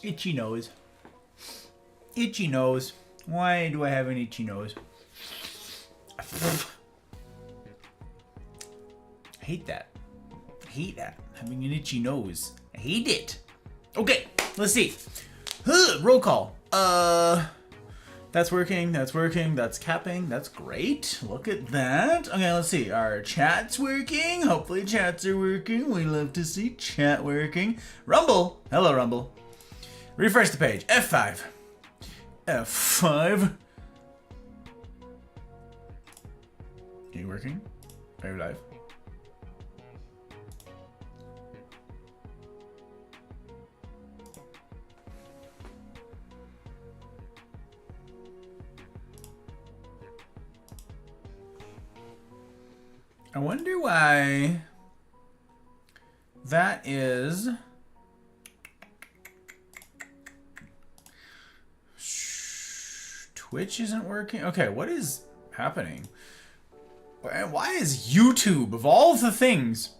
Itchy nose. Itchy nose. Why do I have an itchy nose? I hate that. I hate that. Having an itchy nose. I hate it. Okay, let's see. Roll call. That's working, that's capping, that's great. Look at that. Okay, let's see. Our chat's working. Hopefully chats are working. We love to see chat working. Rumble. Hello, Rumble. Refresh the page. F5. F5. Are you working? Are you live? I wonder why that is. Twitch isn't working. Okay, what is happening? Why is YouTube, of all the things,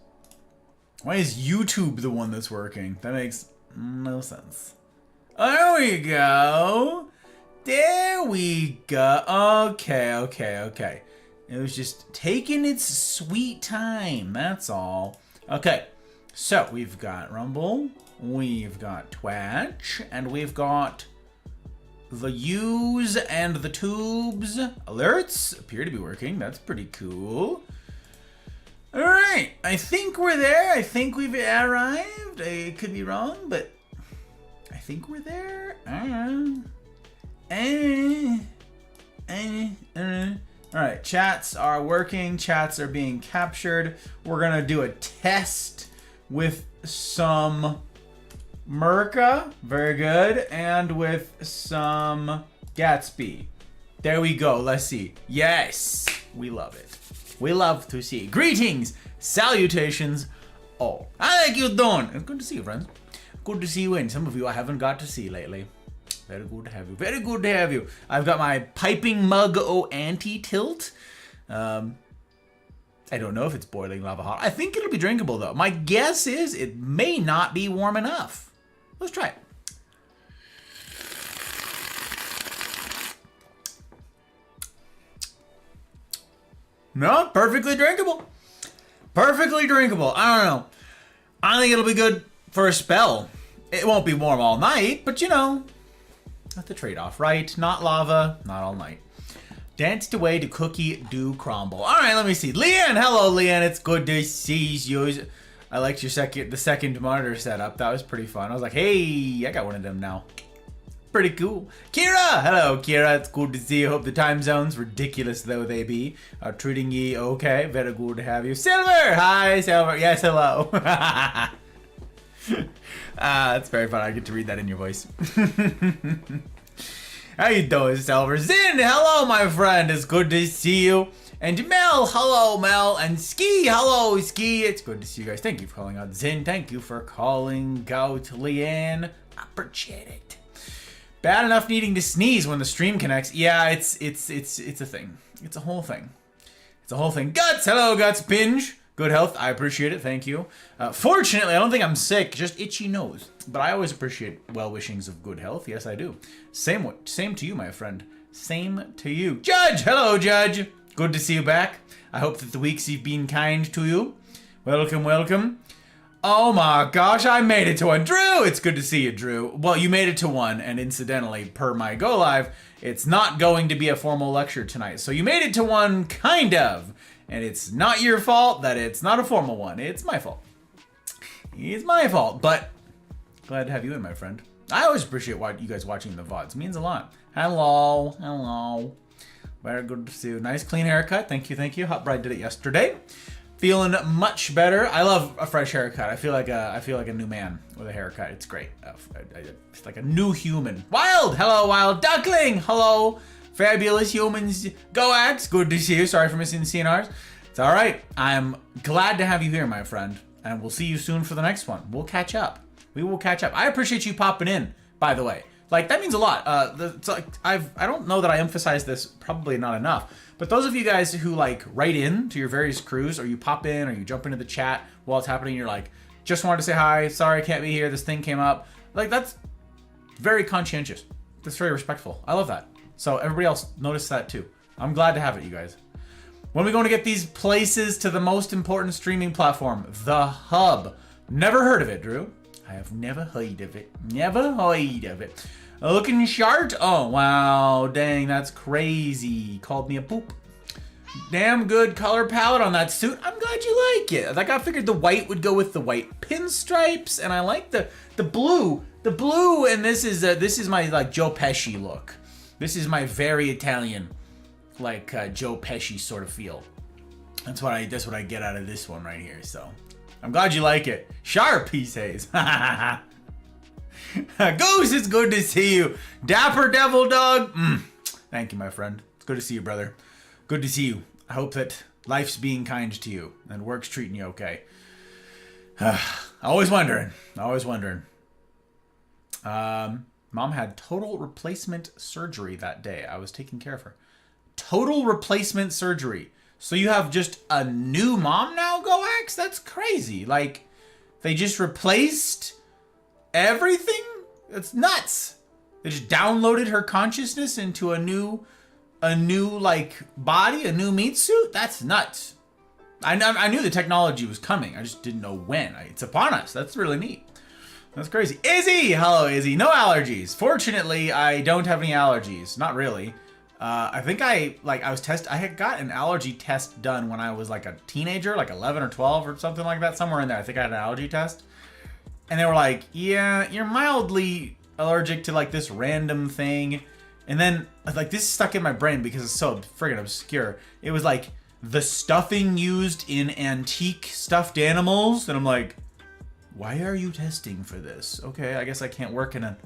why is YouTube the one that's working? That makes no sense. Oh, there we go. There we go. Okay. It was just taking its sweet time, that's all. Okay, so we've got Rumble, we've got Twitch, and we've got the U's and the Tubes. Alerts appear to be working, that's pretty cool. Alright, I think we're there. I think we've arrived. I could be wrong, but I think we're there. Alright, chats are working, chats are being captured. We're gonna do a test with some Merca, very good, and with some Gatsby. There we go, let's see. Yes, we love it. We love to see. Greetings, salutations, all. How you doing? It's good to see you, friends. Good to see you, and some of you I haven't got to see lately. Very good to have you. Very good to have you. I've got my piping mug anti-tilt. I don't know if it's boiling lava hot. I think it'll be drinkable though. My guess is it may not be warm enough. Let's try it. No, perfectly drinkable. Perfectly drinkable. I don't know. I think it'll be good for a spell. It won't be warm all night, but you know, that's the trade-off, right? Not lava, not all night. Danced away to cookie do crumble. All right, let me see. Leanne, hello, Leanne. It's good to see you. I liked your the second monitor setup. That was pretty fun. I was like, hey, I got one of them now. Pretty cool. Kira, hello, Kira. It's good to see you. Hope the time zones, ridiculous though they be, are treating ye okay. Very good to have you. Silver, hi, Silver. Yes, hello. It's very fun. I get to read that in your voice. How you doing, Silver? Zin, hello, my friend. It's good to see you. And Mel, hello, Mel. And Ski, hello, Ski. It's good to see you guys. Thank you for calling out Zin. Thank you for calling out Leanne. Appreciate it. Bad enough needing to sneeze when the stream connects. Yeah, it's a thing. It's a whole thing. It's a whole thing. Guts, hello, Guts. Binge. Good health, I appreciate it, thank you. Fortunately, I don't think I'm sick, just itchy nose. But I always appreciate well-wishings of good health, yes I do. Same to you, my friend. Same to you. Judge, hello Judge. Good to see you back. I hope that the weeks have been kind to you. Welcome, welcome. Oh my gosh, I made it to one. Drew, it's good to see you, Drew. Well, you made it to one, and incidentally, per my go live, it's not going to be a formal lecture tonight. So you made it to one, kind of. And it's not your fault that it's not a formal one. It's my fault. It's my fault, but glad to have you in, my friend. I always appreciate you guys watching the VODs. It means a lot. Hello, hello. Very good to see you. Nice clean haircut. Thank you, thank you. Hot Bride did it yesterday. Feeling much better. I love a fresh haircut. I feel like a new man with a haircut. It's great. It's like a new human. Wild, hello, Wild Duckling. Hello. Fabulous humans. Goax, good to see you. Sorry for missing the CNRs. It's all right. I'm glad to have you here, my friend. And we'll see you soon for the next one. We'll catch up. We will catch up. I appreciate you popping in, by the way. Like, that means a lot. It's like, I don't know that I emphasize this, probably not enough. But those of you guys who, like, write in to your various crews, or you pop in, or you jump into the chat while it's happening, you're like, just wanted to say hi. Sorry I can't be here. This thing came up. Like, that's very conscientious. That's very respectful. I love that. So everybody else notice that too. I'm glad to have it, you guys. When are we going to get these places to the most important streaming platform? The Hub. Never heard of it, Drew. I have never heard of it. Never heard of it. Looking sharp? Oh, wow. Dang, that's crazy. Called me a poop. Damn good color palette on that suit. I'm glad you like it. Like, I figured the white would go with the white pinstripes, and I like the blue. The blue, and this is my like Joe Pesci look. This is my very Italian, like Joe Pesci sort of feel. That's what I get out of this one right here. So I'm glad you like it. Sharp, he says. Goose, it's good to see you. Dapper Devil Dog. Thank you, my friend. It's good to see you, brother. Good to see you. I hope that life's being kind to you and work's treating you okay. Always wondering. Mom had total replacement surgery that day. I was taking care of her. Total replacement surgery. So you have just a new mom now, Goax? That's crazy. Like, they just replaced everything? That's nuts. They just downloaded her consciousness into a new like body, a new meat suit? That's nuts. I knew the technology was coming. I just didn't know when. It's upon us. That's really neat. That's crazy. Izzy! Hello, Izzy. No allergies. Fortunately, I don't have any allergies. Not really. I think I had got an allergy test done when I was like a teenager, like 11 or 12 or something like that. Somewhere in there. I think I had an allergy test. And they were like, yeah, you're mildly allergic to like this random thing. And then like this stuck in my brain because it's so friggin' obscure. It was like the stuffing used in antique stuffed animals. And I'm like, why are you testing for this? Okay, I guess I can't work in an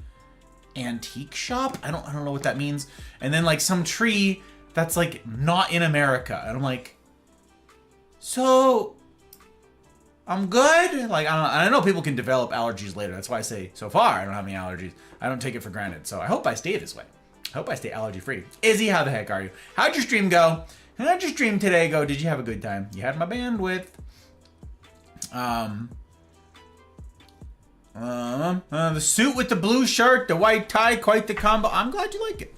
antique shop. I don't know what that means. And then like some tree that's like not in America. And I'm like, so I'm good. Like, I know people can develop allergies later. That's why I say so far I don't have any allergies. I don't take it for granted. So I hope I stay this way. I hope I stay allergy free. Izzy, how the heck are you? How'd your stream go? How'd your stream today go? Did you have a good time? You had my bandwidth. The suit with the blue shirt, the white tie, quite the combo. I'm glad you like it.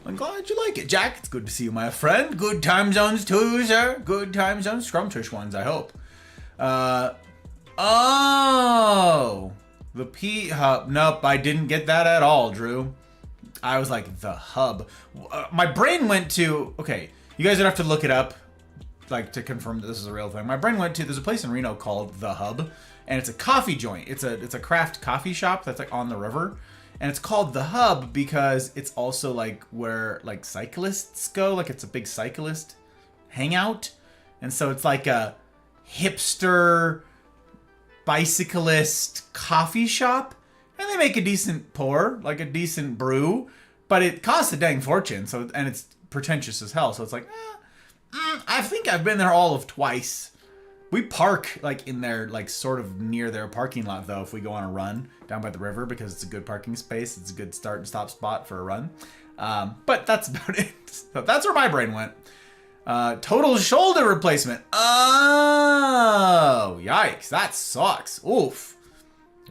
I'm glad you like it. Jack, it's good to see you, my friend. Good time zones too, sir. Good time zones. Scrumptious ones, I hope. Oh. The P-Hub. Nope, I didn't get that at all, Drew. I was like, the hub. My brain went to... Okay, you guys would have to look it up, like, to confirm that this is a real thing. My brain went to... There's a place in Reno called The Hub, and it's a coffee joint. It's a craft coffee shop that's, like, on the river. And it's called The Hub because it's also, like, where, like, cyclists go. Like, it's a big cyclist hangout. And so it's like a hipster bicyclist coffee shop. And they make a decent pour, like a decent brew, but it costs a dang fortune. So, and it's pretentious as hell. So it's like, I think I've been there all of twice. We park like in there, like sort of near their parking lot though. If we go on a run down by the river, because it's a good parking space, it's a good start and stop spot for a run. But that's about it. So that's where my brain went. Total shoulder replacement. Oh, yikes! That sucks. Oof.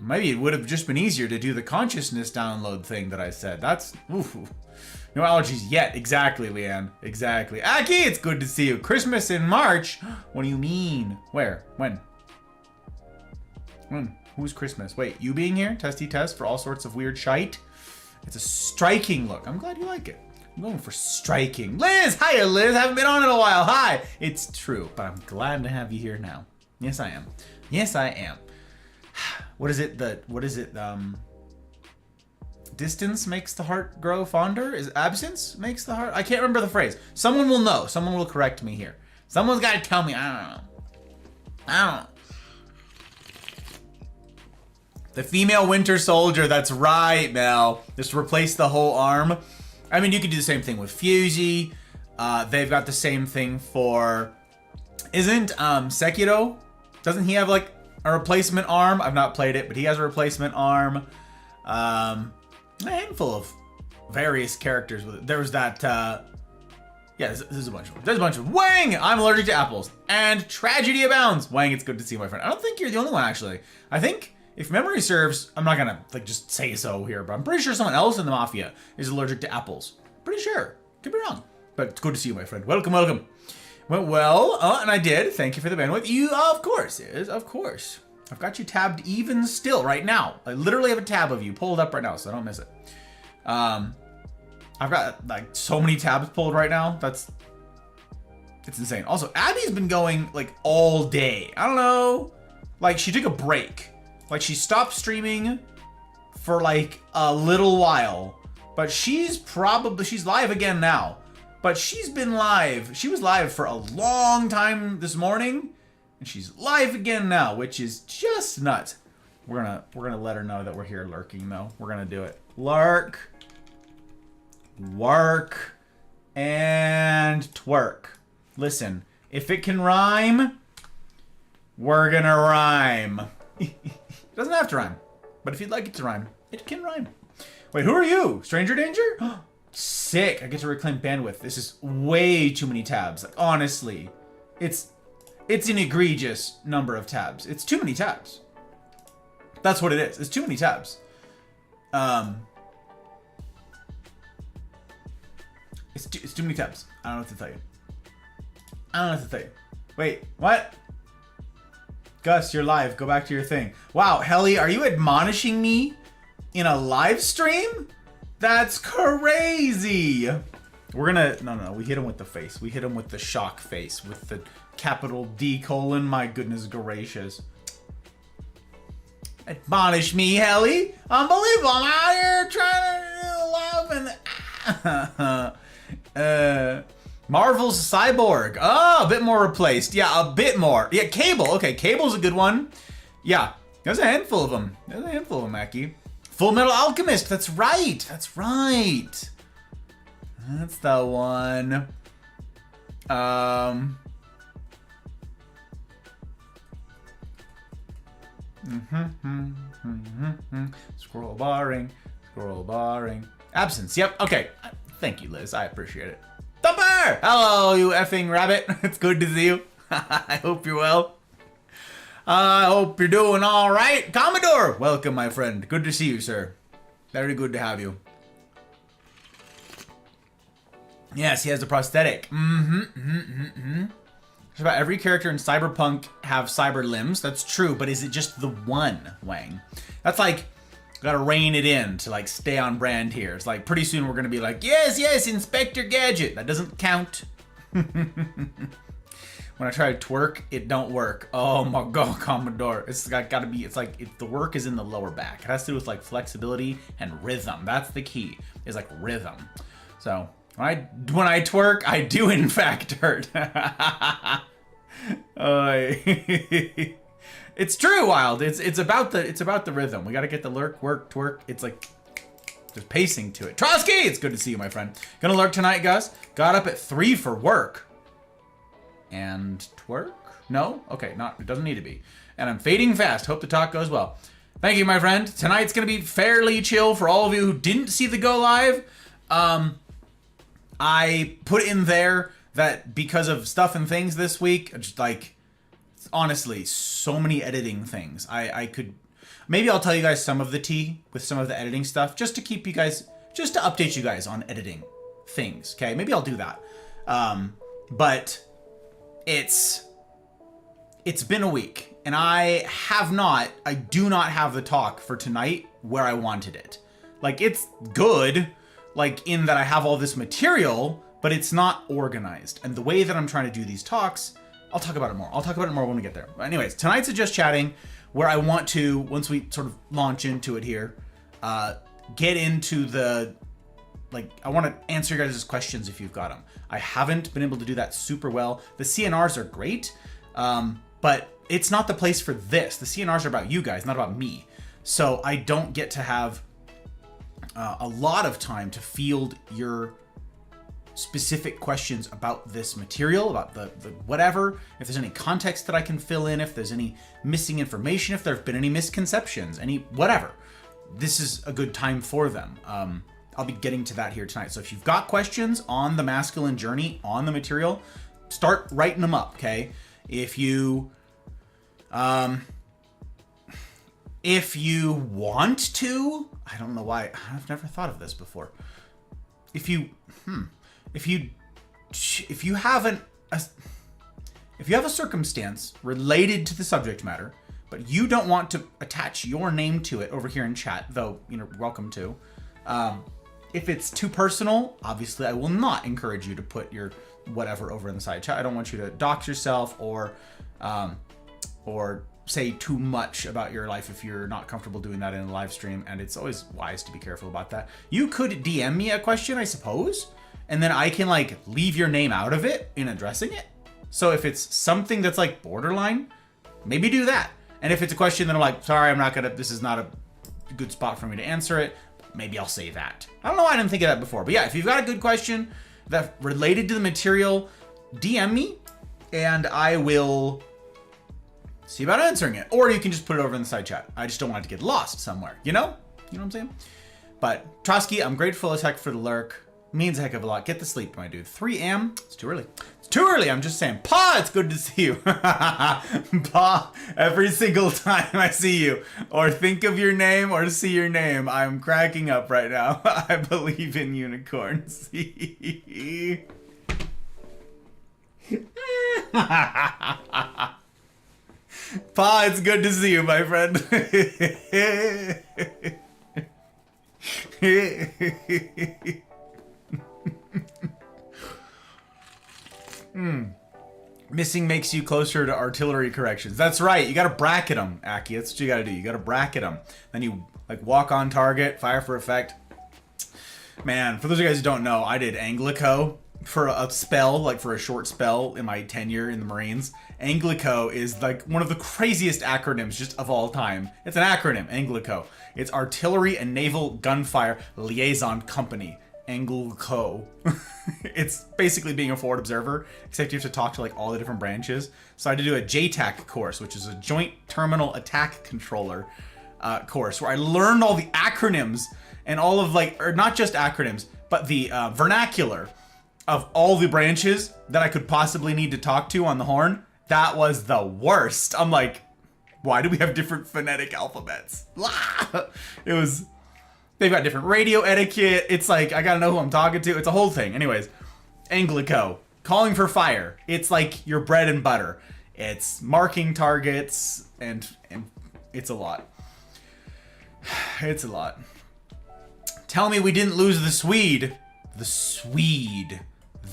Maybe it would have just been easier to do the consciousness download thing that I said. That's, oof. No allergies yet. Exactly, Leanne. Exactly. Aki, it's good to see you. Christmas in March? What do you mean? Where? When? When? Who's Christmas? Wait, you being here? Testy test for all sorts of weird shite? It's a striking look. I'm glad you like it. I'm going for striking. Liz! Hiya, Liz. Haven't been on in a while. Hi. It's true, but I'm glad to have you here now. Yes, I am. Yes, I am. What is it? Distance makes the heart grow fonder? Is absence makes the heart? I can't remember the phrase. Someone will know. Someone will correct me here. Someone's got to tell me. I don't know. The female Winter Soldier. That's right, Mel. Just replace the whole arm. I mean, you could do the same thing with Fusey. They've got the same thing for... Isn't Sekiro? Doesn't he have like a replacement arm? I've not played it, but he has a replacement arm. A handful of various characters with it. There was that, yeah, there's a bunch of them. There's a bunch of them. Wang! I'm allergic to apples. And tragedy abounds. Wang, it's good to see you, my friend. I don't think you're the only one, actually. I think if memory serves, I'm not gonna like just say so here, but I'm pretty sure someone else in the Mafia is allergic to apples. Pretty sure. Could be wrong. But it's good to see you, my friend. Welcome, welcome. Went well, and I did. Thank you for the bandwidth. You, of course, of course. I've got you tabbed even still right now. I literally have a tab of you pulled up right now, so I don't miss it. I've got like so many tabs pulled right now. It's insane. Also, Abby's been going like all day. I don't know. Like she took a break. Like she stopped streaming for like a little while, but she's live again now. But she's been live. She was live for a long time this morning, and she's live again now, which is just nuts. We're gonna let her know that we're here lurking though. We're gonna do it. Lurk, work, and twerk. Listen, if it can rhyme, we're gonna rhyme. It doesn't have to rhyme, but if you'd like it to rhyme, it can rhyme. Wait, who are you? Stranger danger? Sick. I get to reclaim bandwidth. This is way too many tabs. Like, honestly, it's an egregious number of tabs. It's too many tabs. That's what it is. It's too many tabs. It's too many tabs. I don't know what to tell you. Wait, what? Gus, you're live. Go back to your thing. Wow, Helly, are you admonishing me in a live stream? That's crazy. We're gonna, no, we hit him with the face. We hit him with the shock face, with the capital D colon. My goodness gracious. Admonish me, Helly. Unbelievable. I'm out here trying to love and Marvel's Cyborg. Oh, a bit more replaced. Yeah, a bit more. Yeah, Cable. Okay, Cable's a good one. Yeah, there's a handful of them. Mackie. Full Metal Alchemist. That's right. That's the one. Scroll barring. Absence. Yep. Okay. Thank you, Liz. I appreciate it. Thumper! Hello, you effing rabbit. It's good to see you. I hope you're well. I hope you're doing all right. Commodore, welcome, my friend. Good to see you, sir. Very good to have you. Yes, he has a prosthetic. Just about every character in Cyberpunk have cyber limbs. That's true, but is it just the one, Wang? That's like, gotta rein it in to like stay on brand here. It's like pretty soon we're gonna be like, yes, Inspector Gadget. That doesn't count. When I try to twerk, it don't work. Oh my god, Commodore. It's gotta be, it's like, the work is in the lower back. It has to do with like flexibility and rhythm. That's the key, is like rhythm. So, when I twerk, I do in fact hurt. It's true, Wild. It's about the rhythm. We gotta get the lurk, work, twerk. It's like, there's pacing to it. Trotsky, it's good to see you, my friend. Gonna lurk tonight, Gus. Got up at 3 for work. And twerk? No? Okay, it doesn't need to be. And I'm fading fast. Hope the talk goes well. Thank you, my friend. Tonight's gonna be fairly chill for all of you who didn't see the go live. I put in there that because of stuff and things this week, just like, honestly, so many editing things. I could, maybe I'll tell you guys some of the tea with some of the editing stuff, just to keep you guys, just to update you guys on editing things, okay? Maybe I'll do that. But it's been a week, and I do not have the talk for tonight where I wanted it. Like, it's good, like, in that I have all this material, but it's not organized. And the way that I'm trying to do these talks, I'll talk about it more. I'll talk about it more when we get there. But anyways, tonight's a Just Chatting, where I want to, once we sort of launch into it here, get into the, like, I want to answer your guys' questions if you've got them. I haven't been able to do that super well. The CNRs are great, but it's not the place for this. The CNRs are about you guys, not about me. So I don't get to have a lot of time to field your specific questions about this material, about the whatever, if there's any context that I can fill in, if there's any missing information, if there have been any misconceptions, any whatever. This is a good time for them. I'll be getting to that here tonight. So if you've got questions on the masculine journey, on the material, start writing them up, okay? If If you want to, I don't know why, I've never thought of this before. If you have a circumstance related to the subject matter, but you don't want to attach your name to it over here in chat, though, you know, welcome to. If it's too personal, obviously I will not encourage you to put your whatever over in the side chat. I don't want you to dox yourself or say too much about your life if you're not comfortable doing that in a live stream, and it's always wise to be careful about that. You could DM me a question, I suppose, and then I can like leave your name out of it in addressing it. So if it's something that's like borderline, maybe do that. And if it's a question that I'm like, sorry, this is not a good spot for me to answer it, maybe I'll say that. I don't know why I didn't think of that before, but yeah, if you've got a good question that's related to the material, DM me and I will see about answering it. Or you can just put it over in the side chat. I just don't want it to get lost somewhere, you know? You know what I'm saying? But Trotsky, I'm grateful as heck for the lurk. Means a heck of a lot. Get to sleep, my dude. 3 a.m. It's too early. It's too early. I'm just saying. Pa, it's good to see you. Pa, every single time I see you or think of your name or see your name, I'm cracking up right now. I believe in unicorns. Pa, it's good to see you, my friend. Missing makes you closer to artillery corrections. That's right. You got to bracket them, Aki. That's what you got to do. You got to bracket them. Then you like walk on target, fire for effect. Man, for those of you guys who don't know, I did Anglico for a spell, like for a short spell in my tenure in the Marines. Anglico is like one of the craziest acronyms just of all time. It's an acronym, Anglico. It's Artillery and Naval Gunfire Liaison Company. Anglico. It's basically being a forward observer, except you have to talk to like all the different branches. So I had to do a JTAC course, which is a Joint Terminal Attack Controller course, where I learned all the acronyms and all of like, or not just acronyms, but the vernacular of all the branches that I could possibly need to talk to on the horn. That was the worst. I'm like, why do we have different phonetic alphabets? It was, they've got different radio etiquette. It's like, I gotta know who I'm talking to. It's a whole thing. Anyways, Anglico, calling for fire. It's like your bread and butter. It's marking targets and it's a lot. It's a lot. Tell me we didn't lose the Swede. The Swede.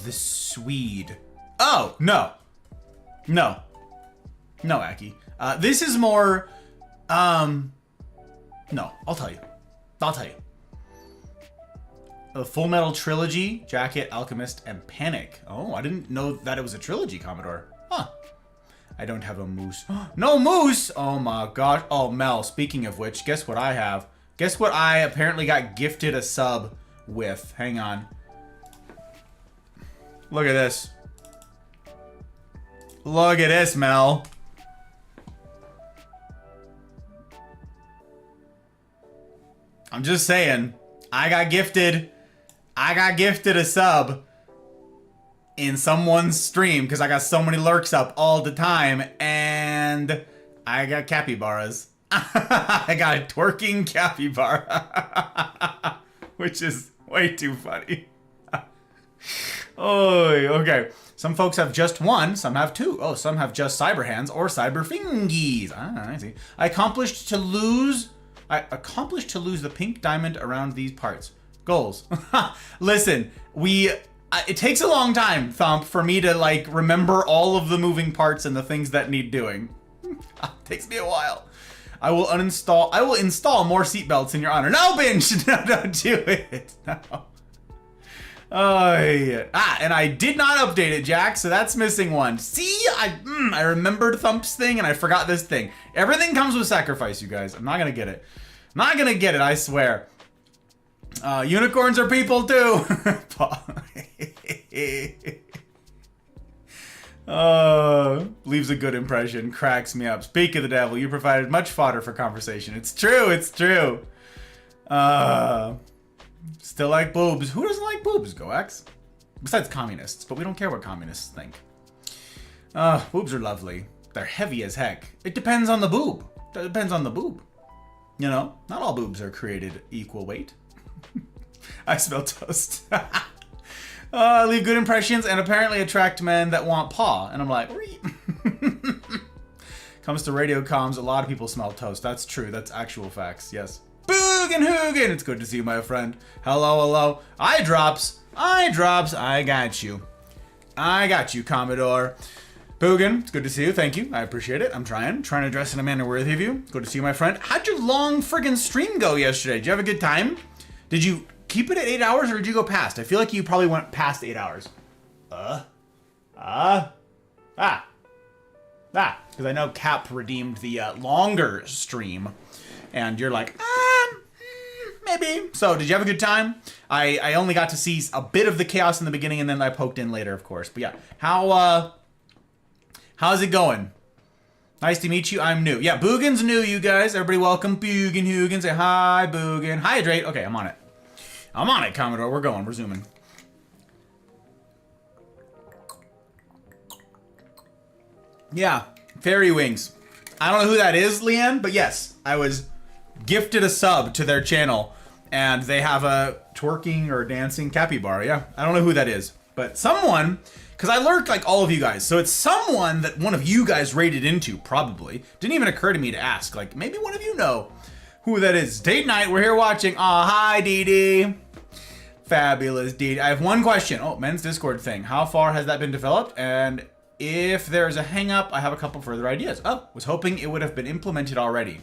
The Swede. Oh, no. No. No, Aki. This is more, no, I'll tell you. I'll tell you. The Full Metal Trilogy, Jacket, Alchemist, and Panic. Oh, I didn't know that it was a trilogy, Commodore. Huh. I don't have a moose. No moose! Oh my gosh. Oh, Mel, speaking of which, guess what I have? Guess what I apparently got gifted a sub with. Hang on. Look at this. Look at this, Mel. I'm just saying, I got gifted a sub in someone's stream because I got so many lurks up all the time, and I got capybaras. I got a twerking capybara, which is way too funny. Oh, okay. Some folks have just one, some have two. Oh, some have just cyber hands or cyber fingies. Ah, I see. I accomplished to lose the pink diamond around these parts. Goals. Listen, it takes a long time, Thump, for me to like remember all of the moving parts and the things that need doing. It takes me a while. I will install more seatbelts in your honor. No, Binge! No, don't do it. No. Oh, yeah. And I did not update it, Jack, so that's missing one. See, I remembered Thump's thing and I forgot this thing. Everything comes with sacrifice, you guys. I'm not gonna get it. I'm not gonna get it, I swear. Unicorns are people too. Leaves a good impression, cracks me up. Speak of the devil, you provided much fodder for conversation. It's true, it's true. Still like boobs. Who doesn't like boobs, Goax? Besides communists, but we don't care what communists think. Boobs are lovely. They're heavy as heck. It depends on the boob. It depends on the boob. You know, not all boobs are created equal weight. I smell toast. Leave good impressions and apparently attract men that want paw. And I'm like, comes to radio comms, a lot of people smell toast. That's true. That's actual facts. Yes. Boogan Hoogan. It's good to see you, my friend. Hello, hello. Eye drops. I got you. I got you, Commodore. Boogan, it's good to see you. Thank you. I appreciate it. I'm trying to dress in a manner worthy of you. Good to see you, my friend. How'd your long friggin' stream go yesterday? Did you have a good time? Did you keep it at 8 hours or did you go past? I feel like you probably went past 8 hours. Because I know Cap redeemed the longer stream, and you're like, maybe. So, did you have a good time? I only got to see a bit of the chaos in the beginning, and then I poked in later, of course. But yeah, how's it going? Nice to meet you. I'm new. Yeah, Boogan's new, you guys. Everybody welcome Boogan Hoogan. Say hi, Boogan. Hydrate. Okay, I'm on it. I'm on it, Commodore. We're going. We're zooming. Yeah, Fairy Wings. I don't know who that is, Leanne, but yes, I was gifted a sub to their channel, and they have a twerking or dancing capybara. Yeah, I don't know who that is, but someone, because I lurk like all of you guys, so it's someone that one of you guys raided into, probably. Didn't even occur to me to ask, like, maybe one of you know who that is. Date night, we're here watching. Aw, hi, Dee Dee. Fabulous, Dee Dee. I have one question. Oh, men's Discord thing. How far has that been developed? And if there's a hang up, I have a couple further ideas. Oh, was hoping it would have been implemented already.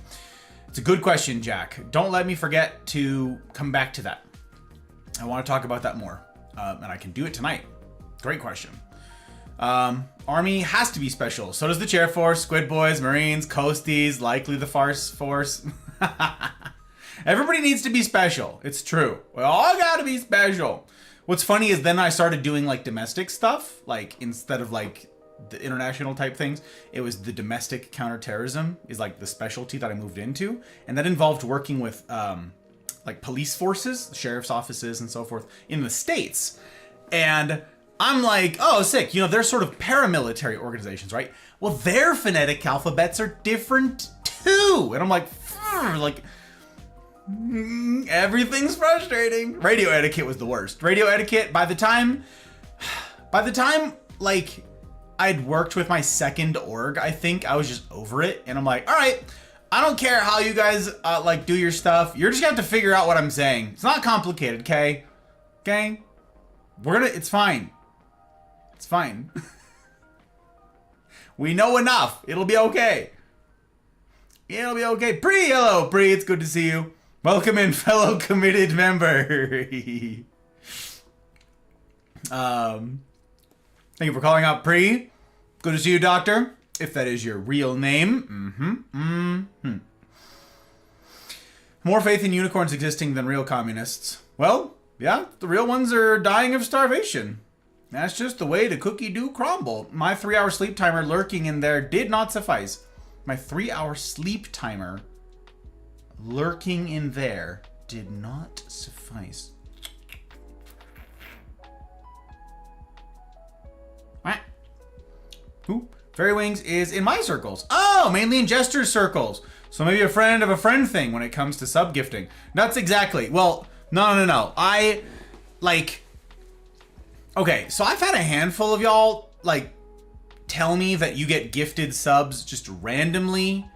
It's a good question, Jack. Don't let me forget to come back to that. I want to talk about that more, and I can do it tonight. Great question. Army has to be special. So does the Chair Force, Squid Boys, Marines, Coasties, likely the Farce Force. Everybody needs to be special. It's true. We all gotta be special. What's funny is then I started doing like domestic stuff, like instead of like the international type things, it was the domestic counterterrorism is like the specialty that I moved into, and that involved working with like police forces, sheriff's offices, and so forth in the States. And I'm like, oh, sick. You know, they're sort of paramilitary organizations, right? Well, their phonetic alphabets are different too, and I'm like, everything's frustrating. Radio etiquette was the worst. Radio etiquette. By the time, like, I'd worked with my second org, I think I was just over it. And I'm like, all right, I don't care how you guys, like, do your stuff. You're just gonna have to figure out what I'm saying. It's not complicated, okay? Okay? It's fine. It's fine. We know enough. It'll be okay. It'll be okay. Bree, hello, Bree. It's good to see you. Welcome in, fellow committed member. Thank you for calling out, Bree. Good to see you, Doctor. If that is your real name. More faith in unicorns existing than real communists. Well, yeah, the real ones are dying of starvation. That's just the way the cookie do crumble. My 3-hour sleep timer lurking in there did not suffice. My 3-hour sleep timer lurking in there did not suffice. Ooh, Fairy Wings is in my circles. Oh, mainly in Jester's circles. So maybe a friend of a friend thing when it comes to sub gifting. That's exactly. Well, no. I, like, okay, so I've had a handful of y'all, like, tell me that you get gifted subs just randomly.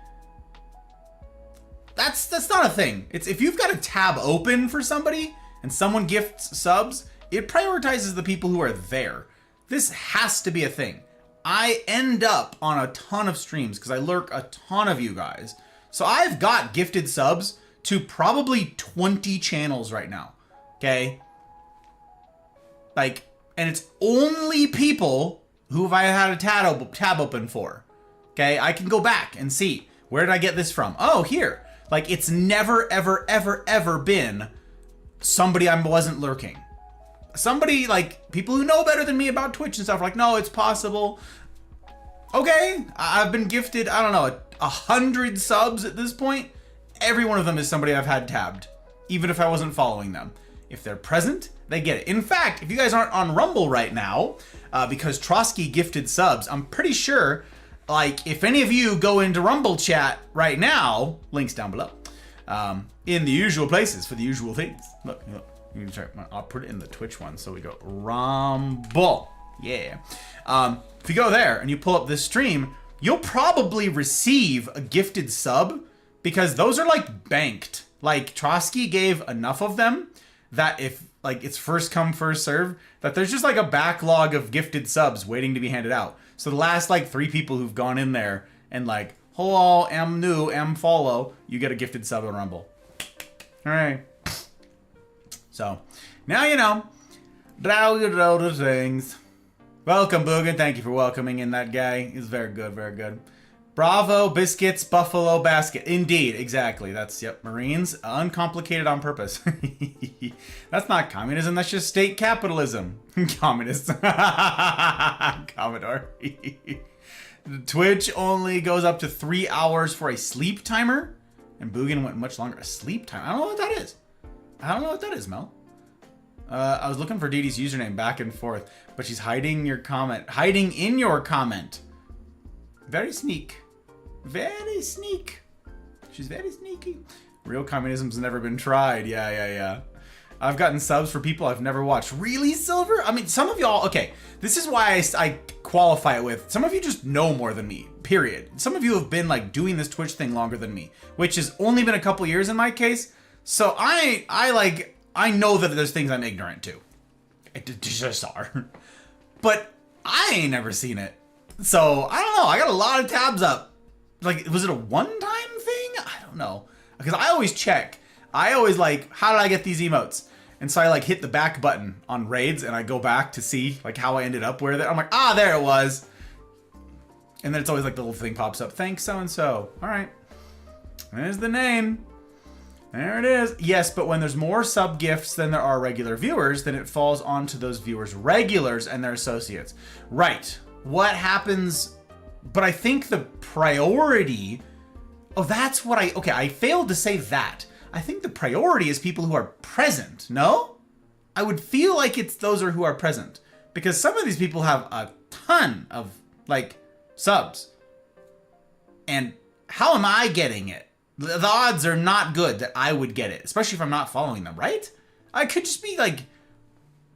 That's not a thing. It's if you've got a tab open for somebody and someone gifts subs, it prioritizes the people who are there. This has to be a thing. I end up on a ton of streams because I lurk a ton of you guys. So I've got gifted subs to probably 20 channels right now. Okay? Like, and it's only people who have I had a tab open for. Okay? I can go back and see. Where did I get this from? Oh, here. Like, it's never, ever, ever, ever been somebody I wasn't lurking. Somebody, like, people who know better than me about Twitch and stuff are like, no, it's possible. Okay, I've been gifted, I don't know, 100 subs at this point. Every one of them is somebody I've had tabbed, even if I wasn't following them. If they're present, they get it. In fact, if you guys aren't on Rumble right now, because Trotsky gifted subs, I'm pretty sure, like, if any of you go into Rumble chat right now, links down below, in the usual places for the usual things. Look, you can try. I'll put it in the Twitch one. So we go Rumble. Yeah. If you go there and you pull up this stream, you'll probably receive a gifted sub because those are like banked. Like Trotsky gave enough of them that if like it's first come first serve, that there's just like a backlog of gifted subs waiting to be handed out. So the last like 3 people who've gone in there and like, hello, am new, am follow, you get a gifted sub on Rumble. All right. So now you know. Now you know the things. Welcome, Boogan. Thank you for welcoming in that guy. He's very good, very good. Bravo, biscuits, buffalo, basket. Indeed, exactly. That's, yep, Marines. Uncomplicated on purpose. That's not communism, that's just state capitalism. Communist. Commodore. Twitch only goes up to 3 hours for a sleep timer. And Boogan went much longer. A sleep timer? I don't know what that is. I don't know what that is, Mel. I was looking for Dee Dee's username back and forth, but she's hiding your comment. Hiding in your comment. Very sneak. Very sneak. She's very sneaky. Real communism's never been tried. Yeah. I've gotten subs for people I've never watched. Really, Silver? I mean, some of y'all... Okay, this is why I qualify it with... Some of you just know more than me, period. Some of you have been, like, doing this Twitch thing longer than me, which has only been a couple years in my case. So I know that there's things I'm ignorant to. It just are. But I ain't never seen it. So, I don't know. I got a lot of tabs up. Like, was it a one-time thing? I don't know. Because I always check. I always like, how did I get these emotes? And so I like hit the back button on raids and I go back to see like how I ended up where I'm like, ah, there it was. And then it's always like the little thing pops up. Thanks, so-and-so. All right. There's the name. There it is. Yes, but when there's more sub gifts than there are regular viewers, then it falls onto those viewers' regulars and their associates. Right. What happens... But I think the priority... Oh, that's what okay, I failed to say that. I think the priority is people who are present, no? I would feel like it's those who are present. Because some of these people have a ton of, like, subs. And how am I getting it? The odds are not good that I would get it, especially if I'm not following them, right? I could just be, like,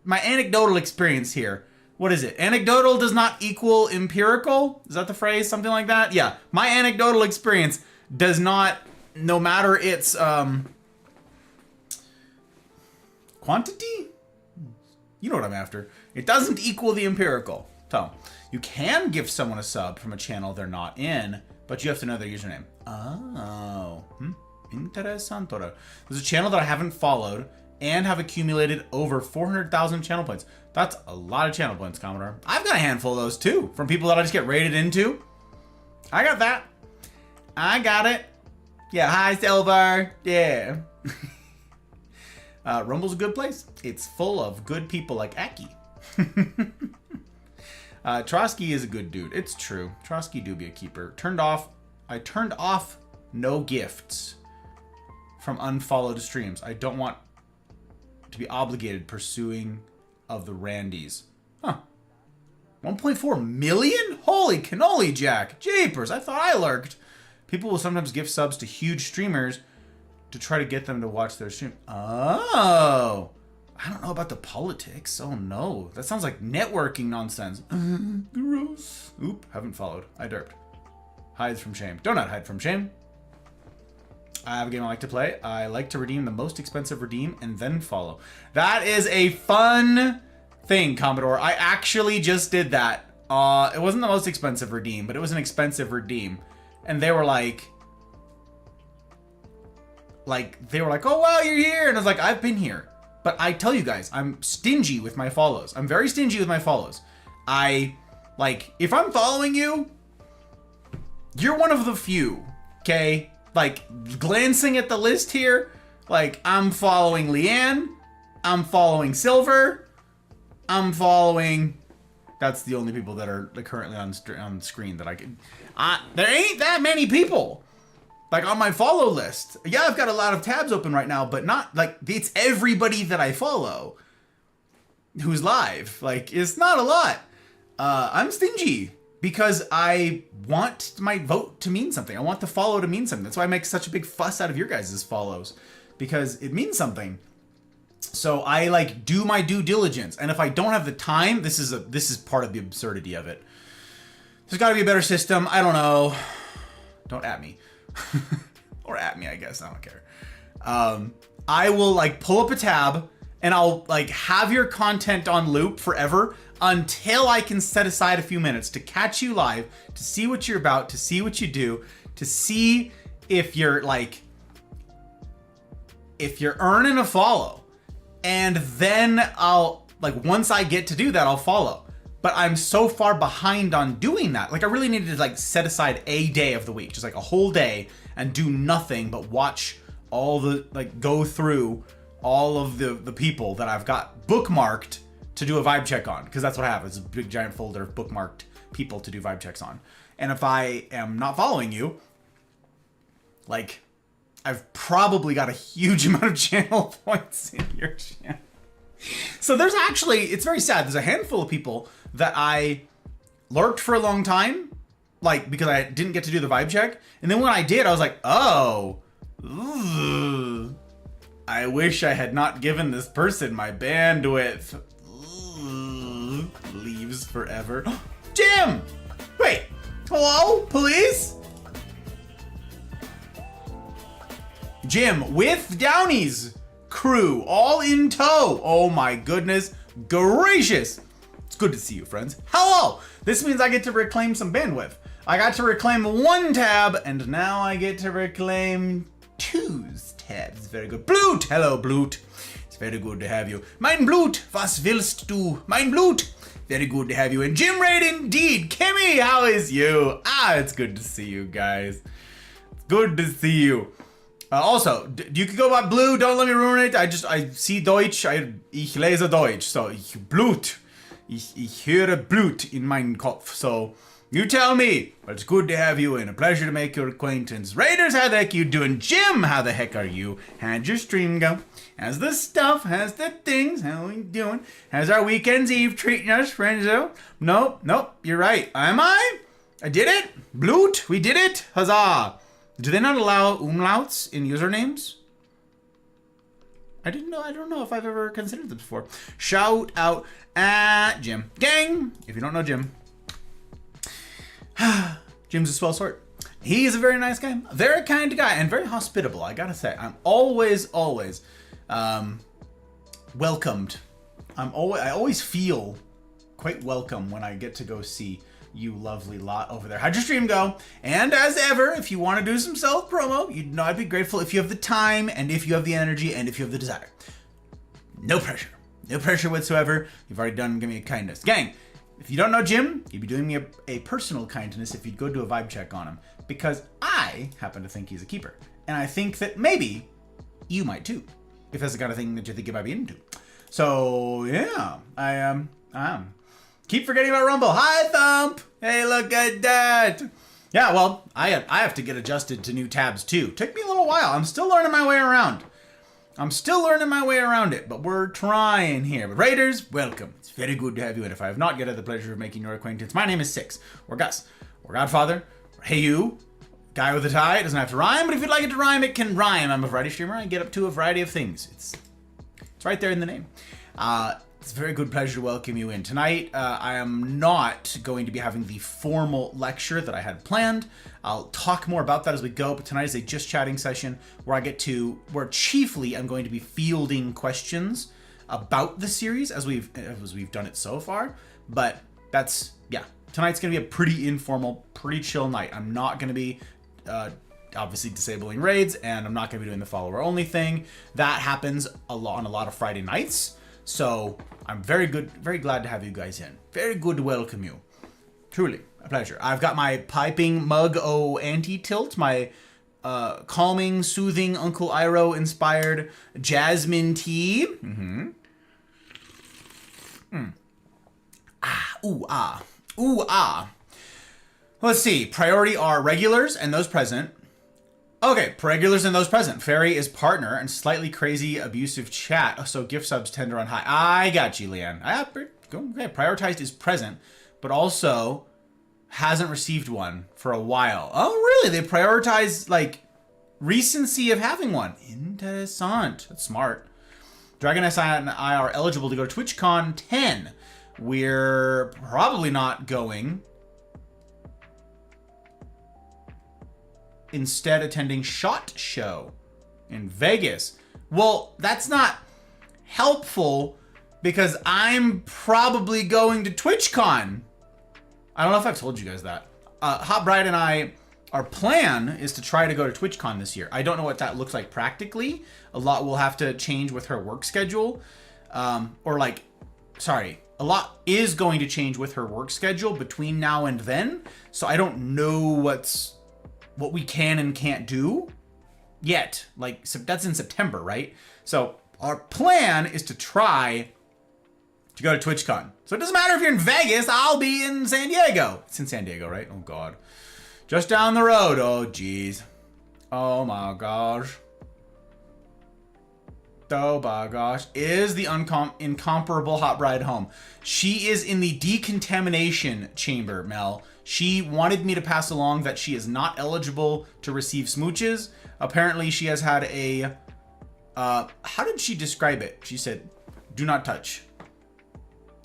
my anecdotal experience here. What is it? Anecdotal does not equal empirical? Is that the phrase? Something like that? Yeah. My anecdotal experience does not, no matter its quantity? You know what I'm after. It doesn't equal the empirical. So, you can give someone a sub from a channel they're not in, but you have to know their username. Oh. Interesante. There's a channel that I haven't followed and have accumulated over 400,000 channel points. That's a lot of channel points, Commodore. I've got a handful of those too, from people that I just get raided into. I got that. I got it. Yeah, hi, Silver. Yeah. Rumble's a good place. It's full of good people like Aki. Trotsky is a good dude. It's true. Trotsky do be a keeper. I turned off no gifts from unfollowed streams. I don't want to be obligated pursuing of the Randys. Huh. 1.4 million? Holy cannoli jack. Japers, I thought I lurked. People will sometimes gift subs to huge streamers to try to get them to watch their stream. Oh. I don't know about the politics. Oh no. That sounds like networking nonsense. Gross. Oop, haven't followed. I derped. Hides from shame. Do not hide from shame. I have a game I like to play. I like to redeem the most expensive redeem and then follow. That is a fun thing, Commodore. I actually just did that. It wasn't the most expensive redeem, but it was an expensive redeem. And they were like, oh, wow, you're here. And I was like, I've been here. But I tell you guys, I'm stingy with my follows. I'm very stingy with my follows. If I'm following you, you're one of the few, okay? Like, glancing at the list here, like, I'm following Leanne, I'm following Silver, I'm following... That's the only people that are currently on screen that I can... There ain't that many people, like, on my follow list. Yeah, I've got a lot of tabs open right now, but not, like, it's everybody that I follow who's live. Like, it's not a lot. I'm stingy. because I want my vote to mean something. I want the follow to mean something. That's why I make such a big fuss out of your guys' follows, because it means something. So I like do my due diligence, and if I don't have the time, this is part of the absurdity of it. There's got to be a better system. I don't know. Don't at me, or at me, I guess. I don't care. I will like pull up a tab, and I'll like have your content on loop forever until I can set aside a few minutes to catch you live, to see what you're about, to see what you do, to see if you're earning a follow. And then I'll, like, once I get to do that, I'll follow. But I'm so far behind on doing that. Like, I really needed to, like, set aside a day of the week, just like a whole day, and do nothing but watch all the, like, go through all of the people that I've got bookmarked to do a vibe check on. Because that's what I have, is a big giant folder of bookmarked people to do vibe checks on. And if I am not following you, like, I've probably got a huge amount of channel points in your channel. So there's actually, it's very sad. There's a handful of people that I lurked for a long time, like, because I didn't get to do the vibe check. And then when I did, I was like, oh, ugh, I wish I had not given this person my bandwidth. Ugh, leaves forever. Jim! Wait, hello, police? Jim with Downey's crew all in tow. Oh my goodness gracious. It's good to see you, friends. Hello. This means I get to reclaim some bandwidth. I got to reclaim one tab, and now I get to reclaim two tabs. Very good. Blut. Hello, Blut. It's very good to have you. Mein Blut. Was willst du? Mein Blut. Very good to have you. And Jim Raid indeed. Kimmy, how is you? It's good to see you guys. It's good to see you. Also, you could go by blue, don't let me ruin it. I see Deutsch, ich lese Deutsch. So, ich Blut. Ich höre Blut in meinen Kopf. So, you tell me. But it's good to have you and a pleasure to make your acquaintance. Raiders, how the heck you doing? Jim, how the heck are you? How'd your stream go? How's the stuff? How's the things? How we doing? How's our weekend's eve treating us, friendzo? Nope, you're right. Am I? I did it? Blut, we did it? Huzzah. Do they not allow umlauts in usernames? I don't know if I've ever considered this before. Shout out at Jim. Gang! If you don't know Jim. Jim's a swell sort. He is a very nice guy. A very kind guy and very hospitable, I gotta say. I'm always welcomed. I always feel quite welcome when I get to go see you lovely lot over there. How'd your stream go? And as ever, if you want to do some self-promo, you know I'd be grateful if you have the time, and if you have the energy, and if you have the desire. No pressure. No pressure whatsoever. You've already done give me a kindness. Gang, if you don't know Jim, you'd be doing me a personal kindness if you'd go do a vibe check on him. Because I happen to think he's a keeper. And I think that maybe you might too. If that's the kind of thing that you think you might be into. So, yeah. I am. Keep forgetting about Rumble. Hi, Thump. Hey, look at that. Yeah, well, I have to get adjusted to new tabs too. Took me a little while. I'm still learning my way around. It, but we're trying here. But Raiders, welcome. It's very good to have you. And if I have not yet had the pleasure of making your acquaintance, my name is Six, or Gus, or Godfather, or Hey You, guy with a tie. It doesn't have to rhyme, but if you'd like it to rhyme, it can rhyme. I'm a variety streamer. I get up to a variety of things. It's right there in the name. It's a very good pleasure to welcome you in. Tonight, I am not going to be having the formal lecture that I had planned. I'll talk more about that as we go, but tonight is a just chatting session where where chiefly I'm going to be fielding questions about the series as we've done it so far. But tonight's going to be a pretty informal, pretty chill night. I'm not going to be obviously disabling raids, and I'm not going to be doing the follower only thing. That happens on a lot of Friday nights. So I'm very glad to have you guys in. Very good to welcome you. Truly a pleasure. I've got my piping mug anti-tilt, my calming, soothing Uncle Iroh inspired jasmine tea. Ooh ah. Let's see. Priority are regulars and those present. Okay, regulars and those present. Fairy is partner and slightly crazy abusive chat. So gift subs tend to run high. I got you, Leanne. Okay, prioritized is present, but also hasn't received one for a while. Oh, really? They prioritize, like, recency of having one. Interessant. That's smart. Dragon SI and I are eligible to go to TwitchCon 10. We're probably not going. Instead, attending SHOT Show in Vegas. Well, that's not helpful because I'm probably going to TwitchCon. I don't know if I've told you guys that. Hot Bride and I, our plan is to try to go to TwitchCon this year. I don't know what that looks like practically. A lot will have to change with her work schedule. A lot is going to change with her work schedule between now and then. So I don't know what we can and can't do yet. Like, so that's in September, right? So our plan is to try to go to TwitchCon. So it doesn't matter if you're in Vegas, I'll be in San Diego. It's in San Diego, right? Oh, God. Just down the road. Oh, geez. Oh, my gosh. Oh, my gosh. Is the incomparable Hot Bride home? She is in the decontamination chamber, Mel. She wanted me to pass along that she is not eligible to receive smooches. Apparently, she has had a... how did she describe it? She said, do not touch.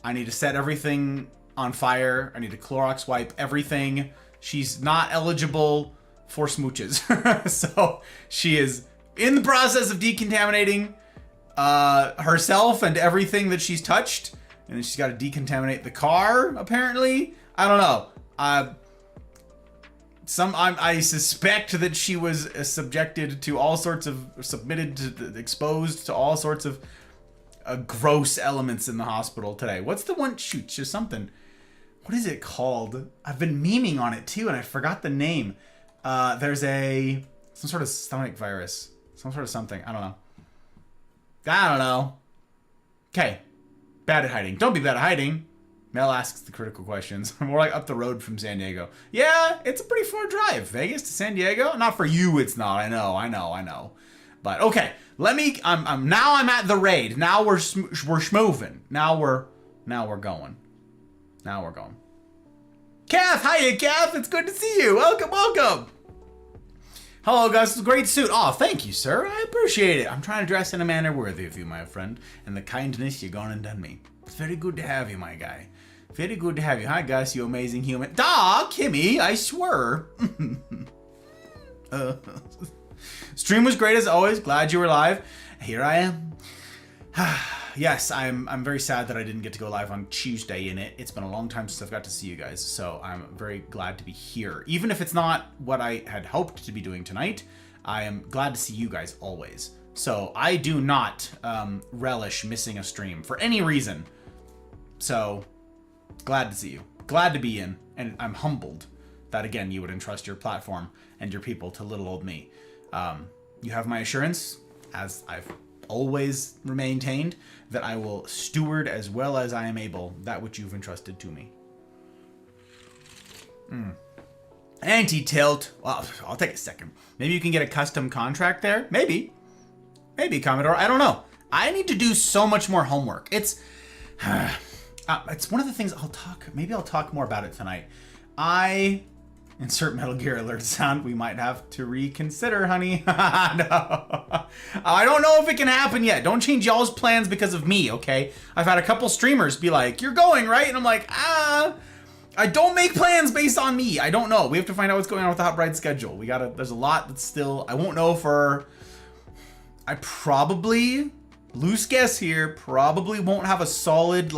I need to set everything on fire. I need to Clorox wipe everything. She's not eligible for smooches. So she is in the process of decontaminating herself and everything that she's touched. And then she's got to decontaminate the car, apparently. I don't know. I suspect that she was exposed to all sorts of gross elements in the hospital today. What's the one? Shoot, just something. What is it called? I've been memeing on it too, and I forgot the name. There's some sort of stomach virus, some sort of something. I don't know. Okay, bad at hiding. Don't be bad at hiding. Mel asks the critical questions. We're like up the road from San Diego. Yeah, it's a pretty far drive. Vegas to San Diego? Not for you, it's not. I know. But okay, I'm at the raid. Now we're schmoving. Now we're going. Kath, hiya, Kath. It's good to see you. Welcome. Hello, Gus. It's a great suit. Oh, thank you, sir. I appreciate it. I'm trying to dress in a manner worthy of you, my friend, and the kindness you gone and done me. It's very good to have you, my guy. Very good to have you. Hi, Gus, you amazing human. Kimmy, I swear. Stream was great as always. Glad you were live. Here I am. Yes, I'm very sad that I didn't get to go live on Tuesday in it. It's been a long time since I've got to see you guys, so I'm very glad to be here. Even if it's not what I had hoped to be doing tonight, I am glad to see you guys always. So I do not relish missing a stream for any reason. So glad to see you. Glad to be in. And I'm humbled that, again, you would entrust your platform and your people to little old me. You have my assurance, as I've always maintained, that I will steward as well as I am able that which you've entrusted to me. Anti-tilt. Well, I'll take a second. Maybe you can get a custom contract there? Maybe, Commodore. I don't know. I need to do so much more homework. It's one of the things maybe I'll talk more about it tonight. Insert Metal Gear Alert sound. We might have to reconsider, honey. No. I don't know if it can happen yet. Don't change y'all's plans because of me, okay? I've had a couple streamers be like, you're going, right? And I'm like, I don't make plans based on me. I don't know. We have to find out what's going on with the Hot Bride schedule. There's a lot that's still, I won't know I probably, loose guess here, probably won't have a solid,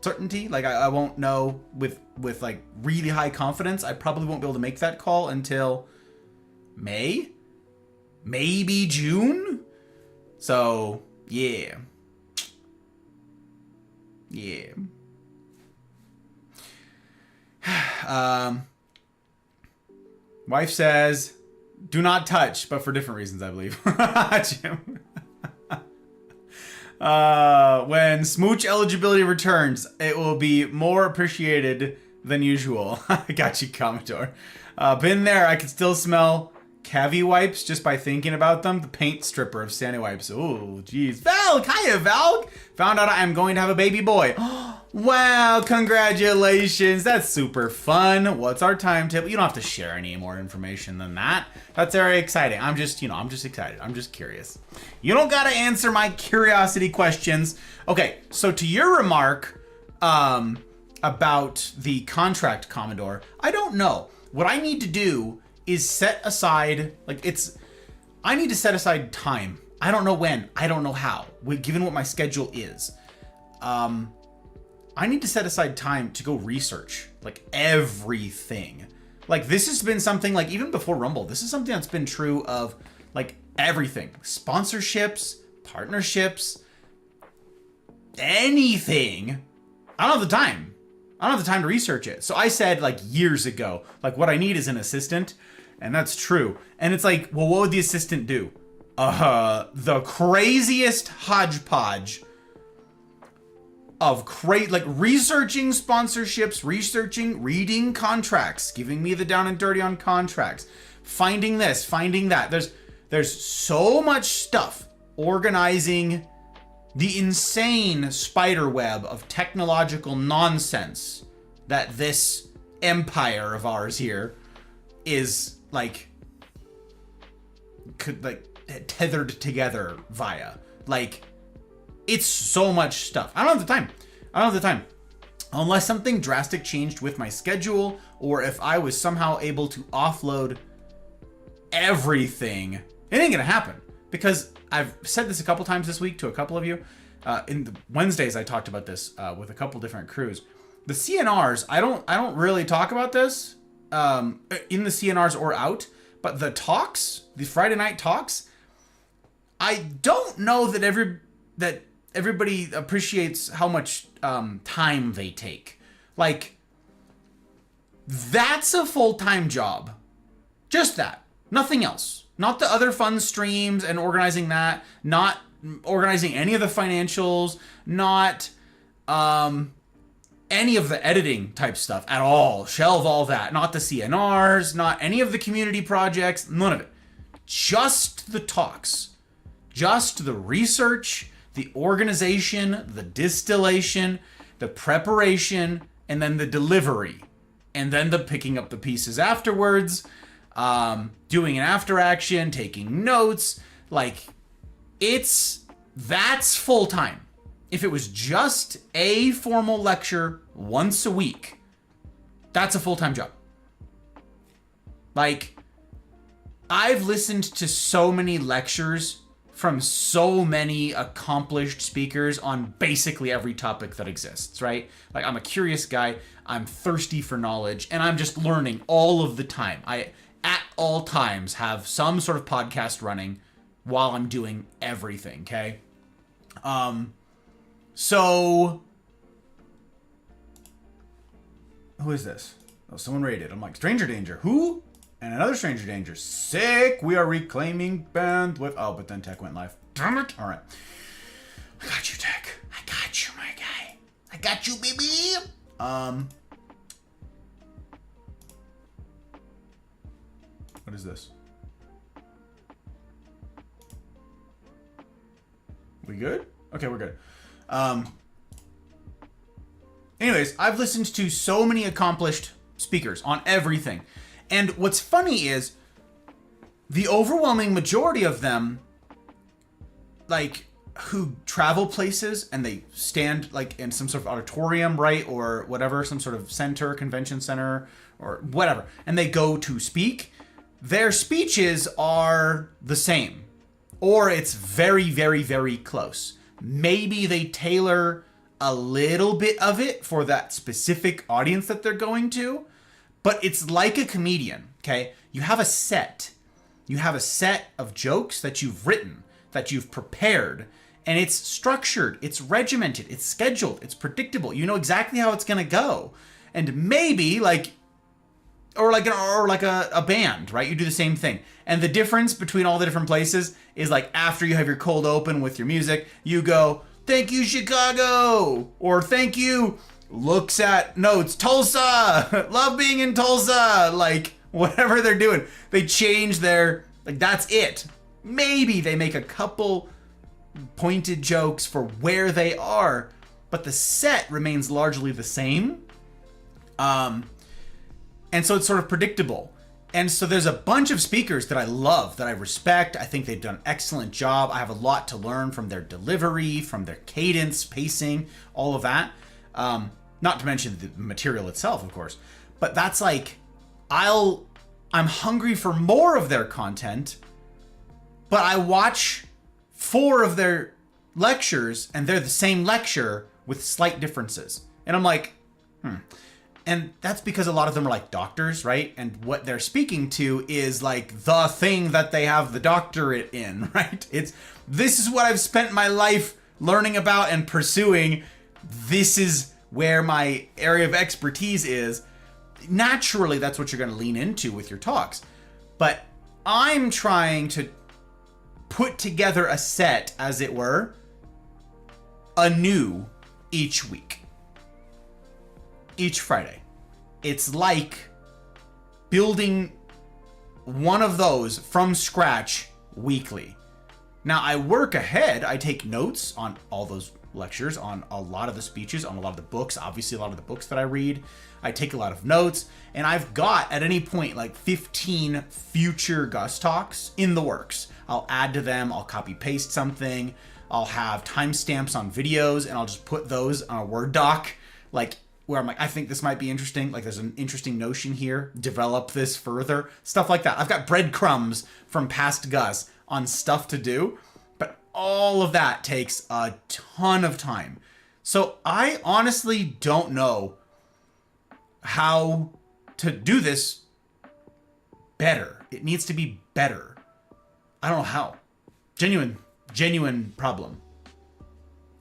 certainty. I won't know with really high confidence. I probably won't be able to make that call until May, maybe June. So yeah. Wife says, do not touch, but for different reasons, I believe. Jim. When smooch eligibility returns, it will be more appreciated than usual. I got you, Commodore. Been there. I can still smell Cavi wipes just by thinking about them. The paint stripper of Stanley wipes. Oh, geez. Val, hiya, Val. Found out I'm going to have a baby boy. Wow, congratulations. That's super fun. What's our timetable? You don't have to share any more information than that. That's very exciting. I'm just excited. I'm just curious. You don't got to answer my curiosity questions. Okay, so to your remark about the contract, Commodore, I don't know. What I need to do is set aside, I need to set aside time. I don't know when. I don't know how, given what my schedule is. I need to set aside time to go research, everything. This has been something, even before Rumble, this is something that's been true of, everything. Sponsorships, partnerships, anything. I don't have the time. I don't have the time to research it. So I said, years ago, what I need is an assistant. And that's true. And it's well, what would the assistant do? The craziest hodgepodge of researching sponsorships, reading contracts, giving me the down and dirty on contracts, finding this, finding that. There's so much stuff organizing the insane spider web of technological nonsense that this empire of ours here is tethered together via. It's so much stuff. I don't have the time. Unless something drastic changed with my schedule, or if I was somehow able to offload everything, it ain't gonna happen. Because I've said this a couple times this week to a couple of you. In the Wednesdays, I talked about this with a couple different crews. The CNRs, I don't really talk about this in the CNRs or out, but the talks, the Friday night talks, I don't know that everybody appreciates how much time they take. That's a full-time job. Just that. Nothing else. Not the other fun streams and organizing that. Not organizing any of the financials. Not any of the editing type stuff at all. Shelve all that. Not the CNRs. Not any of the community projects. None of it. Just the talks. Just the research, the organization, the distillation, the preparation, and then the delivery. And then the picking up the pieces afterwards, doing an after action, taking notes. That's full time. If it was just a formal lecture once a week, that's a full-time job. I've listened to so many lectures from so many accomplished speakers on basically every topic that exists, right? I'm a curious guy, I'm thirsty for knowledge, and I'm just learning all of the time. I, at all times, have some sort of podcast running while I'm doing everything, okay? So, who is this? Oh, someone raided. I'm like, Stranger Danger. Who? And another Stranger Danger. Sick. We are reclaiming bandwidth. Oh, but then Tech went live. Damn it. All right. I got you, Tech. I got you, my guy. I got you, baby. What is this? We good? Okay, we're good. Anyways, I've listened to so many accomplished speakers on everything. And what's funny is the overwhelming majority of them, who travel places and they stand in some sort of auditorium, right? Or whatever, some sort of center, convention center, or whatever. And they go to speak. Their speeches are the same. Or it's very, very, very close. Maybe they tailor a little bit of it for that specific audience that they're going to, but it's like a comedian, okay? You have a set. You have a set of jokes that you've written, that you've prepared, and it's structured, it's regimented, it's scheduled, it's predictable. You know exactly how it's gonna go. And maybe a band, right? You do the same thing. And the difference between all the different places is after you have your cold open with your music, you go, "Thank you, Chicago," or "Thank you," looks at notes, "Tulsa, love being in Tulsa," whatever they're doing. They change their, like, that's it. Maybe they make a couple pointed jokes for where they are, but the set remains largely the same. And so it's sort of predictable. And so there's a bunch of speakers that I love, that I respect. I think they've done an excellent job. I have a lot to learn from their delivery, from their cadence, pacing, all of that. Not to mention the material itself, of course. But that's like, I'm hungry for more of their content, but I watch 4 of their lectures and they're the same lecture with slight differences. And I'm like, And that's because a lot of them are like doctors, right? And what they're speaking to is like the thing that they have the doctorate in, right? This is what I've spent my life learning about and pursuing. This is where my area of expertise is. Naturally, that's what you're going to lean into with your talks. But I'm trying to put together a set, as it were, anew each week. Each Friday. It's like building one of those from scratch weekly. Now, I work ahead. I take notes on all those lectures, on a lot of the speeches, on a lot of the books, obviously a lot of the books that I read. I take a lot of notes, and I've got, at any point, like 15 future Gus Talks in the works. I'll add to them, I'll copy paste something, I'll have timestamps on videos, and I'll just put those on a Word doc, like, where I'm like, I think this might be interesting. Like, there's an interesting notion here. Develop this further. Stuff like that. I've got breadcrumbs from past Gus on stuff to do, but all of that takes a ton of time. So I honestly don't know how to do this better. It needs to be better. I don't know how. Genuine problem.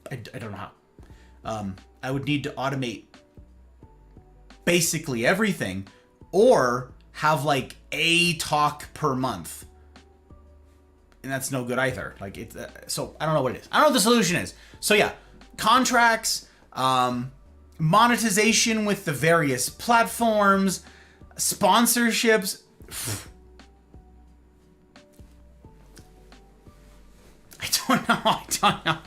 I don't know how. I would need to automate basically everything, or have like a talk per month, and that's no good either. Like, it's so I don't know what it is. I don't know what the solution is. So yeah, contracts, monetization with the various platforms, sponsorships. I don't know.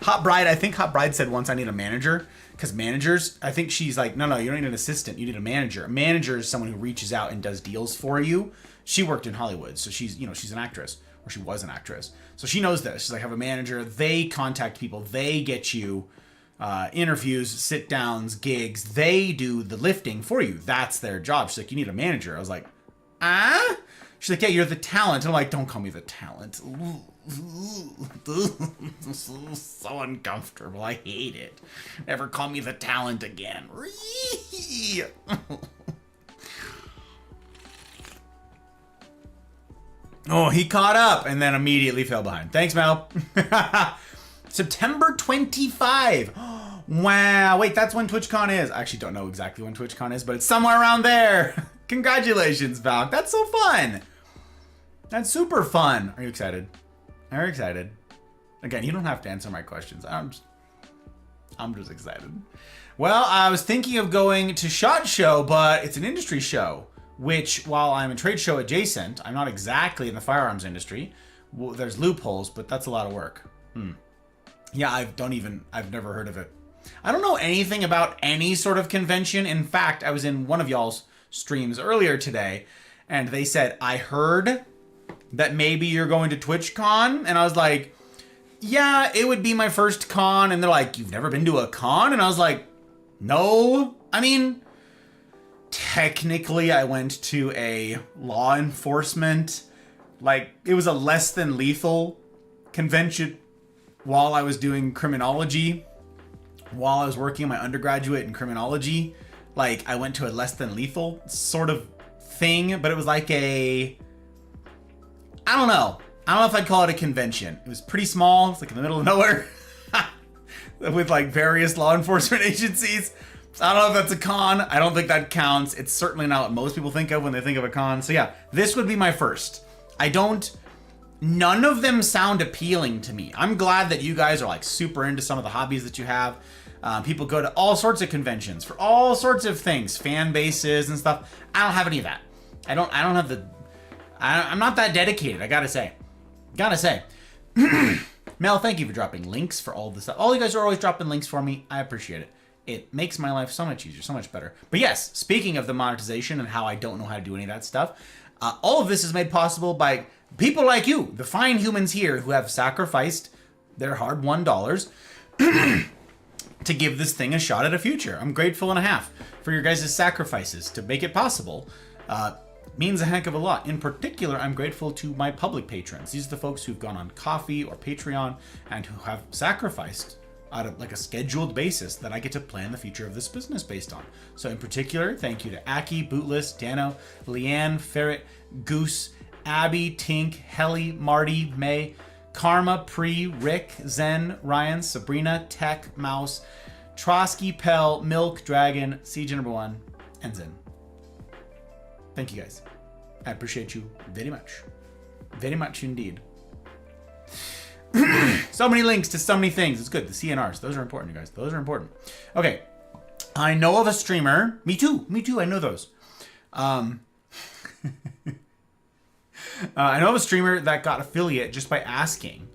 Hot Bride, I think Hot Bride said once, I need a manager, because managers, I think she's like, no, you don't need an assistant, you need a manager. A manager is someone who reaches out and does deals for you. She worked in Hollywood, so she's an actress, or she was an actress. So she knows this. She's like, have a manager, they contact people, they get you interviews, sit downs, gigs, they do the lifting for you. That's their job. She's like, you need a manager. I was like, ah? She's like, yeah, you're the talent. And I'm like, don't call me the talent. So uncomfortable. I hate it. Never call me the talent again. Oh, he caught up and then immediately fell behind. Thanks, Mel. September 25. Wow. Wait, that's when TwitchCon is. I actually don't know exactly when TwitchCon is, but it's somewhere around there. Congratulations, Valk. That's so fun. That's super fun. Are you excited? Are you excited? Again, you don't have to answer my questions. I'm just excited. Well, I was thinking of going to SHOT Show, but it's an industry show, which, while I'm a trade show adjacent, I'm not exactly in the firearms industry. Well, there's loopholes, but that's a lot of work. Yeah, I've never heard of it. I don't know anything about any sort of convention. In fact, I was in one of y'all's streams earlier today, and they said, I heard that maybe you're going to TwitchCon, and I was like, yeah, it would be my first con. And they're like, you've never been to a con? And I was like, no. I mean, technically I went to a law enforcement, like, it was a less than lethal convention while I was doing criminology, while I was working my undergraduate in criminology. Like, I went to a less than lethal sort of thing, but it was like I don't know if I'd call it a convention. It was pretty small. It's like in the middle of nowhere with like various law enforcement agencies. So I don't know if that's a con. I don't think that counts. It's certainly not what most people think of when they think of a con. So yeah, this would be my first. None of them sound appealing to me. I'm glad that you guys are like super into some of the hobbies that you have. People go to all sorts of conventions for all sorts of things, fan bases and stuff. I don't have any of that. I don't have the, I'm not that dedicated, I gotta say. Mel, thank you for dropping links for all this stuff. All you guys are always dropping links for me. I appreciate it. It makes my life so much easier, so much better. But yes, speaking of the monetization and how I don't know how to do any of that stuff, all of this is made possible by people like you, the fine humans here who have sacrificed their hard-won dollars to give this thing a shot at a future. I'm grateful and a half for your guys' sacrifices to make it possible. Means a heck of a lot. In particular, I'm grateful to my public patrons. These are the folks who've gone on Coffee or Patreon and who have sacrificed out of like a scheduled basis that I get to plan the future of this business based on. So in particular, thank you to Aki, Bootless, Dano, Leanne, Ferret, Goose, Abby, Tink, Helly, Marty, May, Karma, Pre, Rick, Zen, Ryan, Sabrina, Tech, Mouse, Trosky, Pell, Milk, Dragon, Siege number 1, and Zen. Thank you guys. I appreciate you very much. Very much indeed. So many links to so many things. It's good. The CNRs. Those are important, you guys. Those are important. Okay. I know of a streamer. Me too. I know those. I know of a streamer that got affiliate just by asking.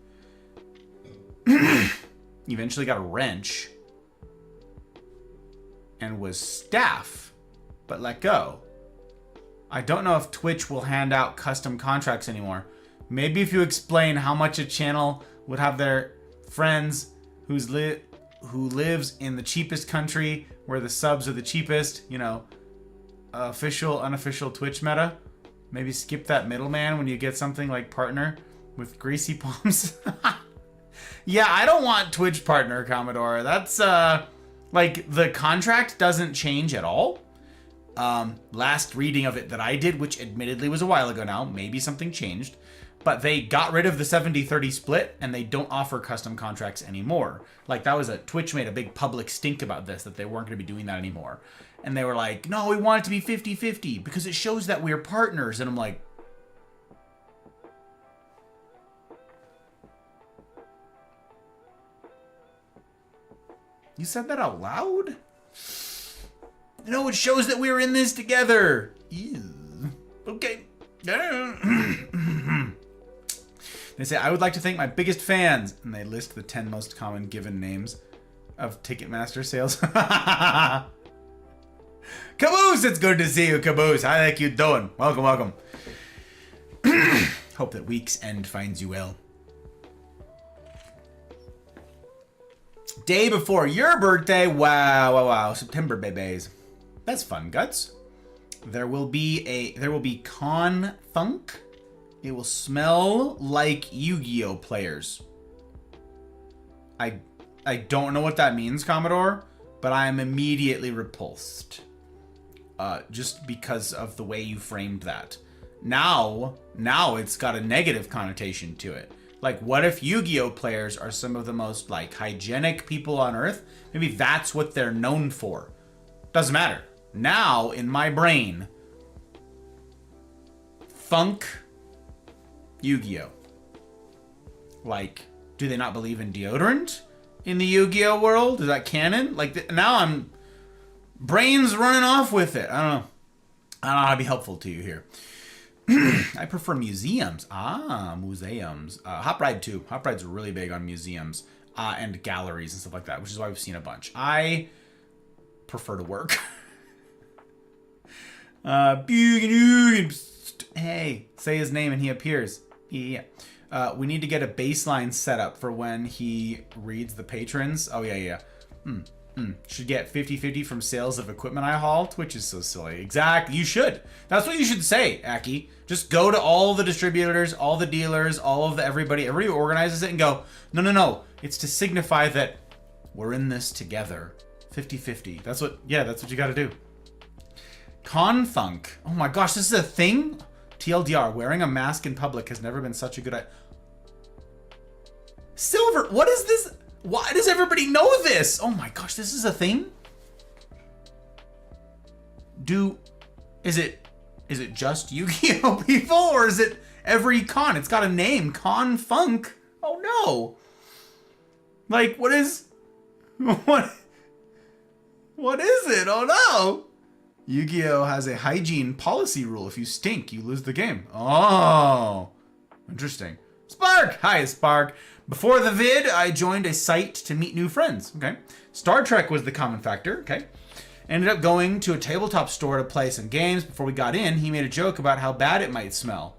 Eventually got a wrench. And was staff, but let go. I don't know if Twitch will hand out custom contracts anymore. Maybe if you explain how much a channel would have their friends who lives in the cheapest country where the subs are the cheapest, you know, official, unofficial Twitch meta. Maybe skip that middleman when you get something like partner with greasy palms. Yeah, I don't want Twitch partner, Commodore. That's, like, the contract doesn't change at all. Last reading of it that I did, which admittedly was a while ago now, maybe something changed, but they got rid of the 70-30 split and they don't offer custom contracts anymore. Like that was Twitch made a big public stink about this, that they weren't going to be doing that anymore. And they were like, no, we want it to be 50-50 because it shows that we're partners. And I'm like, you said that out loud? No, it shows that we're in this together. Ew. Okay. They say, I would like to thank my biggest fans. And they list the 10 most common given names of Ticketmaster sales. Caboose, it's good to see you, Caboose. How the heck you doing? Welcome, welcome. Hope that week's end finds you well. Day before your birthday. Wow. September, babies. That's fun, Guts. There will be Con Funk. It will smell like Yu-Gi-Oh players. I don't know what that means, Commodore, but I am immediately repulsed. Just because of the way you framed that. Now it's got a negative connotation to it. Like, what if Yu-Gi-Oh players are some of the most, like, hygienic people on Earth? Maybe that's what they're known for. Doesn't matter. Now, in my brain, Funk, Yu-Gi-Oh. Like, do they not believe in deodorant in the Yu-Gi-Oh world? Is that canon? Like, now I'm... brain's running off with it. I don't know how to be helpful to you here. I prefer museums. Museums. Hop Ride too. Hop Ride's really big on museums and galleries and stuff like that, which is why we've seen a bunch. I prefer to work. Hey, say his name and he appears. Yeah. We need to get a baseline set up for when he reads the patrons. Oh, yeah. Should get 50-50 from sales of equipment I haul. Twitch is so silly. Exactly. You should. That's what you should say, Aki. Just go to all the distributors, all the dealers, all of the everybody organizes it and go, no. It's to signify that we're in this together. 50-50. That's what you got to do. Confunk. Oh my gosh, this is a thing? TLDR, wearing a mask in public has never been such a good idea. Silver, what is this? Why does everybody know this? Oh my gosh, this is a thing? Is it just Yu-Gi-Oh people or is it every con? It's got a name, Con Funk. Oh no. Like, what is it? Oh no. Yu-Gi-Oh has a hygiene policy rule. If you stink, you lose the game. Oh, interesting. Spark! Hi, Spark. Before the vid, I joined a site to meet new friends. Okay. Star Trek was the common factor. Okay. Ended up going to a tabletop store to play some games. Before we got in, he made a joke about how bad it might smell.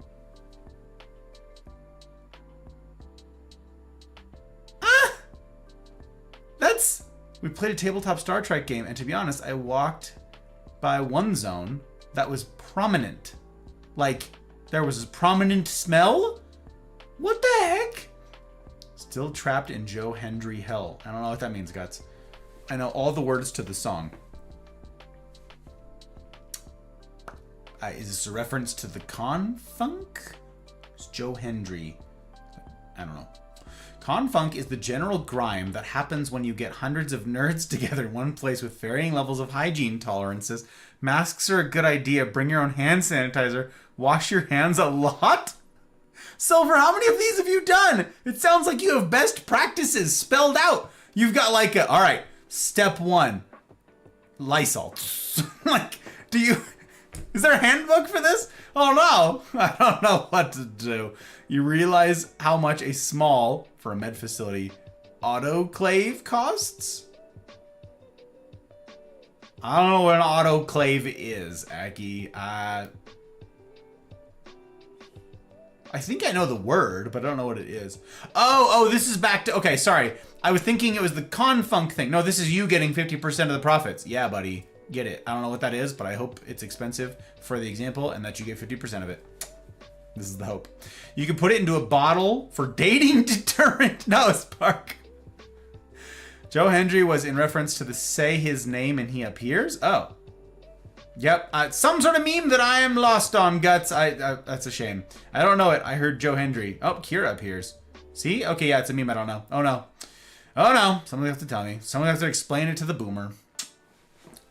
We played a tabletop Star Trek game, and to be honest, I walked by one zone that was prominent. Like, there was a prominent smell? What the heck? Still trapped in Joe Hendry hell. I don't know what that means, Guts. I know all the words to the song. Is this a reference to the Con-Funk? It's Joe Hendry. I don't know. Con-Funk is the general grime that happens when you get hundreds of nerds together in one place with varying levels of hygiene tolerances. Masks are a good idea. Bring your own hand sanitizer. Wash your hands a lot. Silver, how many of these have you done? It sounds like you have best practices spelled out. You've got like a, all right, step 1, Lysol. Like, is there a handbook for this? Oh no, I don't know what to do. You realize how much a small, for a med facility, autoclave costs? I don't know what an autoclave is, Aki. I think I know the word, but I don't know what it is. Oh, this is back to, okay, sorry. I was thinking it was the Con-Funk thing. No, this is you getting 50% of the profits. Yeah, buddy. Get it. I don't know what that is, but I hope it's expensive for the example and that you get 50% of it. This is the hope. You can put it into a bottle for dating deterrent. No, Spark. Joe Hendry was in reference to the say his name and he appears. Oh. Yep. Some sort of meme that I am lost on, Guts. That's a shame. I don't know it. I heard Joe Hendry. Oh, Kira appears. See? Okay, yeah, it's a meme. I don't know. Oh, no. Oh, no. Someone have to tell me. Someone have to explain it to the boomer.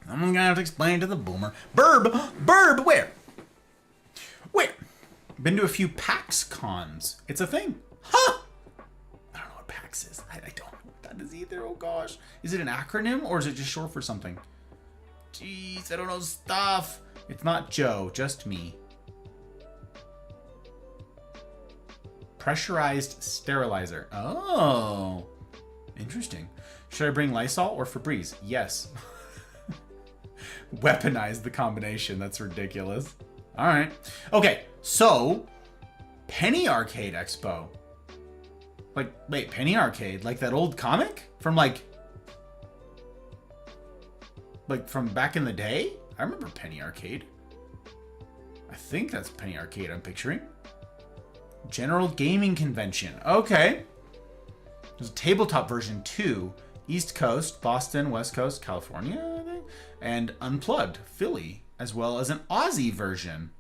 I'm gonna have to explain it to the boomer. Burb, where? Where? Been to a few PAX cons. It's a thing. Huh? I don't know what PAX is. I don't know what that is either. Oh gosh. Is it an acronym or is it just short for something? Jeez, I don't know stuff. It's not Joe, just me. Pressurized sterilizer. Oh, interesting. Should I bring Lysol or Febreze? Yes. Weaponize the combination. That's ridiculous. All right. Okay, so Penny Arcade Expo. Like, wait, Penny Arcade? Like that old comic? From like from back in the day? I remember Penny Arcade. I think that's Penny Arcade I'm picturing. General Gaming Convention. Okay. There's a tabletop version too. East Coast, Boston, West Coast, California, I think. And Unplugged, Philly, as well as an Aussie version.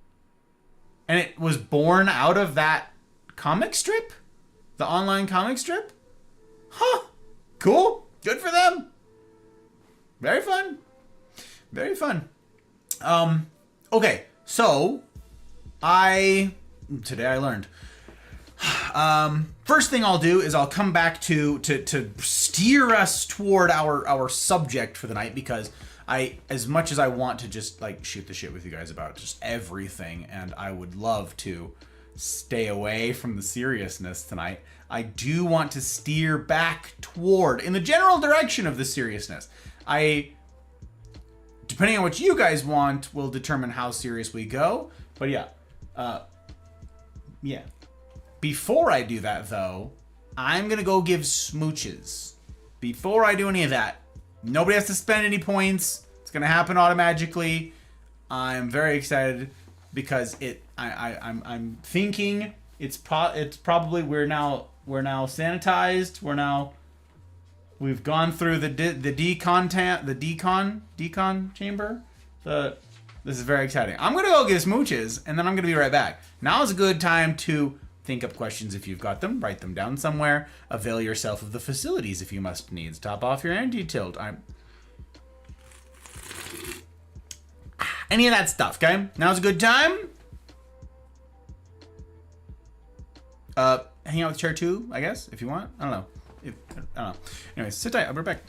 And it was born out of that comic strip? The online comic strip? Huh. Cool. Good for them. Very fun. Very fun. Okay, so today I learned. First thing I'll do is I'll come back to steer us toward our subject for the night, because as much as I want to just like shoot the shit with you guys about just everything, and I would love to stay away from the seriousness tonight, I do want to steer back toward, in the general direction of the seriousness. Depending on what you guys want, will determine how serious we go. But yeah. Yeah. Before I do that, though, I'm going to go give smooches. Before I do any of that, nobody has to spend any points. It's going to happen automatically. I'm very excited because I'm thinking it's probably we're now sanitized. We've gone through the decon chamber. This is very exciting. I'm going to go get smooches, and then I'm going to be right back. Now is a good time to think up questions if you've got them. Write them down somewhere. Avail yourself of the facilities if you must needs. Top off your anti-tilt. Any of that stuff, okay? Now's a good time. Hang out with chair 2, I guess, if you want. I don't know. I don't know. Anyways, sit tight. I'll be right back.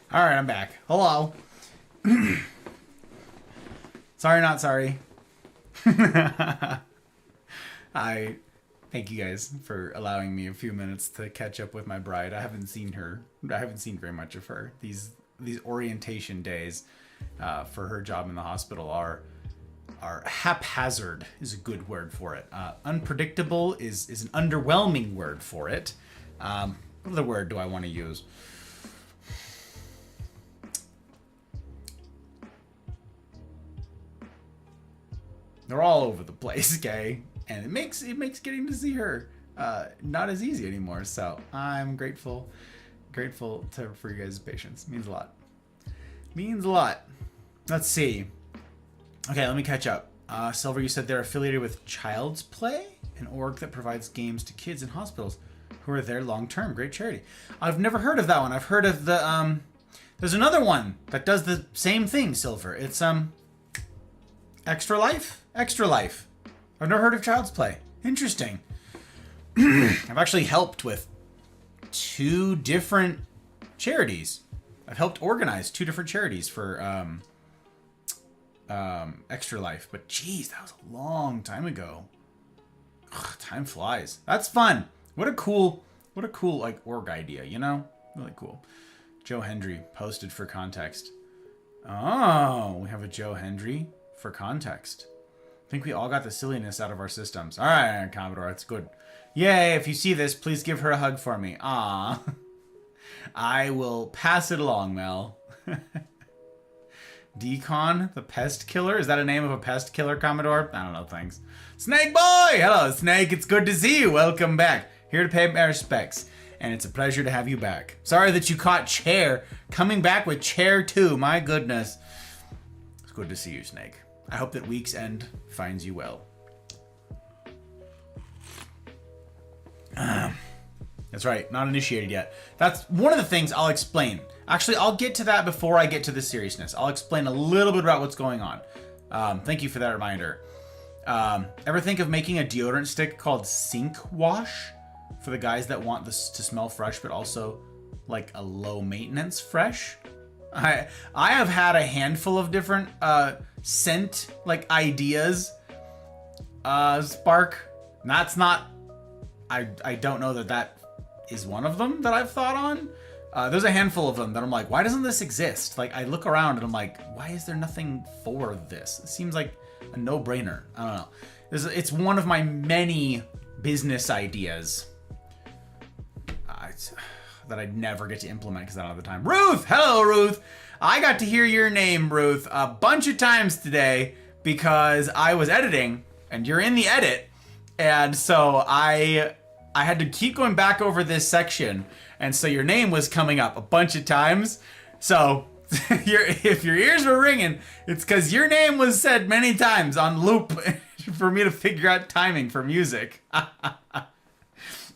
All right, I'm back. Hello. Sorry, not sorry. I thank you guys for allowing me a few minutes to catch up with my bride. I haven't seen her. I haven't seen very much of her. These orientation days for her job in the hospital are haphazard is a good word for it. Unpredictable is an underwhelming word for it. What other word do I want to use? They're all over the place, okay? And it makes getting to see her not as easy anymore. So I'm grateful for you guys' patience. Means a lot. Means a lot. Let's see. Okay, let me catch up. Silver, you said they're affiliated with Child's Play, an org that provides games to kids in hospitals who are there long term. Great charity. I've never heard of that one. I've heard of the there's another one that does the same thing, Silver. It's Extra Life? Extra Life. I've never heard of Child's Play. Interesting. I've actually helped with 2 different charities. I've helped organize 2 different charities for Extra Life. But geez, that was a long time ago. Ugh, time flies. That's fun. What a cool like org idea, you know? Really cool. Joe Hendry posted for context. Oh, we have a Joe Hendry for context. I think we all got the silliness out of our systems. All right, Commodore, that's good. Yay, if you see this, please give her a hug for me. Ah, I will pass it along, Mel. Decon, the pest killer? Is that a name of a pest killer, Commodore? I don't know, thanks. Snake Boy! Hello, Snake. It's good to see you. Welcome back. Here to pay my respects. And it's a pleasure to have you back. Sorry that you caught Chair. Coming back with Chair 2. My goodness. It's good to see you, Snake. I hope that week's end finds you well. That's right, not initiated yet. That's one of the things I'll explain. Actually, I'll get to that before I get to the seriousness. I'll explain a little bit about what's going on. Thank you for that reminder. Ever think of making a deodorant stick called Sink Wash? For the guys that want this to smell fresh, but also like a low maintenance fresh? I have had a handful of different scent like ideas spark. That's not, I don't know that is one of them that I've thought on. There's a handful of them that I'm like, why doesn't this exist? Like I look around and I'm like, why is there nothing for this? It seems like a no-brainer. I don't know. It's one of my many business ideas that I'd never get to implement because I don't have the time. Ruth! Hello, Ruth! I got to hear your name, Ruth, a bunch of times today because I was editing, and you're in the edit, and so I had to keep going back over this section, and so your name was coming up a bunch of times. So if your ears were ringing, it's because your name was said many times on loop for me to figure out timing for music.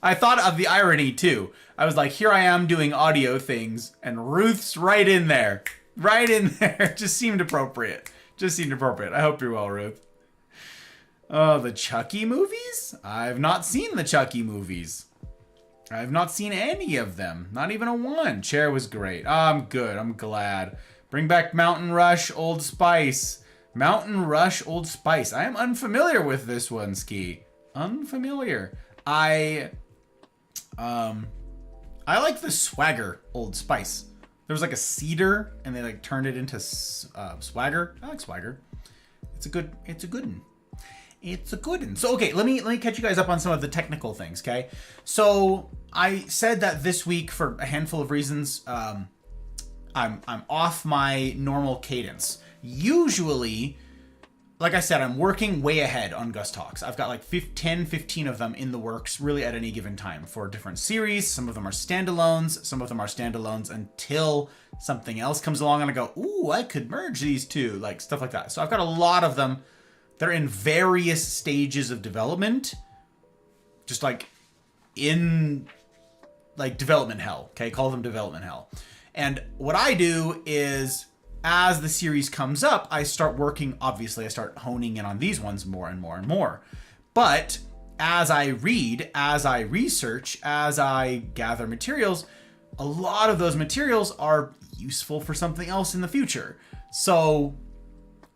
I thought of the irony too. I was like, here I am doing audio things, and Ruth's right in there. Right in there. Just seemed appropriate. I hope you're well, Ruth. Oh, the Chucky movies? I've not seen the Chucky movies. I've not seen any of them. Not even a one. Chair was great. I'm good. I'm glad. Bring back Mountain Rush, Old Spice. Mountain Rush, Old Spice. I am unfamiliar with this one, Ski. Unfamiliar. I like the Swagger Old Spice. There was like a cedar, and they like turned it into Swagger. I like Swagger. It's a good one. It's a good one. So okay, let me catch you guys up on some of the technical things. Okay, so I said that this week for a handful of reasons, I'm off my normal cadence. Usually, like I said, I'm working way ahead on Gus Talks. I've got like 10, 15 of them in the works really at any given time for different series. Some of them are standalones. Some of them are standalones until something else comes along and I go, ooh, I could merge these two, like stuff like that. So I've got a lot of them. They're in various stages of development, just like in like development hell. Okay, call them development hell. And what I do is, as the series comes up, I start working, obviously I start honing in on these ones more and more and more. But as I read, as I research, as I gather materials, a lot of those materials are useful for something else in the future. So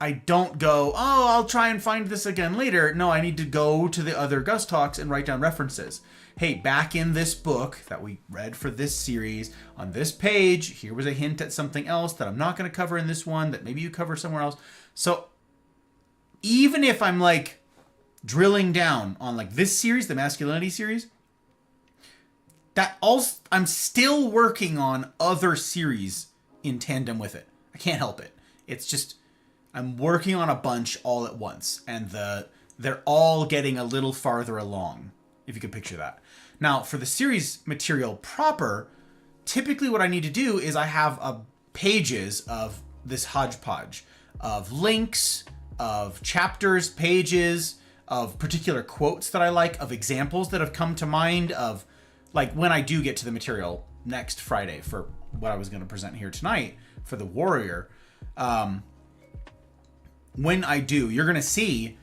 I don't go, oh, I'll try and find this again later. No, I need to go to the other Gus Talks and write down references. Hey, back in this book that we read for this series, on this page, here was a hint at something else that I'm not going to cover in this one that maybe you cover somewhere else. So even if I'm like drilling down on like this series, the masculinity series, that also I'm still working on other series in tandem with it. I can't help it. It's just I'm working on a bunch all at once, and they're all getting a little farther along, if you could picture that. Now, for the series material proper, typically what I need to do is I have pages of this hodgepodge of links, of chapters, pages, of particular quotes that I like, of examples that have come to mind, of like when I do get to the material next Friday for what I was going to present here tonight for the Warrior. When I do, you're going to see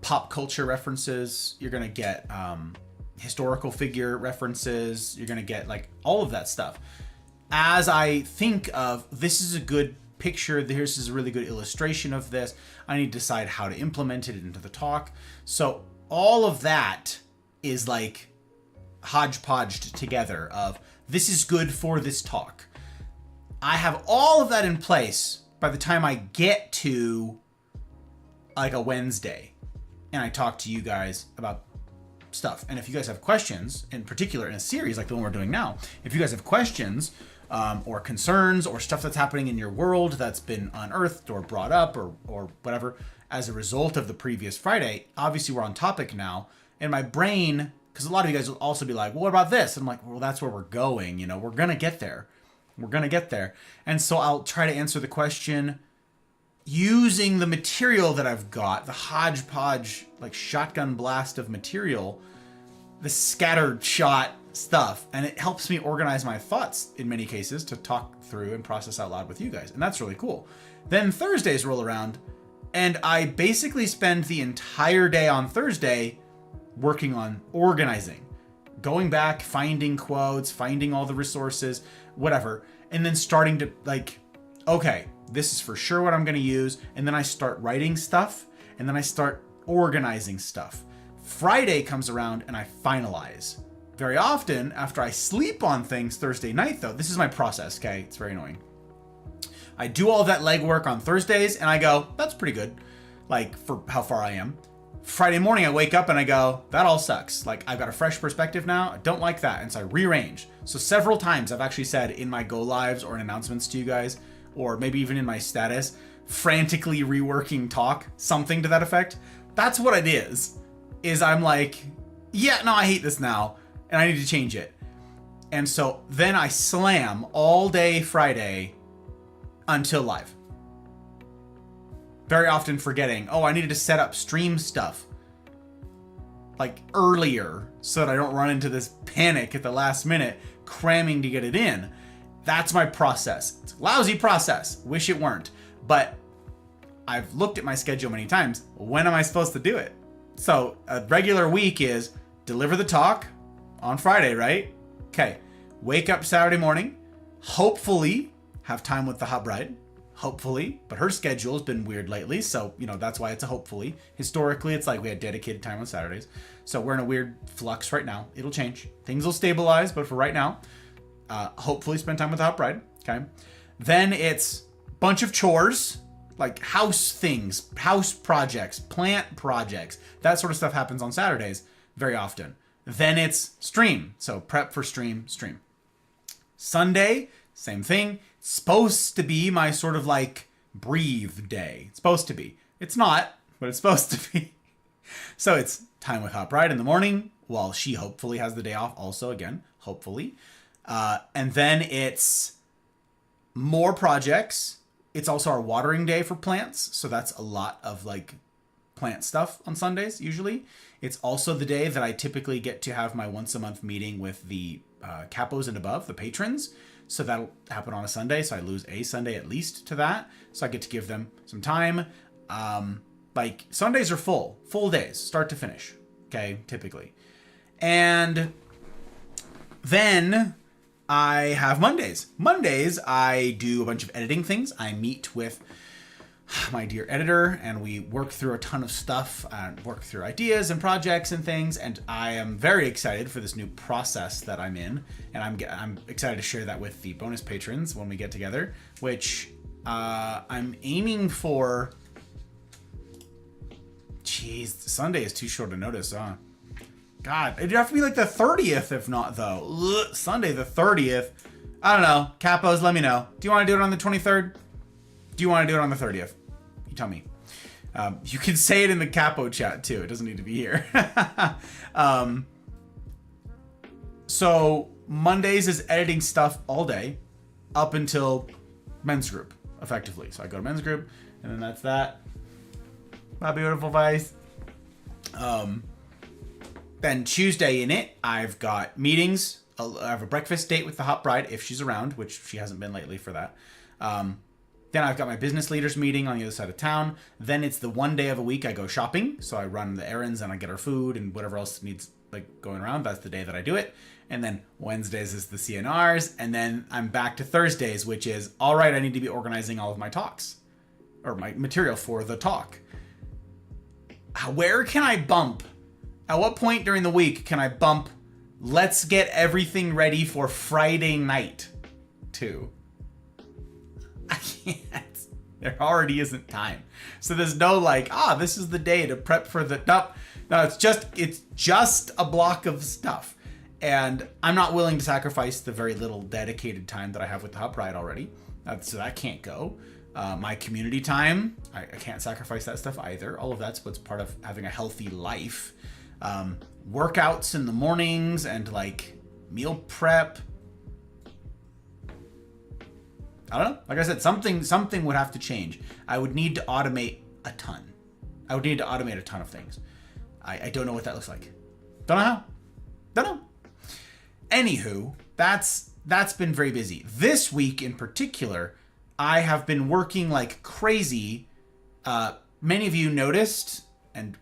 pop culture references. You're going to get historical figure references. You're going to get like all of that stuff. As I think of, this is a good picture, this is a really good illustration of this, I need to decide how to implement it into the talk. So all of that is like hodgepodged together of this is good for this talk. I have all of that in place by the time I get to like a Wednesday and I talk to you guys about stuff. And if you guys have questions, in particular in a series like the one we're doing now, if you guys have questions or concerns or stuff that's happening in your world that's been unearthed or brought up or whatever as a result of the previous Friday, obviously we're on topic now. And my brain, because a lot of you guys will also be like, well, what about this? And I'm like, well, that's where we're going. You know, we're going to get there. We're going to get there. And so I'll try to answer the question using the material that I've got, the hodgepodge, like shotgun blast of material, the scattered shot stuff. And it helps me organize my thoughts in many cases to talk through and process out loud with you guys. And that's really cool. Then Thursdays roll around and I basically spend the entire day on Thursday working on organizing, going back, finding quotes, finding all the resources, whatever. And then starting to like, okay, this is for sure what I'm going to use. And then I start writing stuff and then I start organizing stuff. Friday comes around and I finalize. Very often after I sleep on things Thursday night though, this is my process, okay? It's very annoying. I do all that legwork on Thursdays and I go, that's pretty good. Like for how far I am. Friday morning I wake up and I go, that all sucks. Like I've got a fresh perspective now. I don't like that. And so I rearrange. So several times I've actually said in my go lives or in announcements to you guys, or maybe even in my status, frantically reworking talk, something to that effect. That's what it is I'm like, yeah, no, I hate this now and I need to change it. And so then I slam all day Friday until live. Very often forgetting, oh, I needed to set up stream stuff like earlier so that I don't run into this panic at the last minute cramming to get it in. That's my process. It's a lousy process. Wish it weren't. But I've looked at my schedule many times. When am I supposed to do it? So a regular week is deliver the talk on Friday, right? Okay. Wake up Saturday morning. Hopefully have time with the hot bride. Hopefully. But her schedule has been weird lately. So, that's why it's a hopefully. Historically, it's like we had dedicated time on Saturdays. So we're in a weird flux right now. It'll change. Things will stabilize. But for right now, hopefully spend time with the hot bride. Okay. Then it's bunch of chores. Like house things, house projects, plant projects, that sort of stuff happens on Saturdays very often. Then it's stream. So prep for stream. Sunday, same thing. It's supposed to be my sort of like breathe day. It's supposed to be. It's not, but it's supposed to be. So it's time with Hot Bride in the morning while she hopefully has the day off also again, hopefully. And then it's more projects. It's also our watering day for plants. So that's a lot of like plant stuff on Sundays usually. It's also the day that I typically get to have my once a month meeting with the capos and above, the patrons. So that'll happen on a Sunday. So I lose a Sunday at least to that. So I get to give them some time. Like Sundays are full days, start to finish. Okay, typically. And then I have Mondays. Mondays, I do a bunch of editing things. I meet with my dear editor and we work through a ton of stuff and work through ideas and projects and things. And I am very excited for this new process that I'm in. And I'm excited to share that with the bonus patrons when we get together, which I'm aiming for. Jeez, Sunday is too short a notice, huh? God, it'd have to be like the 30th, if not, though. Ugh, Sunday the 30th. I don't know. Capos, let me know. Do you want to do it on the 23rd? Do you want to do it on the 30th? You tell me. You can say it in the Capo chat, too. It doesn't need to be here. So, Mondays is editing stuff all day up until men's group, effectively. So, I go to men's group, and then that's that. My beautiful face. Then Tuesday in it, I've got meetings. I have a breakfast date with the hot bride if she's around, which she hasn't been lately for that. Then I've got my business leaders meeting on the other side of town. Then it's the one day of a week I go shopping. So I run the errands and I get her food and whatever else needs like going around. That's the day that I do it. And then Wednesdays is the CNRs. And then I'm back to Thursdays, which is, all right, I need to be organizing all of my talks or my material for the talk. Where can I bump? At what point during the week can I bump, let's get everything ready for Friday night to? I can't. There already isn't time. So there's no like, this is the day to prep for the, no, it's just a block of stuff. And I'm not willing to sacrifice the very little dedicated time that I have with the Hot Bride already. So that can't go. My community time, I can't sacrifice that stuff either. All of that's what's part of having a healthy life. Workouts in the mornings and like meal prep. I don't know. Like I said, something would have to change. I would need to automate a ton. I would need to automate a ton of things. I don't know what that looks like. Don't know how. Don't know. Anywho, that's been very busy. This week in particular, I have been working like crazy. Many of you noticed and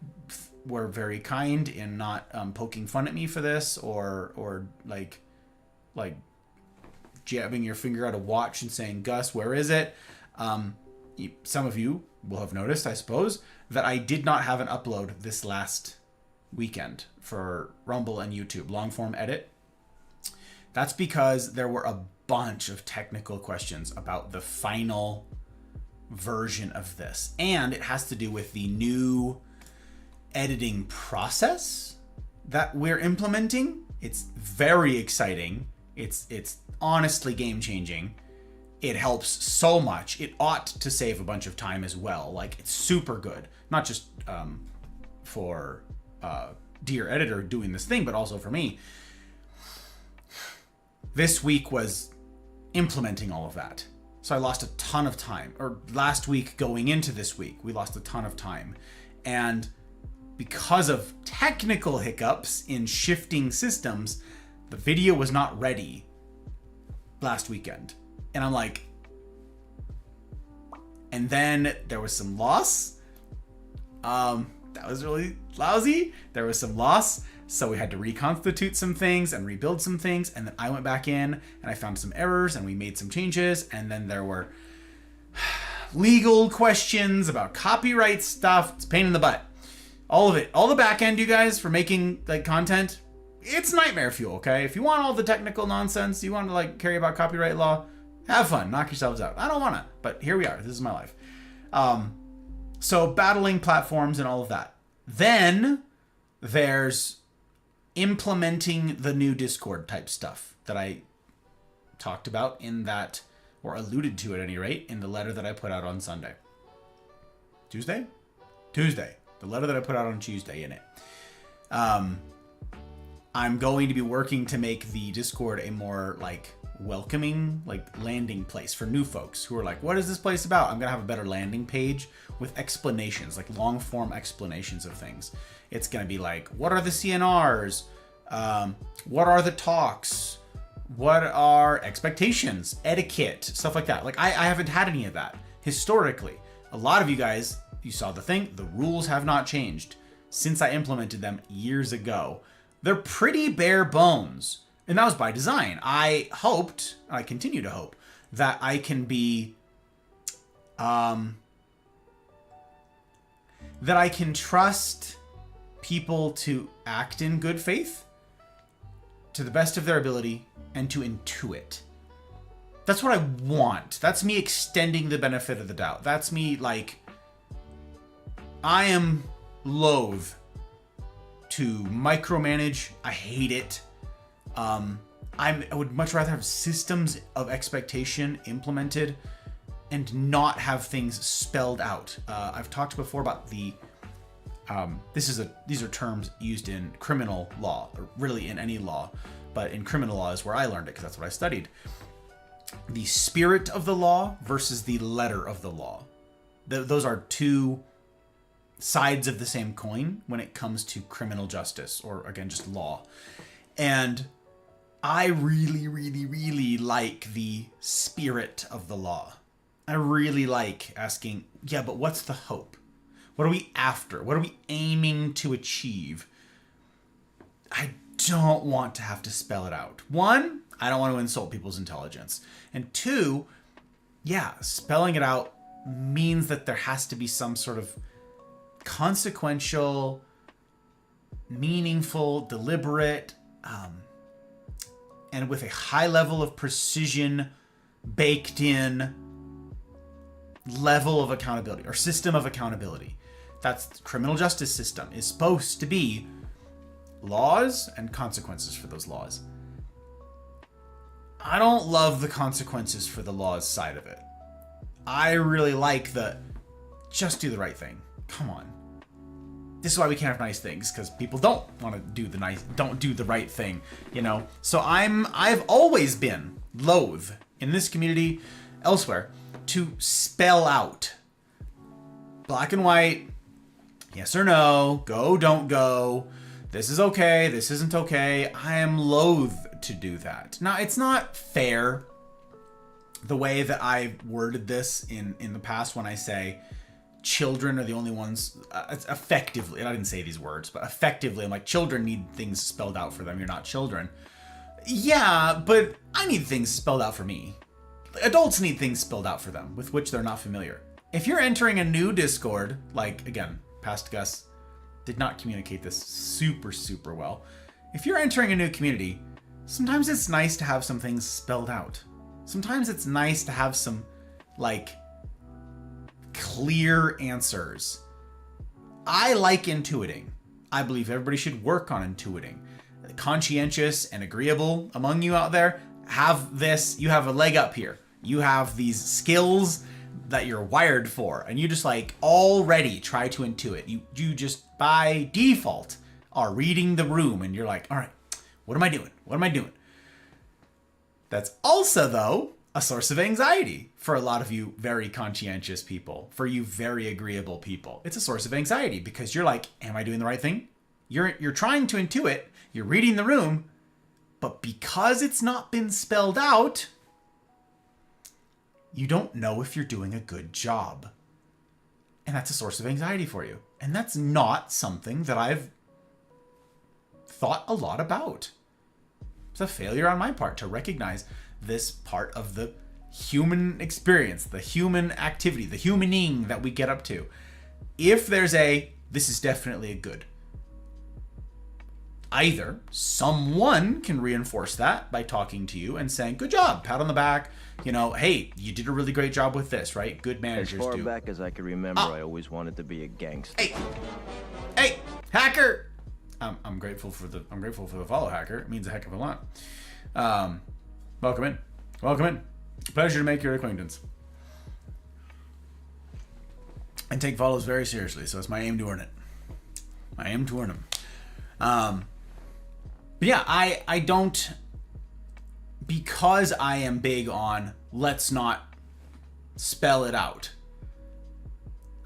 were very kind in not poking fun at me for this or like jabbing your finger at a watch and saying, Gus, where is it? Some of you will have noticed, I suppose, that I did not have an upload this last weekend for Rumble and YouTube, long form edit. That's because there were a bunch of technical questions about the final version of this. And it has to do with the new editing process that we're implementing. It's very exciting. It's honestly game-changing. It helps so much. It ought to save a bunch of time as well. Like, it's super good. Not just for dear editor doing this thing, but also for me. This week was implementing all of that. So I lost a ton of time. Or last week going into this week, we lost a ton of time. And because of technical hiccups in shifting systems, the video was not ready last weekend. And I'm like, and then there was some loss. That was really lousy. There was some loss. So we had to reconstitute some things and rebuild some things. And then I went back in and I found some errors and we made some changes. And then there were legal questions about copyright stuff. It's a pain in the butt. All of it. All the back end, you guys, for making like content, it's nightmare fuel, okay? If you want all the technical nonsense, you want to like care about copyright law, have fun. Knock yourselves out. I don't want to, but here we are. This is my life. So battling platforms and all of that. Then there's implementing the new Discord type stuff that I talked about in that, or alluded to at any rate, in the letter that I put out on Sunday. Tuesday. The letter that I put out on Tuesday in it. I'm going to be working to make the Discord a more like welcoming, like landing place for new folks who are like, what is this place about? I'm gonna have a better landing page with explanations, like long form explanations of things. It's gonna be like, what are the CNRs? What are the talks? What are expectations, etiquette, stuff like that. Like I haven't had any of that historically. A lot of you guys, you saw the thing, the rules have not changed since I implemented them years ago. They're pretty bare bones. And that was by design. I hoped, I continue to hope, that I can be, that I can trust people to act in good faith to the best of their ability and to intuit. That's what I want. That's me extending the benefit of the doubt. That's me like, I am loath to micromanage. I hate it. I would much rather have systems of expectation implemented and not have things spelled out. I've talked before about the these are terms used in criminal law, or really in any law, but in criminal law is where I learned it because that's what I studied. The spirit of the law versus the letter of the law. Those are two sides of the same coin when it comes to criminal justice, or again, just law. And I really, really, really like the spirit of the law. I really like asking, yeah, but what's the hope? What are we after? What are we aiming to achieve? I don't want to have to spell it out. One, I don't want to insult people's intelligence. And two, yeah, spelling it out means that there has to be some sort of consequential, meaningful, deliberate, and with a high level of precision baked in level of accountability or system of accountability. That's the criminal justice system is supposed to be laws and consequences for those laws. I don't love the consequences for the laws side of it. I really like the just do the right thing. Come on. This is why we can't have nice things, because people don't want to don't do the right thing, you know? So I've always been loath in this community, elsewhere, to spell out black and white, yes or no, go, don't go, this is okay, this isn't okay. I am loath to do that. Now, it's not fair the way that I worded this in the past when I say children are the only ones, effectively, and I didn't say these words, but effectively, I'm like, children need things spelled out for them. You're not children. Yeah, but I need things spelled out for me. Adults need things spelled out for them with which they're not familiar. If you're entering a new Discord, like, again, past Gus did not communicate this super, super well. If you're entering a new community, sometimes it's nice to have some things spelled out. Sometimes it's nice to have some, like, clear answers. I like intuiting. I believe everybody should work on intuiting. Conscientious and agreeable among you out there, have this, you have a leg up here. You have these skills that you're wired for, and you just like already try to intuit. You just by default are reading the room, and you're like, all right, what am I doing? What am I doing? That's also, though, a source of anxiety for a lot of you very conscientious people, for you very agreeable people. It's a source of anxiety because you're like, am I doing the right thing? You're trying to intuit, you're reading the room, but because it's not been spelled out, you don't know if you're doing a good job. And that's a source of anxiety for you. And that's not something that I've thought a lot about. It's a failure on my part to recognize this part of the human experience, the human activity, the humaning that we get up to. If there's this is definitely a good. Either someone can reinforce that by talking to you and saying, good job, pat on the back, hey, you did a really great job with this, right? Good managers do. As far back as I can remember, I always wanted to be a gangster. Hey, hacker! I'm grateful for the follow, hacker. It means a heck of a lot. Welcome in. Pleasure to make your acquaintance. And take follows very seriously, so it's my aim to earn it. I aim to earn them. But yeah, I don't, because I am big on let's not spell it out.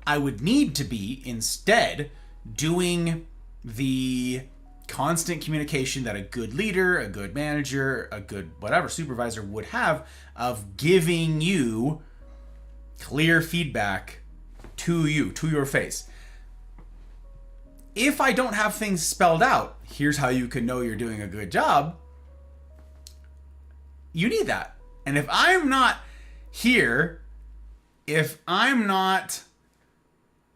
I would need to be instead doing the constant communication that a good leader, a good manager, a good whatever supervisor would have of giving you clear feedback to you, to your face. If I don't have things spelled out, here's how you can know you're doing a good job. You need that. And if I'm not here, if I'm not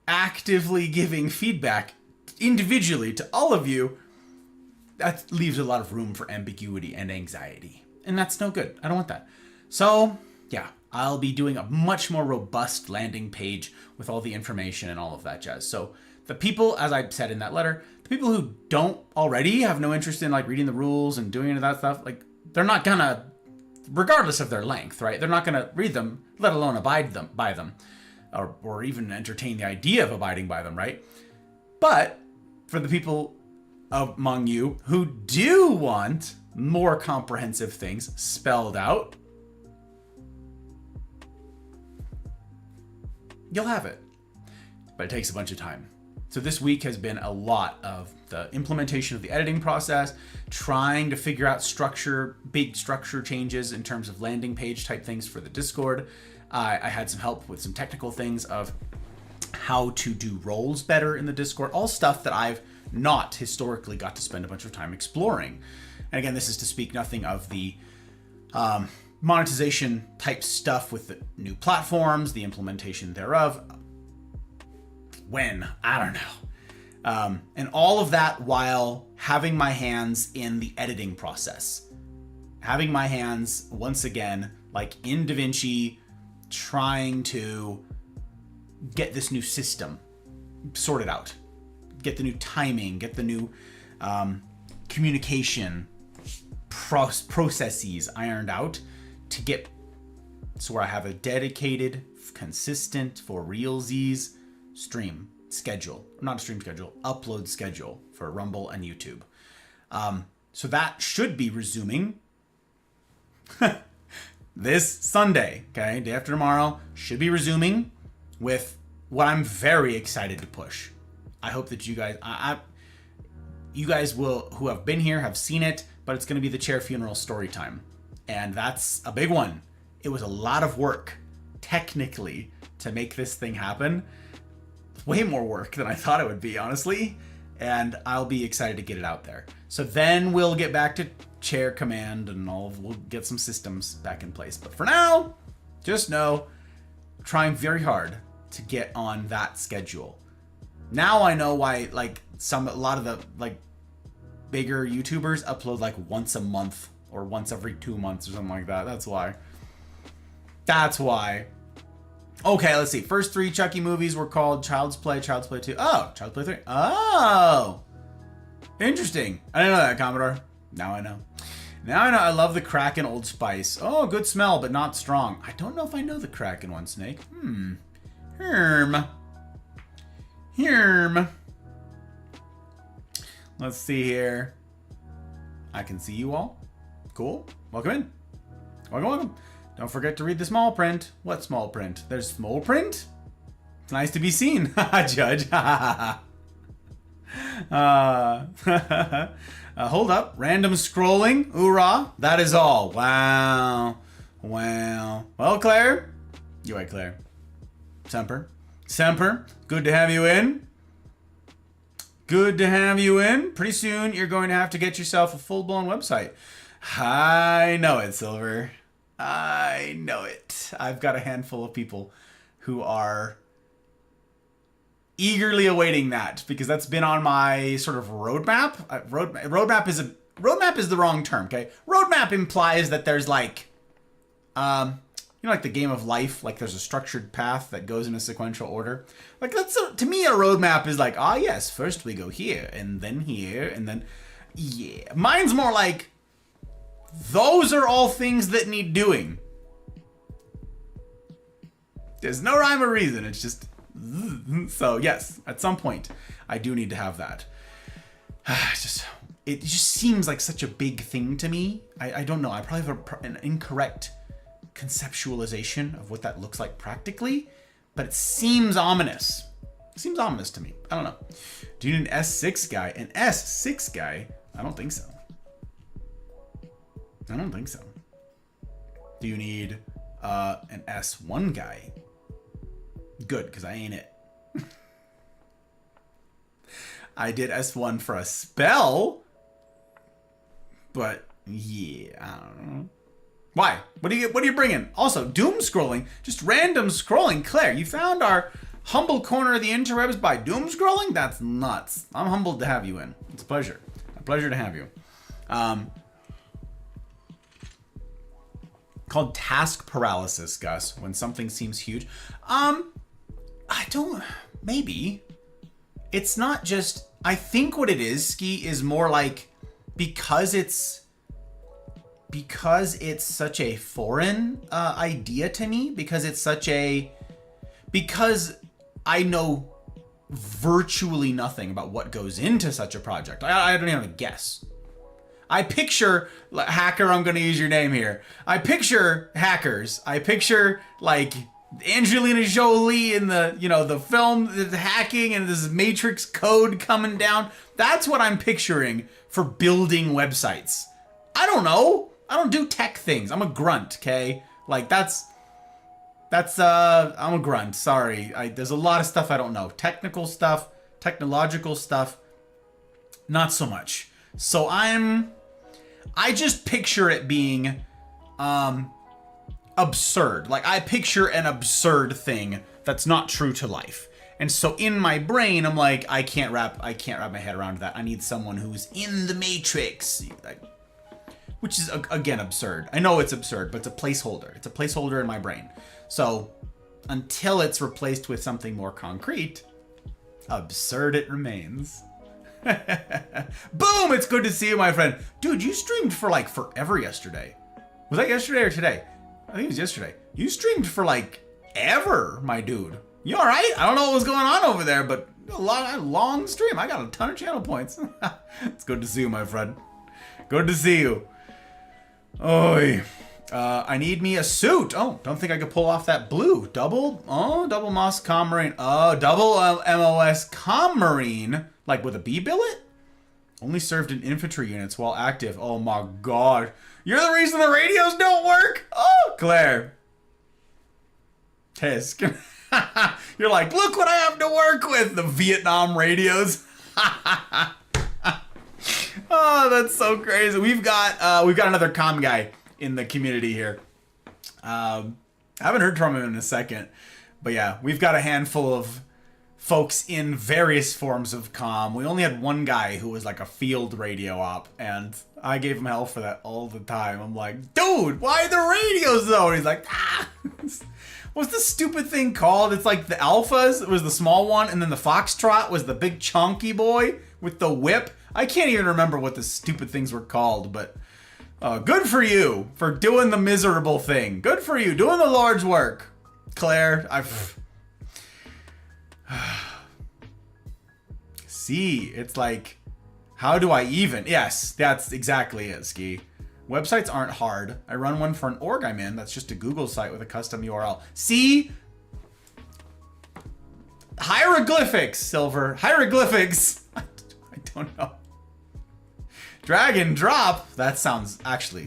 actively giving feedback individually to all of you, that leaves a lot of room for ambiguity and anxiety. And that's no good. I don't want that. So, yeah, I'll be doing a much more robust landing page with all the information and all of that jazz. So the people, as I said in that letter, the people who don't already have no interest in reading the rules and doing any of that stuff, they're not gonna, regardless of their length, right? They're not gonna read them, let alone abide by them, or even entertain the idea of abiding by them, right? But for the people among you who do want more comprehensive things spelled out, you'll have it. But it takes a bunch of time. So this week has been a lot of the implementation of the editing process, trying to figure out big structure changes in terms of landing page type things for the Discord. I had some help with some technical things of how to do roles better in the Discord, all stuff that I've not historically got to spend a bunch of time exploring. And again, this is to speak nothing of the monetization type stuff with the new platforms, the implementation thereof. When? I don't know. And all of that while having my hands in the editing process. Having my hands, once again, in DaVinci, trying to get this new system sorted out. Get the new timing, get the new communication processes ironed out to get so where I have a dedicated, consistent, for realsies stream schedule. Not a stream schedule, upload schedule for Rumble and YouTube. So that should be resuming this Sunday, okay? Day after tomorrow, should be resuming with what I'm very excited to push. I hope that you guys, you guys will, who have been here, have seen it, but it's going to be the chair funeral story time. And that's a big one. It was a lot of work, technically, to make this thing happen. Way more work than I thought it would be, honestly. And I'll be excited to get it out there. So then we'll get back to chair command and we'll get some systems back in place. But for now, just know, trying very hard to get on that schedule. Now I know why a lot of the bigger YouTubers upload once a month or once every 2 months or something like that. That's why. Okay, let's see. First 3 Chucky movies were called Child's Play, Child's Play 2. Oh, Child's Play 3. Oh, interesting. I didn't know that, Commodore. Now I know. I love the Kraken Old Spice. Oh, good smell, but not strong. I don't know if I know the Kraken one, Snake. Herm. Let's see here. I can see you all. Cool. Welcome in. Welcome. Don't forget to read the small print. What small print? There's small print? It's nice to be seen. Judge. Hold up. Random scrolling. Hoorah. That is all. Wow. Well, Claire, You right, Claire? Semper. Semper, good to have you in. Good to have you in. Pretty soon, you're going to have to get yourself a full-blown website. I know it, Silver. I know it. I've got a handful of people who are eagerly awaiting that because that's been on my sort of roadmap. Roadmap is the wrong term, okay? Roadmap implies that there's like, like the game of life, like there's a structured path that goes in a sequential order. Like to me, a roadmap is like, yes, first we go here and then here and then, yeah. Mine's more like, those are all things that need doing. There's no rhyme or reason. It's just, so yes, at some point I do need to have that. It just seems like such a big thing to me. I don't know. I probably have an incorrect conceptualization of what that looks like practically, but it seems ominous. It seems ominous to me. I don't know. Do you need an S6 guy? An S6 guy? I don't think so. I don't think so. Do you need an S1 guy? Good, because I ain't it. I did S1 for a spell, but yeah, I don't know. Why? What do you bring in? Also, doom scrolling, just random scrolling. Claire, you found our humble corner of the interwebs by doom scrolling? That's nuts. I'm humbled to have you in. It's a pleasure. A pleasure to have you. Called task paralysis, Gus, when something seems huge. Maybe. It's not just, I think what it is, Ski, is more like, because it's such a foreign idea to me, because I know virtually nothing about what goes into such a project. I don't even have a guess. I picture, hacker, I'm going to use your name here. I picture hackers. I picture, like, Angelina Jolie in the film, the hacking and this Matrix code coming down. That's what I'm picturing for building websites. I don't know. I don't do tech things. I'm a grunt, okay? Like, I'm a grunt. Sorry. There's a lot of stuff I don't know. Technical stuff, technological stuff, not so much. So I just picture it being absurd. Like, I picture an absurd thing that's not true to life. And so in my brain, I'm like, I can't wrap my head around that. I need someone who's in the Matrix. Which is, again, absurd. I know it's absurd, but it's a placeholder. It's a placeholder in my brain. So until it's replaced with something more concrete, absurd it remains. Boom! It's good to see you, my friend. Dude, you streamed for like forever yesterday. Was that yesterday or today? I think it was yesterday. You streamed for like ever, my dude. You all right? I don't know what was going on over there, but a long stream. I got a ton of channel points. It's good to see you, my friend. Good to see you. Oi. I need me a suit. Oh, don't think I could pull off that blue. Double MOS Com Marine. Oh, double MOS Com Marine. Like with a B billet? Only served in infantry units while active. Oh my god. You're the reason the radios don't work? Oh, Claire. Tisk. You're like, look what I have to work with. The Vietnam radios. Oh, that's so crazy. We've got another comm guy in the community here. I haven't heard from him in a second. But yeah, we've got a handful of folks in various forms of comm. We only had one guy who was like a field radio op, and I gave him hell for that all the time. I'm like, dude, why the radios though? And he's like, what's the stupid thing called? It's like the Alphas was the small one, and then the Foxtrot was the big chunky boy with the whip. I can't even remember what the stupid things were called, but good for you for doing the miserable thing. Good for you, doing the Lord's work. Claire, See, it's like, how do I even? Yes, that's exactly it, Ski. Websites aren't hard. I run one for an org I'm in that's just a Google site with a custom URL. See? Hieroglyphics, Silver. Hieroglyphics. I don't know. Drag and drop. That sounds, actually,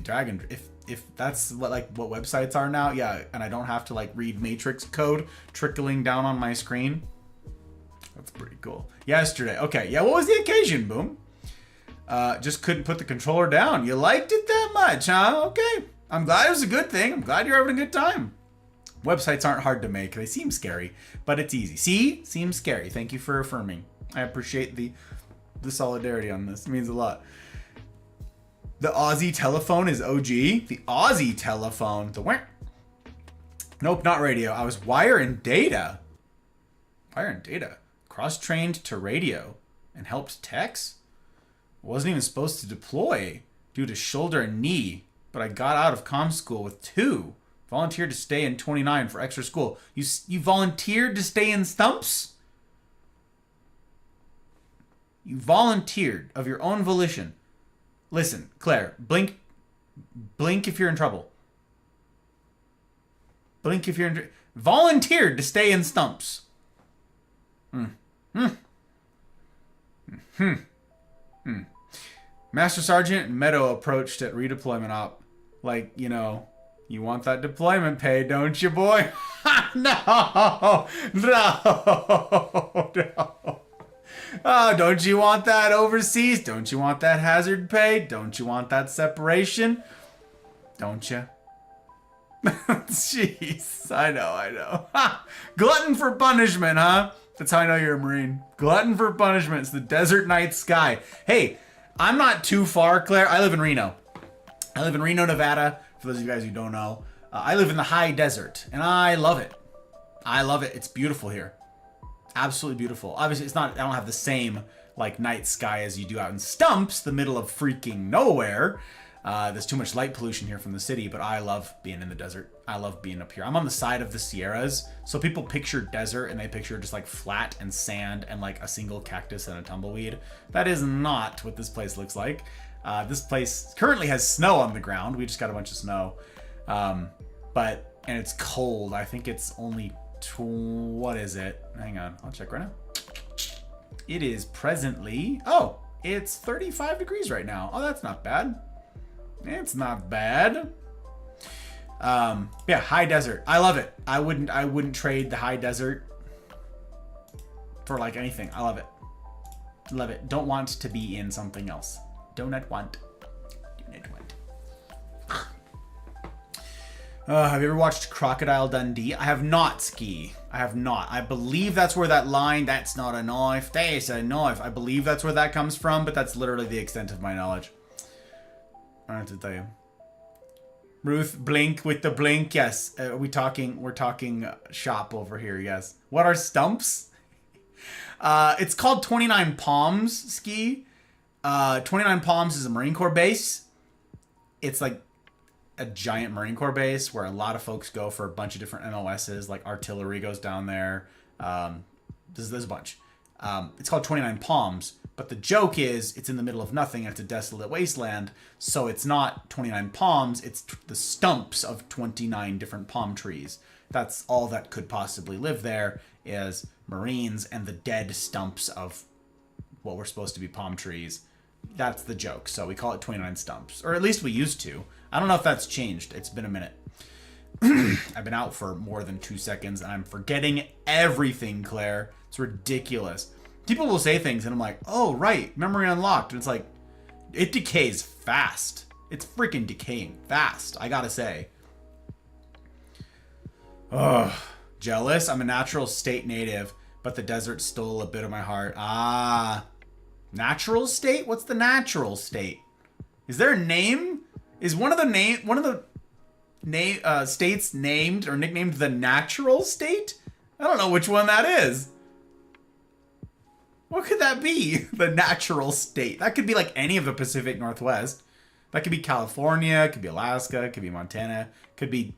if that's what websites are now, yeah, and I don't have to like read matrix code trickling down on my screen. That's pretty cool. Yesterday. Okay, yeah, what was the occasion, Boom? Just couldn't put the controller down. You liked it that much, huh? Okay. I'm glad it was a good thing. I'm glad you're having a good time. Websites aren't hard to make. They seem scary, but it's easy. See? Seems scary. Thank you for affirming. I appreciate the solidarity on this. It means a lot. The Aussie telephone is OG. The Aussie telephone. The where? Nope, not radio. I was wire and data. Wire and data. Cross-trained to radio and helped techs. Wasn't even supposed to deploy due to shoulder and knee, but I got out of comm school with 2. Volunteered to stay in 29 for extra school. You volunteered to stay in Stumps? You volunteered of your own volition. Listen, Claire, blink if you're in trouble. Blink if you're in... Volunteered to stay in Stumps. Master Sergeant Meadow approached at redeployment op. Like, you know, you want that deployment pay, don't you, boy? No. Oh, don't you want that overseas? Don't you want that hazard pay? Don't you want that separation? Don't you? Jeez, I know. Ha! Glutton for punishment, huh? That's how I know you're a Marine. Glutton for punishment. It's the desert night sky. Hey, I'm not too far, Claire. I live in Reno. I live in Reno, Nevada. For those of you guys who don't know, I live in the high desert, and I love it. I love it. It's beautiful here. Absolutely beautiful. Obviously, it's not. I don't have the same like night sky as you do out in Stumps, the middle of freaking nowhere. There's too much light pollution here from the city, but I love being in the desert. I love being up here. I'm on the side of the Sierras, so people picture desert and they picture just like flat and sand and like a single cactus and a tumbleweed. That is not what this place looks like. This place currently has snow on the ground. We just got a bunch of snow, and it's cold. I think it's only what is it? Hang on, I'll check right now. It is presently, it's 35 degrees right now. Oh, that's not bad. It's not bad. Yeah, high desert. I love it. I wouldn't trade the high desert for like anything. I love it. Love it. Don't want to be in something else. Do not want. Have you ever watched Crocodile Dundee? I have not, Ski. I have not. I believe that's where that line, that's not a knife, that's a knife. I believe that's where that comes from, but that's literally the extent of my knowledge. I don't have to tell you. Ruth, blink with the blink. Yes. We're talking shop over here. Yes. What are Stumps? It's called 29 Palms, Ski. 29 Palms is a Marine Corps base. It's like a giant Marine Corps base where a lot of folks go for a bunch of different MOSs. Like artillery goes down there. There's a bunch. It's called 29 Palms. But the joke is it's in the middle of nothing. It's a desolate wasteland. So it's not 29 palms. It's the stumps of 29 different palm trees. That's all that could possibly live there is Marines and the dead stumps of what were supposed to be palm trees. That's the joke. So we call it 29 Stumps. Or at least we used to. I don't know if that's changed. It's been a minute. I've been out for more than 2 seconds and I'm forgetting everything, Claire. It's ridiculous. People will say things and I'm like, oh, right, memory unlocked. And it's like, it decays fast. It's freaking decaying fast, I gotta say. Ugh. Jealous? I'm a natural state native, but the desert stole a bit of my heart. Ah. Natural state? What's the natural state? Is there a name? Is one of the states named or nicknamed the natural state? I don't know which one that is. What could that be? The natural state. That could be like any of the Pacific Northwest. That could be California, it could be Alaska, it could be Montana, it could be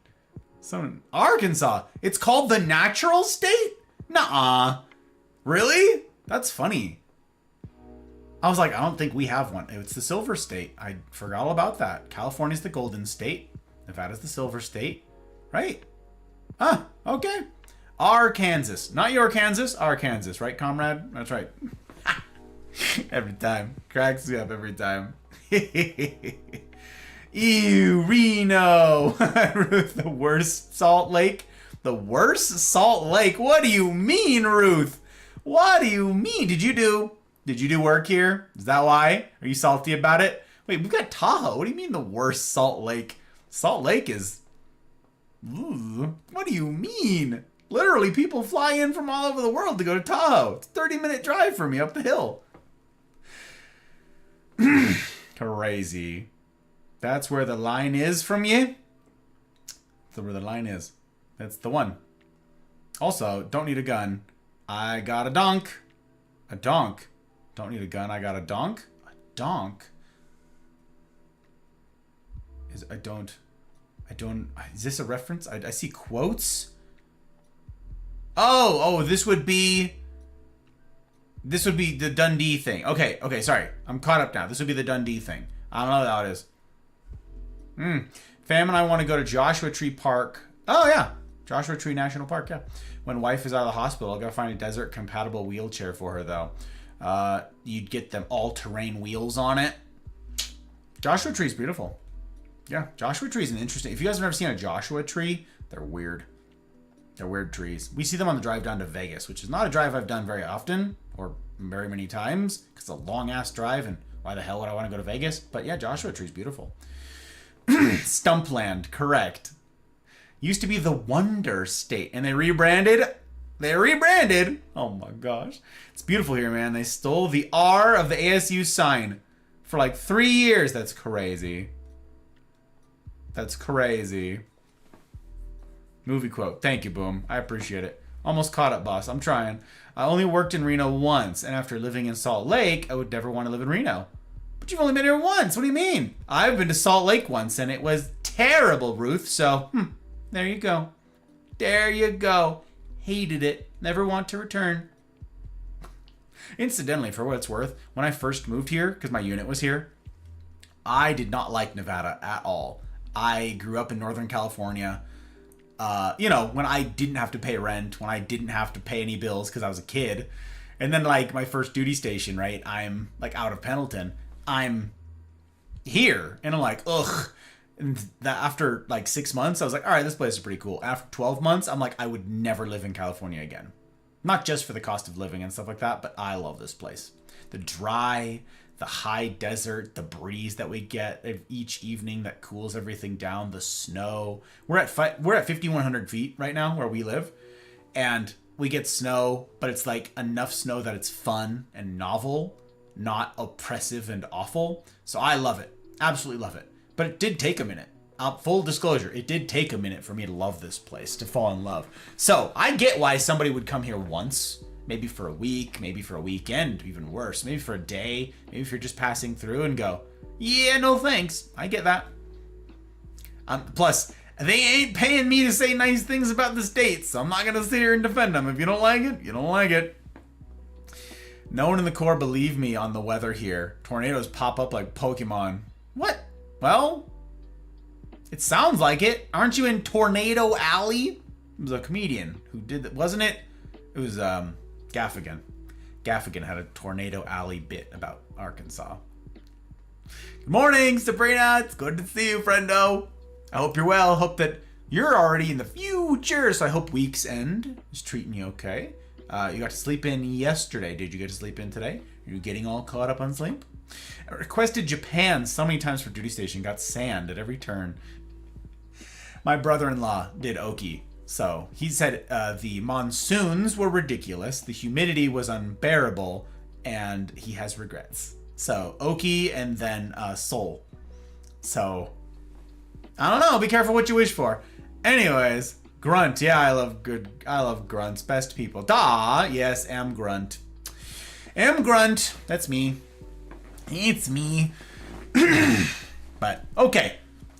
some Arkansas. It's called the natural state? Nuh-uh. Really? That's funny. I was like, I don't think we have one. It's the silver state. I forgot all about that. California's the golden state. Nevada's the silver state. Right? Huh, okay. Arkansas. Not your Kansas, Arkansas, right, comrade? That's right. Every time. Cracks me up every time. Ew, Reno. Ruth, the worst Salt Lake. The worst Salt Lake? What do you mean, Ruth? What do you mean? Did you do work here? Is that why? Are you salty about it? Wait, we've got Tahoe. What do you mean the worst Salt Lake? Salt Lake is... Ooh, what do you mean? Literally, people fly in from all over the world to go to Tahoe. It's a 30-minute drive for me up the hill. Crazy. That's where the line is from you? That's where the line is. That's the one. Also, don't need a gun. I got a donk. A donk. Don't need a gun. I got a donk. A donk. Is this a reference? I see quotes. Oh, this would be the Dundee thing. Okay, sorry. I'm caught up now. This would be the Dundee thing. I don't know what that is. Fam and I want to go to Joshua Tree Park. Oh, yeah. Joshua Tree National Park, yeah. When wife is out of the hospital, I'll go find a desert-compatible wheelchair for her, though. You'd get them all-terrain wheels on it. Joshua Tree's beautiful. Yeah, Joshua Tree's an interesting... If you guys have never seen a Joshua Tree, they're weird. They're weird trees. We see them on the drive down to Vegas, which is not a drive I've done very often, or very many times, because it's a long-ass drive, and why the hell would I want to go to Vegas? But yeah, Joshua Tree's beautiful. Stumpland, correct. Used to be the Wonder State, and they rebranded. Oh my gosh. It's beautiful here, man. They stole the R of the ASU sign for like 3 years. That's crazy. That's crazy. Movie quote. Thank you, Boom. I appreciate it. Almost caught up, boss. I'm trying. I only worked in Reno once, and after living in Salt Lake, I would never want to live in Reno. But you've only been here once. What do you mean? I've been to Salt Lake once, and it was terrible, Ruth. So, there you go. There you go. Hated it. Never want to return. Incidentally, for what it's worth, when I first moved here, because my unit was here, I did not like Nevada at all. I grew up in Northern California. When I didn't have to pay rent, when I didn't have to pay any bills because I was a kid. And then, like, my first duty station, right? I'm, like, out of Pendleton. I'm here. And I'm like, ugh. And after, like, 6 months, I was like, all right, this place is pretty cool. After 12 months, I'm like, I would never live in California again. Not just for the cost of living and stuff like that, but I love this place. The dry, the high desert, the breeze that we get each evening that cools everything down, the snow. We're at 5,100 feet right now where we live, and we get snow, but it's like enough snow that it's fun and novel, not oppressive and awful. So I love it. Absolutely love it. But it did take a minute. Full disclosure, it did take a minute for me to love this place, to fall in love. So I get why somebody would come here once, maybe for a week, maybe for a weekend, even worse, maybe for a day, maybe if you're just passing through and go, yeah, no thanks. I get that. Plus, they ain't paying me to say nice things about the States, so I'm not going to sit here and defend them. If you don't like it, you don't like it. No one in the Corps believe me on the weather here. Tornadoes pop up like Pokemon. What? Well, it sounds like it. Aren't you in Tornado Alley? It was a comedian who did that, wasn't it? It was Gaffigan. Gaffigan had a Tornado Alley bit about Arkansas. Good morning, Sabrina. It's good to see you, friendo. I hope you're well. Hope that you're already in the future. So I hope week's end is treating you okay. You got to sleep in yesterday. Did you get to sleep in today? Are you getting all caught up on sleep? I requested Japan so many times for duty station. Got sand at every turn. My brother-in-law did Oki. So he said the monsoons were ridiculous. The humidity was unbearable. And he has regrets. So Oki and then Seoul. So I don't know. Be careful what you wish for. Anyways, Grunt. Yeah, I love grunts. Best people. Da. Yes, M Grunt. M Grunt. That's me. It's me. But okay,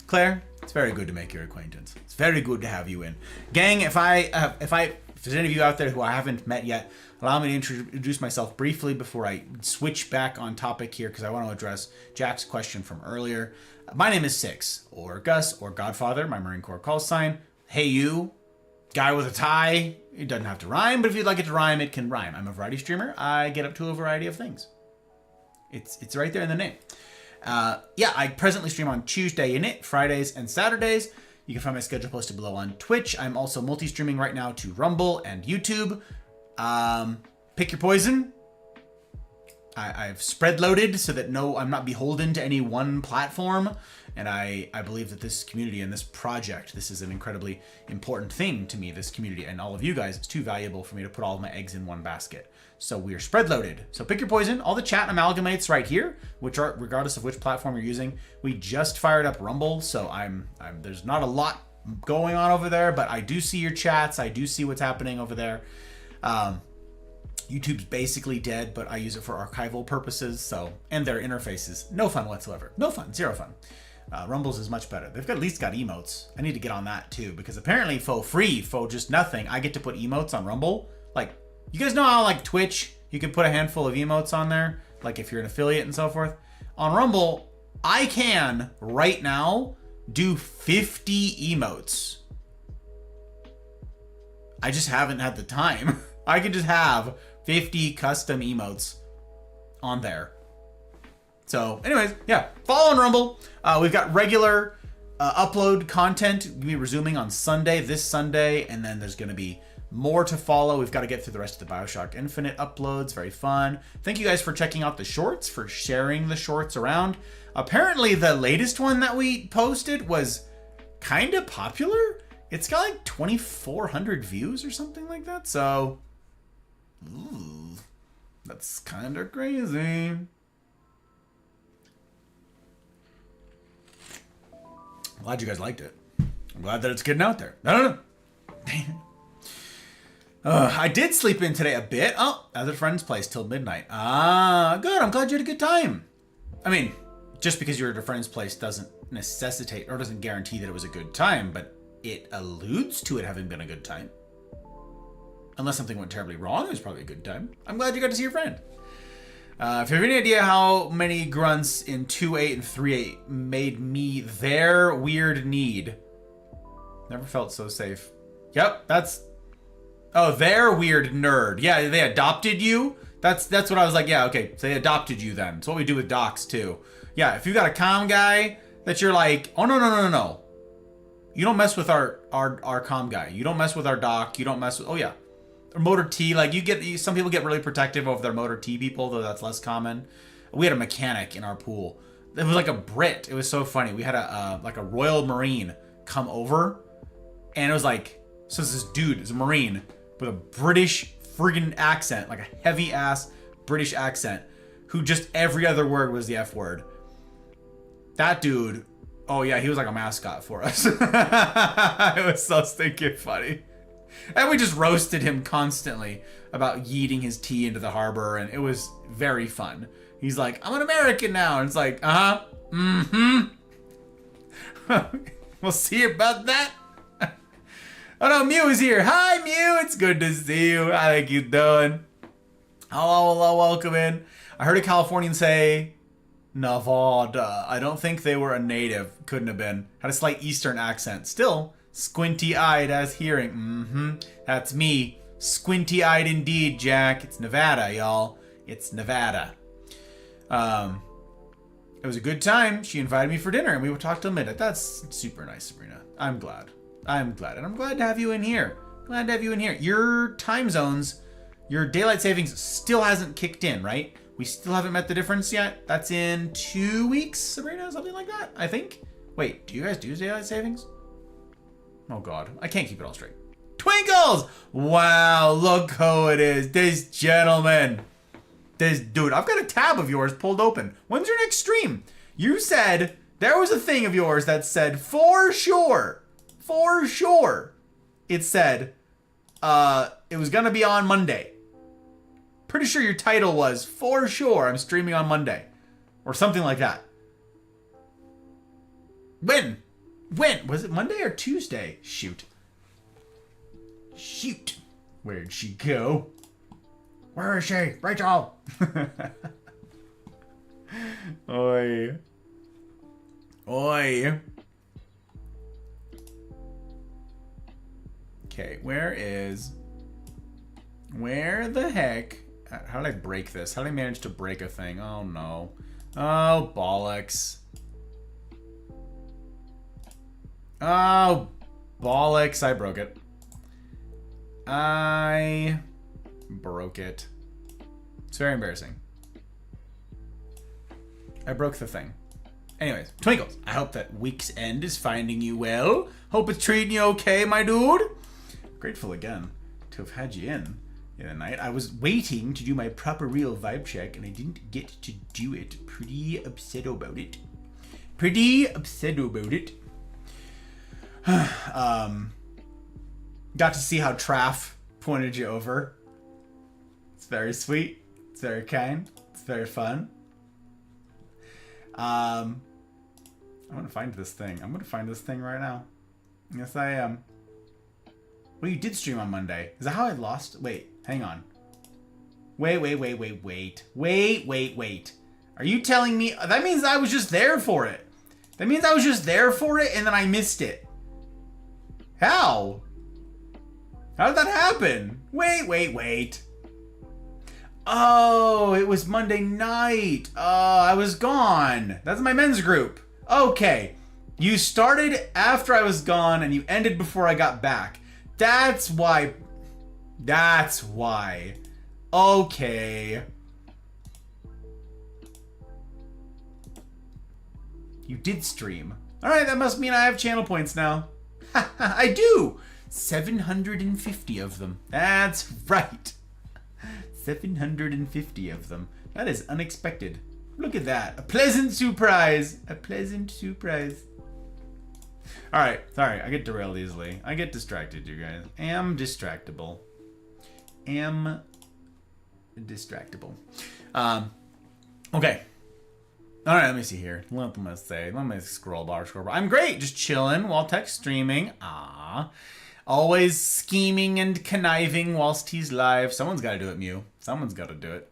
Claire. It's very good to make your acquaintance. It's very good to have you in, gang. If there's any of you out there who I haven't met yet, allow me to introduce myself briefly before I switch back on topic here, because I want to address Jack's question from earlier. My name is Six, or Gus, or Godfather, my Marine Corps call sign. Hey you, guy with a tie. It doesn't have to rhyme, but if you'd like it to rhyme, it can rhyme. I'm a variety streamer. I get up to a variety of things. It's right there in the name. Yeah, I presently stream on Tuesday in it, Fridays and Saturdays. You can find my schedule posted below on Twitch. I'm also multi-streaming right now to Rumble and YouTube. Pick your poison. I've spread loaded so that I'm not beholden to any one platform. And I believe that this community and this project, this is an incredibly important thing to me, this community and all of you guys. It's too valuable for me to put all of my eggs in one basket. So we are spread loaded. So pick your poison. All the chat amalgamates right here, which are regardless of which platform you're using. We just fired up Rumble, so there's not a lot going on over there, but I do see your chats. I do see what's happening over there. YouTube's basically dead, but I use it for archival purposes. So, and their interfaces, no fun whatsoever. No fun, zero fun. Rumble's is much better. They've at least got emotes. I need to get on that too, because apparently for free, for just nothing, I get to put emotes on Rumble. Like, you guys know how like Twitch, you can put a handful of emotes on there, like if you're an affiliate and so forth. On Rumble, I can right now do 50 emotes. I just haven't had the time. I can just have 50 custom emotes on there. So anyways, yeah, follow on Rumble. We've got regular upload content. We'll be resuming on Sunday, this Sunday, and then there's going to be more to follow. We've got to get through the rest of the BioShock Infinite uploads. Very fun. Thank you guys for checking out the shorts, for sharing the shorts around. Apparently the latest one that we posted was kind of popular. It's got like 2,400 views or something like that. So, ooh, that's kind of crazy. Glad you guys liked it. I'm glad that it's getting out there. No. I did sleep in today a bit. Oh, at a friend's place till midnight. Good. I'm glad you had a good time. I mean, just because you're at a friend's place doesn't necessitate or doesn't guarantee that it was a good time, but it alludes to it having been a good time. Unless something went terribly wrong, it was probably a good time. I'm glad you got to see your friend. If you have any idea how many grunts in 2.8 and 3.8 made me their weird need. Never felt so safe. Yep, that's... Oh, their weird nerd. Yeah, they adopted you? That's what I was like, yeah, okay. So they adopted you then. It's what we do with docs too. Yeah, if you got a comm guy that you're like, oh, no. You don't mess with our comm guy. You don't mess with our doc. You don't mess with... Oh, yeah. Or motor T, like some people get really protective over their motor T people, though that's less common. We had a mechanic in our pool. It was like a Brit. It was so funny. We had a Royal Marine come over, and it was like, so this dude is a Marine with a British friggin' accent, like a heavy ass British accent, who just every other word was the F word. That dude, oh yeah, he was like a mascot for us. It was so stinking funny. And we just roasted him constantly about yeeting his tea into the harbor, and it was very fun. He's like, I'm an American now. And it's like, We'll see about that. Oh no, Mew is here. Hi, Mew. It's good to see you. How are you doing? Hello, welcome in. I heard a Californian say Nevada. I don't think they were a native. Couldn't have been. Had a slight Eastern accent. Still squinty-eyed as hearing. That's me. Squinty-eyed indeed, Jack. It's Nevada, y'all. It's Nevada. It was a good time. She invited me for dinner, and we would talk till midnight. That's super nice, Sabrina. I'm glad. And I'm glad to have you in here. Glad to have you in here. Your time zones, your daylight savings still hasn't kicked in, right? We still haven't met the difference yet. That's in 2 weeks, Sabrina? Something like that, I think. Wait, do you guys do daylight savings? Oh, God. I can't keep it all straight. Twinkles! Wow, look who it is. This gentleman. This dude. I've got a tab of yours pulled open. When's your next stream? You said there was a thing of yours that said for sure, it said it was going to be on Monday. Pretty sure your title was for sure I'm streaming on Monday. Or something like that. When? Was it Monday or Tuesday? Shoot. Where'd she go? Where is she? Rachel! Oi. Okay, where the heck... How did I break this? How did I manage to break a thing? Oh no. Oh, bollocks. Oh, bollocks. I broke it. I broke it. It's very embarrassing. I broke the thing. Anyways, Twinkles, I hope that week's end is finding you well. Hope it's treating you okay, my dude. Grateful again to have had you in the night. I was waiting to do my proper real vibe check and I didn't get to do it. Pretty upset about it. Got to see how Traff pointed you over. It's very sweet. It's very kind. It's very fun. I'm gonna find this thing. I'm gonna find this thing right now. Yes, I am. Well, you did stream on Monday. Is that how I lost? Wait, hang on. Wait. Are you telling me? That means I was just there for it. That means I was just there for it and then I missed it. How? How did that happen? Wait. Oh, it was Monday night. I was gone. That's my men's group. Okay. You started after I was gone and you ended before I got back. That's why. Okay. You did stream. Alright, that must mean I have channel points now. I do! 750 of them. That's right. 750 of them. That is unexpected. Look at that. A pleasant surprise. Alright, sorry. I get derailed easily. I get distracted, you guys. Am distractible. Okay. All right, let me see here. Let me scroll bar. I'm great, just chilling while tech streaming. Always scheming and conniving whilst he's live. Someone's got to do it, Mew. Someone's got to do it.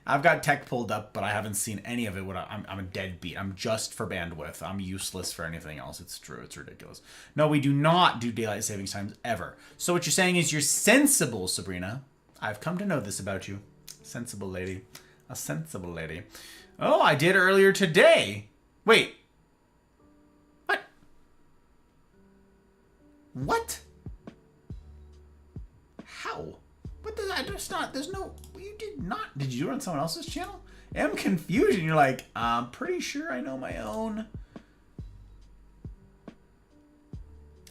I've got tech pulled up, but I haven't seen any of it. I'm a deadbeat. I'm just for bandwidth. I'm useless for anything else. It's true. It's ridiculous. No, we do not do daylight savings times ever. So what you're saying is you're sensible, Sabrina. I've come to know this about you. Sensible lady. A sensible lady. Oh, I did earlier today. Wait. What? How? But there's no, you did not. Did you do it on someone else's channel? I'm confused. You're like, I'm pretty sure I know my own.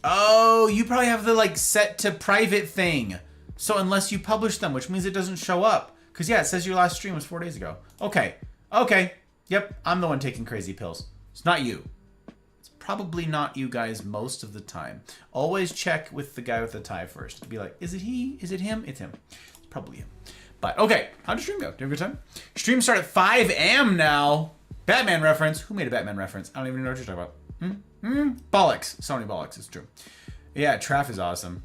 Oh, you probably have the like set to private thing. So unless you publish them, which means it doesn't show up. Because yeah, it says your last stream was 4 days ago. Okay. Yep, I'm the one taking crazy pills. It's not you. It's probably not you guys most of the time. Always check with the guy with the tie first. Be like, is it he? Is it him? It's him. It's probably him. But okay, how did stream go? Did you have a good time? Stream started at 5 a.m. now. Batman reference. Who made a Batman reference? I don't even know what you're talking about. Bollocks. Sony bollocks. It's true. Yeah, Traff is awesome.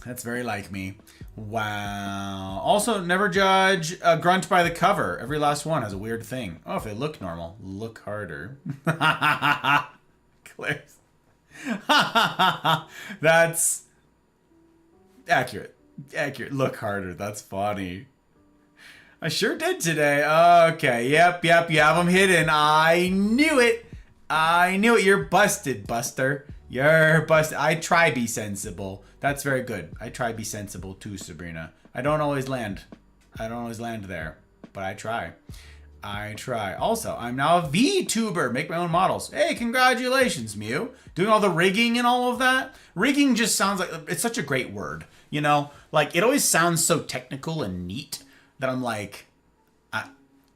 That's very like me. Wow. Also, never judge a grunt by the cover. Every last one has a weird thing. Oh, if they look normal, look harder. Claire's. That's accurate. Look harder. That's funny. I sure did today. Okay. Yep. You have them hidden. I knew it. You're busted, Buster. You're busted. I try be sensible. That's very good. I try be sensible too, Sabrina. I don't always land there, but I try. Also, I'm now a VTuber. Make my own models. Hey, congratulations, Mew. Doing all the rigging and all of that. Rigging just sounds like, it's such a great word. You know, like it always sounds so technical and neat that I'm like,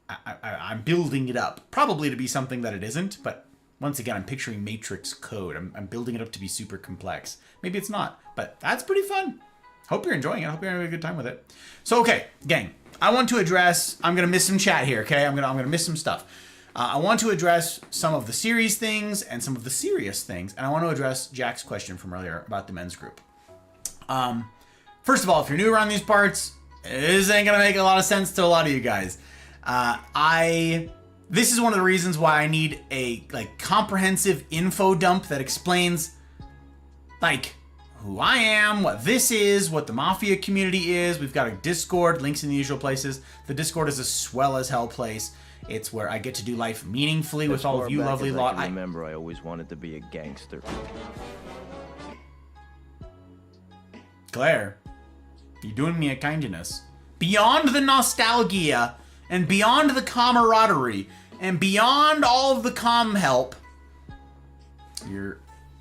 I'm building it up. Probably to be something that it isn't, but once again, I'm picturing Matrix code. I'm building it up to be super complex. Maybe it's not, but that's pretty fun. Hope you're enjoying it. Hope you're having a good time with it. So, okay, gang, I want to address, I'm going to miss some chat here, okay? I'm going to miss some stuff. I want to address some of the series things and some of the serious things, and I want to address Jack's question from earlier about the men's group. First of all, if you're new around these parts, this ain't going to make a lot of sense to a lot of you guys. This is one of the reasons why I need a comprehensive info dump that explains who I am, what this is, what the Mafia community is. We've got a Discord, links in the usual places. The Discord is a swell as hell place. It's where I get to do life meaningfully with all of you lovely lot. I remember I always wanted to be a gangster. Claire, you're doing me a kindness. Beyond the nostalgia, and beyond the camaraderie, and beyond all of the comm help, you're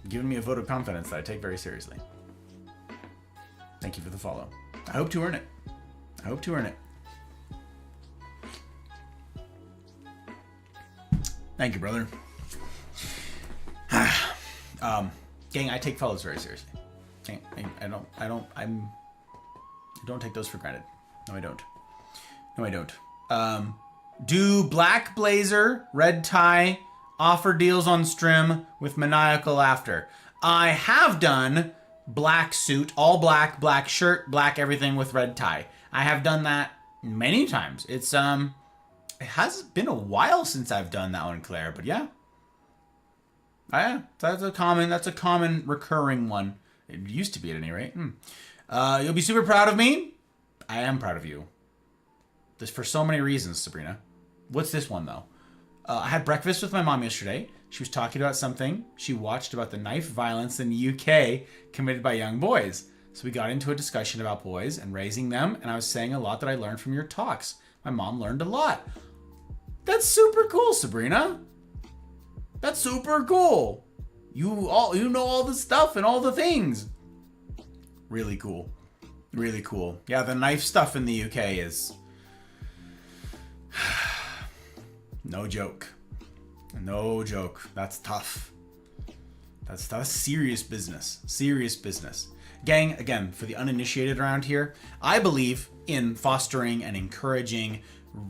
giving me a vote of confidence that I take very seriously. Thank you for the follow. I hope to earn it. I hope to earn it. Thank you, brother. Gang, I take follows very seriously. I don't take those for granted. No, I don't. No, I don't. Do black blazer, red tie, offer deals on Strim with maniacal laughter. I have done black suit, all black, black shirt, black everything with red tie. I have done that many times. It's it has been a while since I've done that one, Claire, but yeah. Yeah, that's a common recurring one. It used to be at any rate. You'll be super proud of me. I am proud of you. This for so many reasons, Sabrina. What's this one though? I had breakfast with my mom yesterday. She was talking about something she watched about the knife violence in the UK committed by young boys. So we got into a discussion about boys and raising them, and I was saying a lot that I learned from your talks. My mom learned a lot. That's super cool, Sabrina. That's super cool. You know all the stuff and all the things. Really cool. Really cool. Yeah, the knife stuff in the UK is no joke. No joke. That's tough. That's serious business. Serious business. Gang, again, for the uninitiated around here, I believe in fostering and encouraging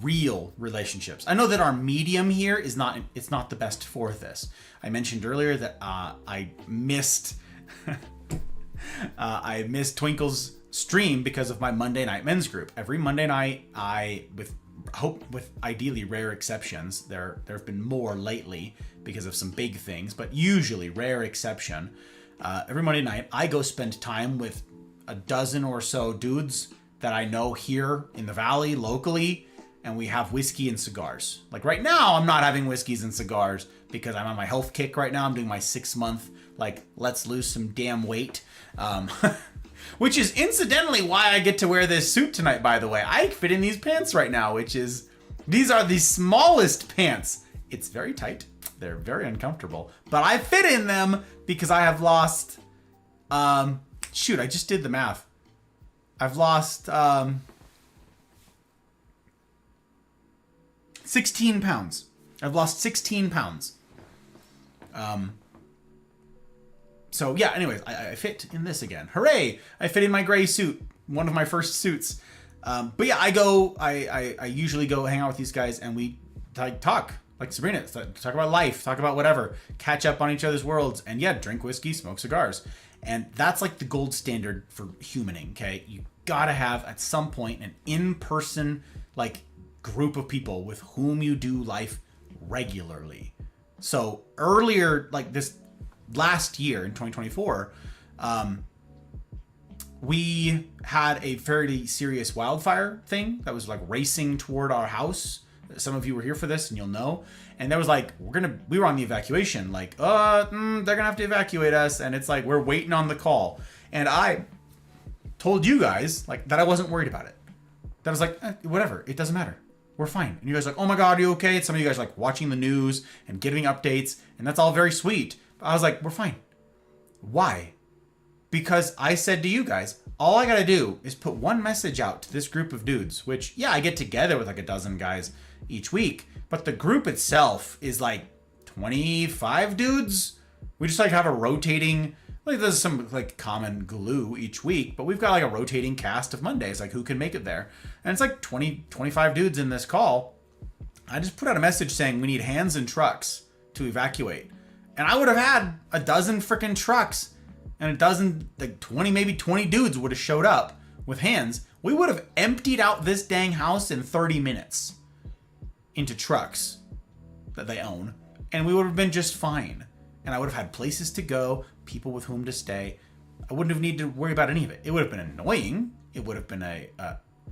real relationships. I know that our medium here is not the best for this. I mentioned earlier that I missed Twinkle's stream because of my Monday night men's group. Every Monday night, with ideally rare exceptions, there have been more lately because of some big things, but usually rare exception. Every Monday night, I go spend time with a dozen or so dudes that I know here in the valley locally, and we have whiskey and cigars. Like right now, I'm not having whiskeys and cigars because I'm on my health kick right now. I'm doing my 6-month, let's lose some damn weight. Which is incidentally why I get to wear this suit tonight, by the way. I fit in these pants right now, these are the smallest pants. It's very tight. They're very uncomfortable. But I fit in them because I have lost, I just did the math. I've lost, 16 pounds. I've lost 16 pounds. So yeah, anyways, I fit in this again. Hooray! I fit in my gray suit. One of my first suits. But yeah, I usually go hang out with these guys and we talk. Like Sabrina, talk about life, talk about whatever. Catch up on each other's worlds. And yeah, drink whiskey, smoke cigars. And that's like the gold standard for humaning, okay? You gotta have, at some point, an in-person, group of people with whom you do life regularly. So earlier, this last year in 2024, we had a fairly serious wildfire thing that was racing toward our house. Some of you were here for this and you'll know. And there was we were on the evacuation, they're gonna have to evacuate us. And it's we're waiting on the call. And I told you guys that I wasn't worried about it. That I was whatever, it doesn't matter. We're fine. And you guys are oh my God, are you okay? And some of you guys watching the news and giving updates. And that's all very sweet. But I was we're fine. Why? Because I said to you guys, all I gotta do is put one message out to this group of dudes, which, yeah, I get together with a dozen guys each week, but the group itself is 25 dudes. We just have a rotating, there's some common glue each week, but we've got a rotating cast of Mondays, who can make it there. And it's 25 dudes in this call. I just put out a message saying we need hands and trucks to evacuate. And I would have had a dozen freaking trucks and a dozen, 20 dudes would have showed up with hands. We would have emptied out this dang house in 30 minutes into trucks that they own, and we would have been just fine. And I would have had places to go, people with whom to stay. I wouldn't have needed to worry about any of it. It would have been annoying. It would have been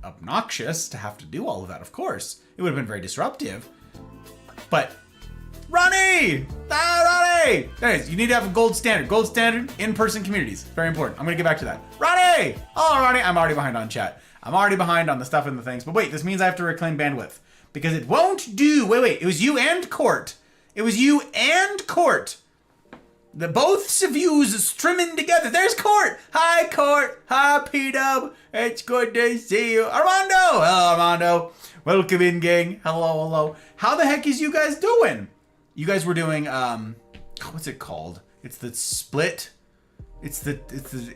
obnoxious to have to do all of that, of course. It would have been very disruptive. But Ronnie! Ronnie! Anyways, you need to have a gold standard. Gold standard, in-person communities. Very important. I'm going to get back to that. Ronnie! Oh, Ronnie, I'm already behind on chat. I'm already behind on the stuff and the things. But wait, this means I have to reclaim bandwidth. Because it won't do... Wait. It was you and Court. It was you and Court. The both of yous streaming together. There's Court. Hi, Court. Hi, P-Dub. It's good to see you. Armando. Hello, Armando. Welcome in, gang. Hello. How the heck is you guys doing? You guys were doing, what's it called? It's the split. It's the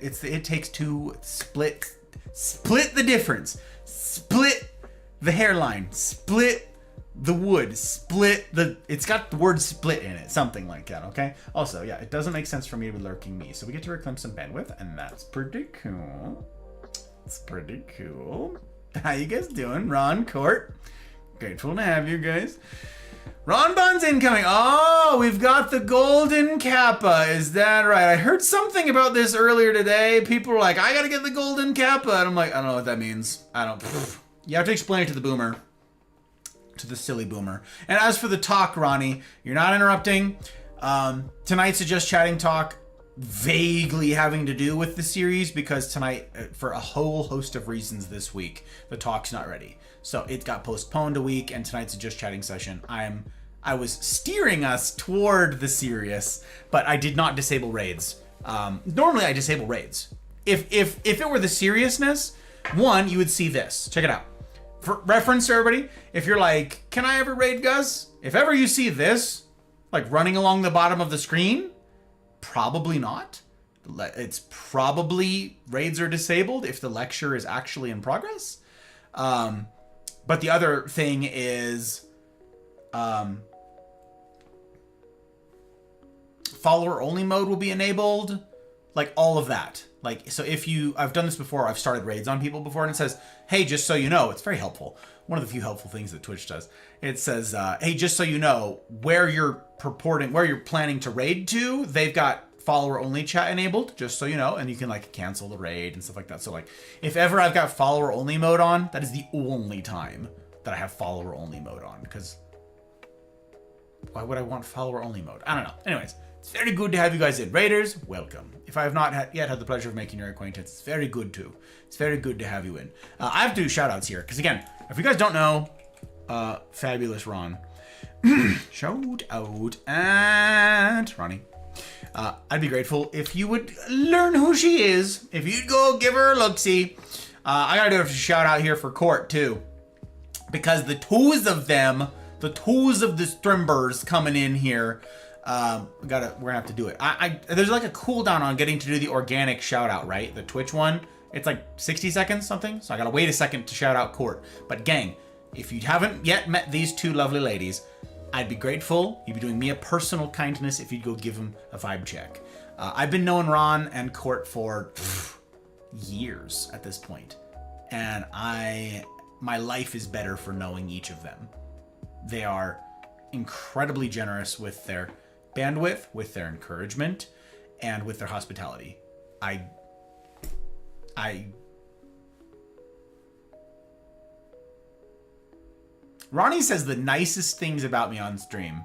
It Takes Two split the difference. Split the hairline. Split the wood. It's got the word split in it. Something like that, okay? Also, yeah, it doesn't make sense for me to be lurking me. So we get to reclaim some bandwidth, and that's pretty cool. It's pretty cool. How you guys doing? Ron, Court. Grateful to have you guys. Ron Bun's incoming. Oh, we've got the golden kappa. Is that right? I heard something about this earlier today. People were like, I gotta get the golden kappa. And I'm like, I don't know what that means. You have to explain it to the boomer. To the silly boomer. And as for the talk, Ronnie, you're not interrupting. Tonight's a Just Chatting talk, vaguely having to do with the series, because tonight, for a whole host of reasons this week, the talk's not ready. So it got postponed a week, and tonight's a Just Chatting session. I was steering us toward the serious, but I did not disable raids. Normally I disable raids. If it were the seriousness, one, you would see this. Check it out. For reference to everybody, if you're like, can I ever raid Gus? If ever you see this, like running along the bottom of the screen, probably not. It's probably raids are disabled if the lecture is actually in progress. But the other thing is follower only mode will be enabled, like all of that. Like, so if I've done this before, I've started raids on people before, and it says, hey, just so you know, it's very helpful. One of the few helpful things that Twitch does. It says, hey, just so you know, where you're planning to raid to, they've got follower only chat enabled, just so you know, and you can like cancel the raid and stuff like that. So like, if ever I've got follower only mode on, that is the only time that I have follower only mode on, because why would I want follower only mode? I don't know. Anyways, it's very good to have you guys in. Raiders, welcome. If I have not yet had the pleasure of making your acquaintance, it's very good too. It's very good to have you in. I have to do shout outs here, because again, if you guys don't know, Fabulous Ron, shout out at Ronnie. I'd be grateful if you would learn who she is. If you'd go give her a look-see. I gotta do a shout out here for Court too, because the twos of them, the twos of the strimbers coming in here, we're gonna have to do it. There's like a cooldown on getting to do the organic shout out, right? The Twitch one, it's like 60 seconds something. So I gotta wait a second to shout out Court. But gang, if you haven't yet met these two lovely ladies, I'd be grateful. You'd be doing me a personal kindness if you'd go give them a vibe check. I've been knowing Ron and Court for years at this point, and my life is better for knowing each of them. They are incredibly generous with their bandwidth, with their encouragement, and with their hospitality. Ronnie says the nicest things about me on stream.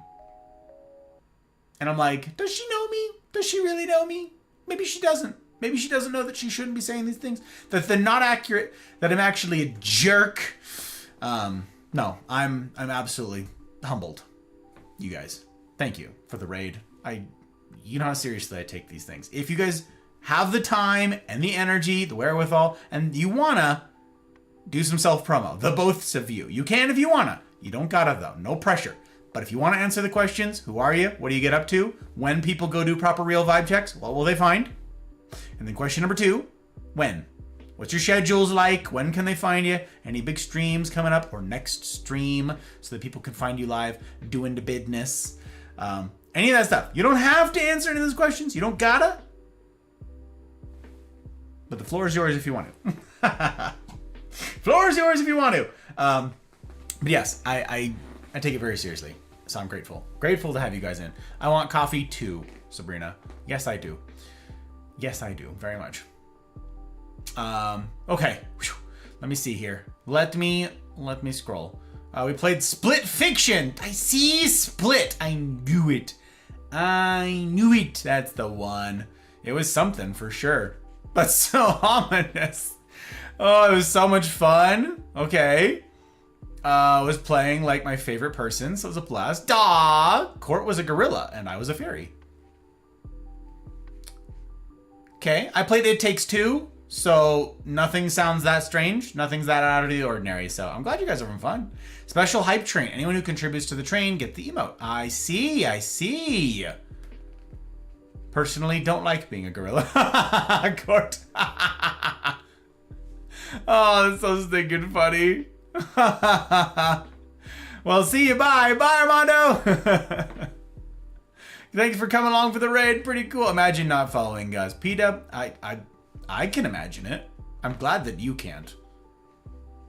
And I'm like, does she know me? Does she really know me? Maybe she doesn't. Maybe she doesn't know that she shouldn't be saying these things. That they're not accurate. That I'm actually a jerk. No, I'm absolutely humbled. You guys. Thank you for the raid. You know how seriously I take these things. If you guys have the time and the energy, the wherewithal, and you wanna do some self-promo, the boths of you. You can if you wanna. You don't gotta though. No pressure. But if you wanna answer the questions, who are you? What do you get up to? When people go do proper real vibe checks, what will they find? And then question number 2, when? What's your schedules like? When can they find you? Any big streams coming up or next stream so that people can find you live doing the business? Any of that stuff. You don't have to answer any of those questions. You don't gotta. But the floor is yours if you want to. Floor is yours if you want to. But yes, I take it very seriously. So I'm grateful. Grateful to have you guys in. I want coffee too, Sabrina. Yes, I do. Yes, I do. Very much. Okay. Whew. Let me see here. Let me scroll. We played Split Fiction. I see Split. I knew it. I knew it. That's the one. It was something for sure. But so ominous. Oh, it was so much fun. Okay. I was playing like my favorite person, so it was a blast. Court was a gorilla, and I was a fairy. Okay, I played It Takes Two, so nothing sounds that strange. Nothing's that out of the ordinary, so I'm glad you guys are having fun. Special hype train. Anyone who contributes to the train, get the emote. I see. Personally, don't like being a gorilla. Court. Oh, that's so stinking funny. Well, see you. Bye, Armando. Thanks for coming along for the raid. Pretty cool. Imagine not following guys. P-Dub, I can imagine it. I'm glad that you can't.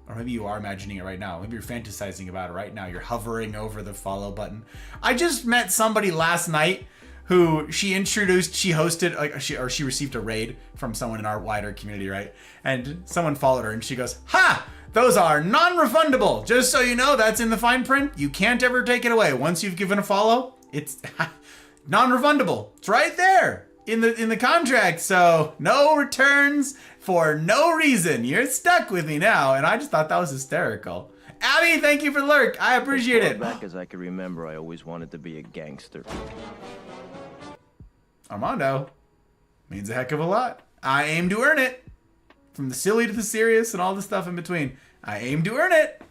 Or maybe you are imagining it right now. Maybe you're fantasizing about it right now. You're hovering over the follow button. I just met somebody last night who she hosted, like, she received a raid from someone in our wider community, right? And someone followed her and she goes, "Ha! Those are non-refundable. Just so you know, that's in the fine print. You can't ever take it away. Once you've given a follow, it's non-refundable. It's right there in the contract. So no returns for no reason. You're stuck with me now." And I just thought that was hysterical. Abby, thank you for the lurk. I appreciate it. As far back as I can remember, I always wanted to be a gangster. Armando means a heck of a lot. I aim to earn it. From the silly to the serious and all the stuff in between. I aim to earn it.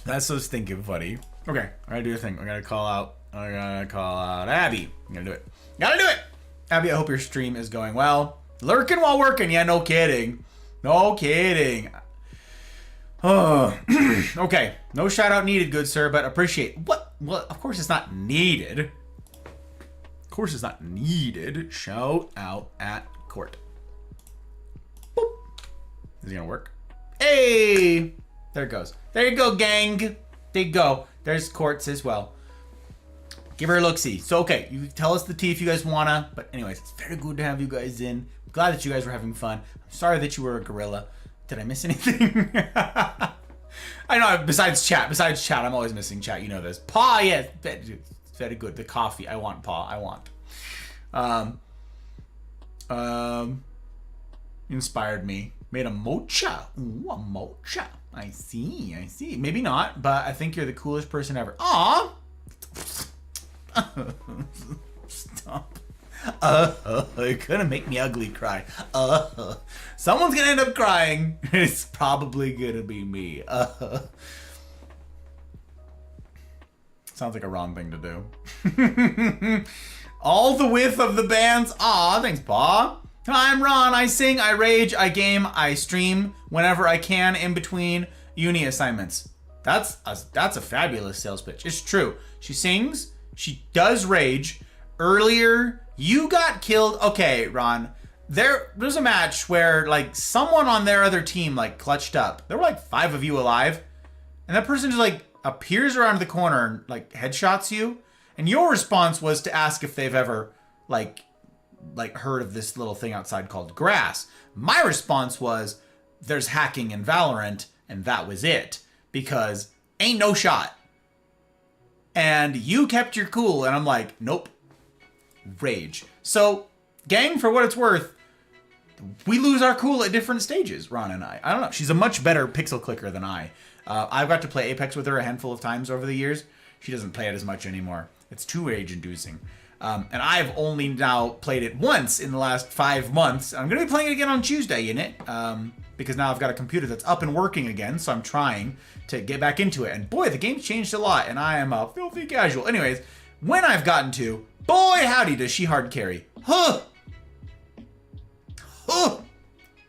That's so stinking funny. Okay, I gotta do a thing. I gotta call out Abby. I'm gonna do it. Gotta do it! Abby, I hope your stream is going well. Lurking while working. Yeah, no kidding. No kidding. Oh, okay. No shout out needed, good sir, but appreciate. What? Well, of course it's not needed. Of course it's not needed. Shout out at Court. Boop. Is it gonna work? Hey! There it goes. There you go, gang. There you go. There's Courts as well. Give her a look-see. So, okay, you tell us the tea if you guys wanna. But anyways, it's very good to have you guys in. I'm glad that you guys were having fun. I'm sorry that you were a gorilla. Did I miss anything? I know, besides chat, I'm always missing chat. You know this. Paw, yes. Very good. The coffee. I want Paw. I want. Inspired me. Made a mocha. Ooh, a mocha. I see. Maybe not, but I think you're the coolest person ever. Aw! Stop. You're gonna make me ugly cry. Someone's gonna end up crying. It's probably gonna be me. Sounds like a wrong thing to do. All the width of the bands. Aw, thanks, Paw. I'm Ron. I sing, I rage, I game, I stream whenever I can in between uni assignments. That's a fabulous sales pitch. It's true. She sings. She does rage. Earlier, you got killed. Okay, Ron. There's a match where like someone on their other team like clutched up. There were like 5 of you alive, and that person just like appears around the corner and like headshots you. And your response was to ask if they've ever like heard of this little thing outside called grass. My response was, there's hacking in Valorant, and that was it. Because ain't no shot. And you kept your cool, and I'm like, nope. Rage. So, gang, for what it's worth, we lose our cool at different stages, Ron and I. I don't know. She's a much better pixel clicker than I. I've got to play Apex with her a handful of times over the years. She doesn't play it as much anymore. It's too rage-inducing. And I've only now played it once in the last 5 months. I'm going to be playing it again on Tuesday in it. Because now I've got a computer that's up and working again. So I'm trying to get back into it. And boy, the game's changed a lot. And I am a filthy casual. Anyways, when I've gotten to, boy howdy does she hard carry. Huh. Huh.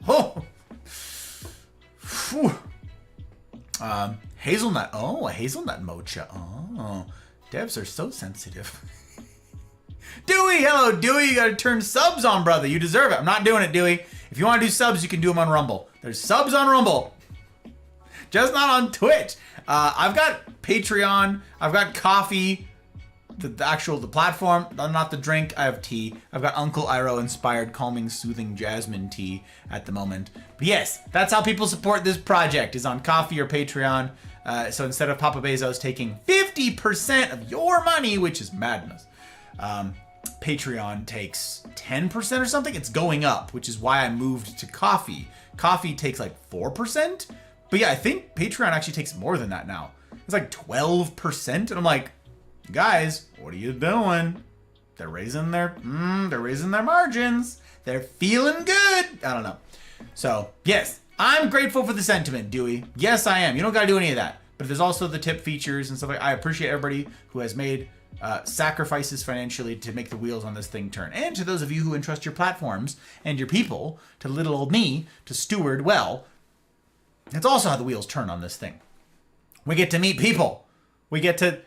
Oh. Phew. Hazelnut. Oh, a hazelnut mocha. Oh. Devs are so sensitive. Dewey, hello, Dewey. You gotta turn subs on, brother. You deserve it. I'm not doing it, Dewey. If you want to do subs, you can do them on Rumble. There's subs on Rumble. Just not on Twitch. I've got Patreon. I've got Coffee. the platform, not the drink. I have tea. I've got Uncle Iroh inspired calming soothing jasmine tea at the moment. But yes, that's how people support this project, is on Coffee or Patreon. So instead of Papa Bezos taking 50% of your money, which is madness, Patreon takes 10% or something. It's going up, which is why I moved to Coffee. Coffee takes like 4%. But yeah, I think Patreon actually takes more than that now. It's like 12%. And I'm like, guys, what are you doing? They're raising their margins. They're feeling good. I don't know. So yes, I'm grateful for the sentiment, Dewey. Yes, I am. You don't got to do any of that. But there's also the tip features and stuff like that. I appreciate everybody who has made sacrifices financially to make the wheels on this thing turn. And to those of you who entrust your platforms and your people to little old me to steward well, that's also how the wheels turn on this thing. We get to meet people. We get to,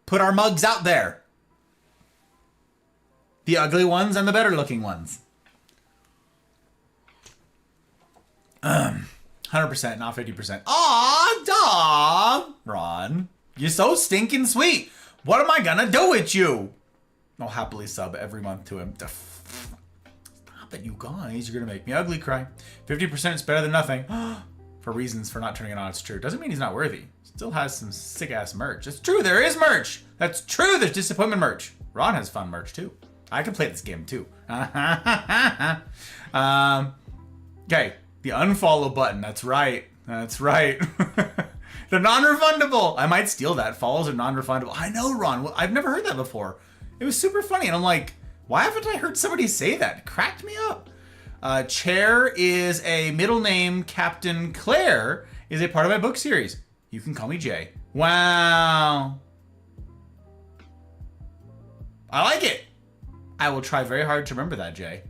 put our mugs out there. The ugly ones and the better looking ones. 100%, not 50%. Aw, dog. Ron, you're so stinking sweet. What am I gonna do with you? I'll happily sub every month to him. Stop it, you guys. You're gonna make me ugly cry. 50% is better than nothing. For reasons for not turning it on, it's true. Doesn't mean he's not worthy. Still has some sick-ass merch. It's true, there is merch. That's true, there's disappointment merch. Ron has fun merch, too. I can play this game, too. Okay, the unfollow button. That's right. That's right. They're non-refundable. I might steal that. Follows are non-refundable. I know, Ron. Well, I've never heard that before. It was super funny, and I'm like, why haven't I heard somebody say that? It cracked me up. Chair is a middle name. Captain Claire is a part of my book series. You can call me Jay. Wow. I like it. I will try very hard to remember that, Jay.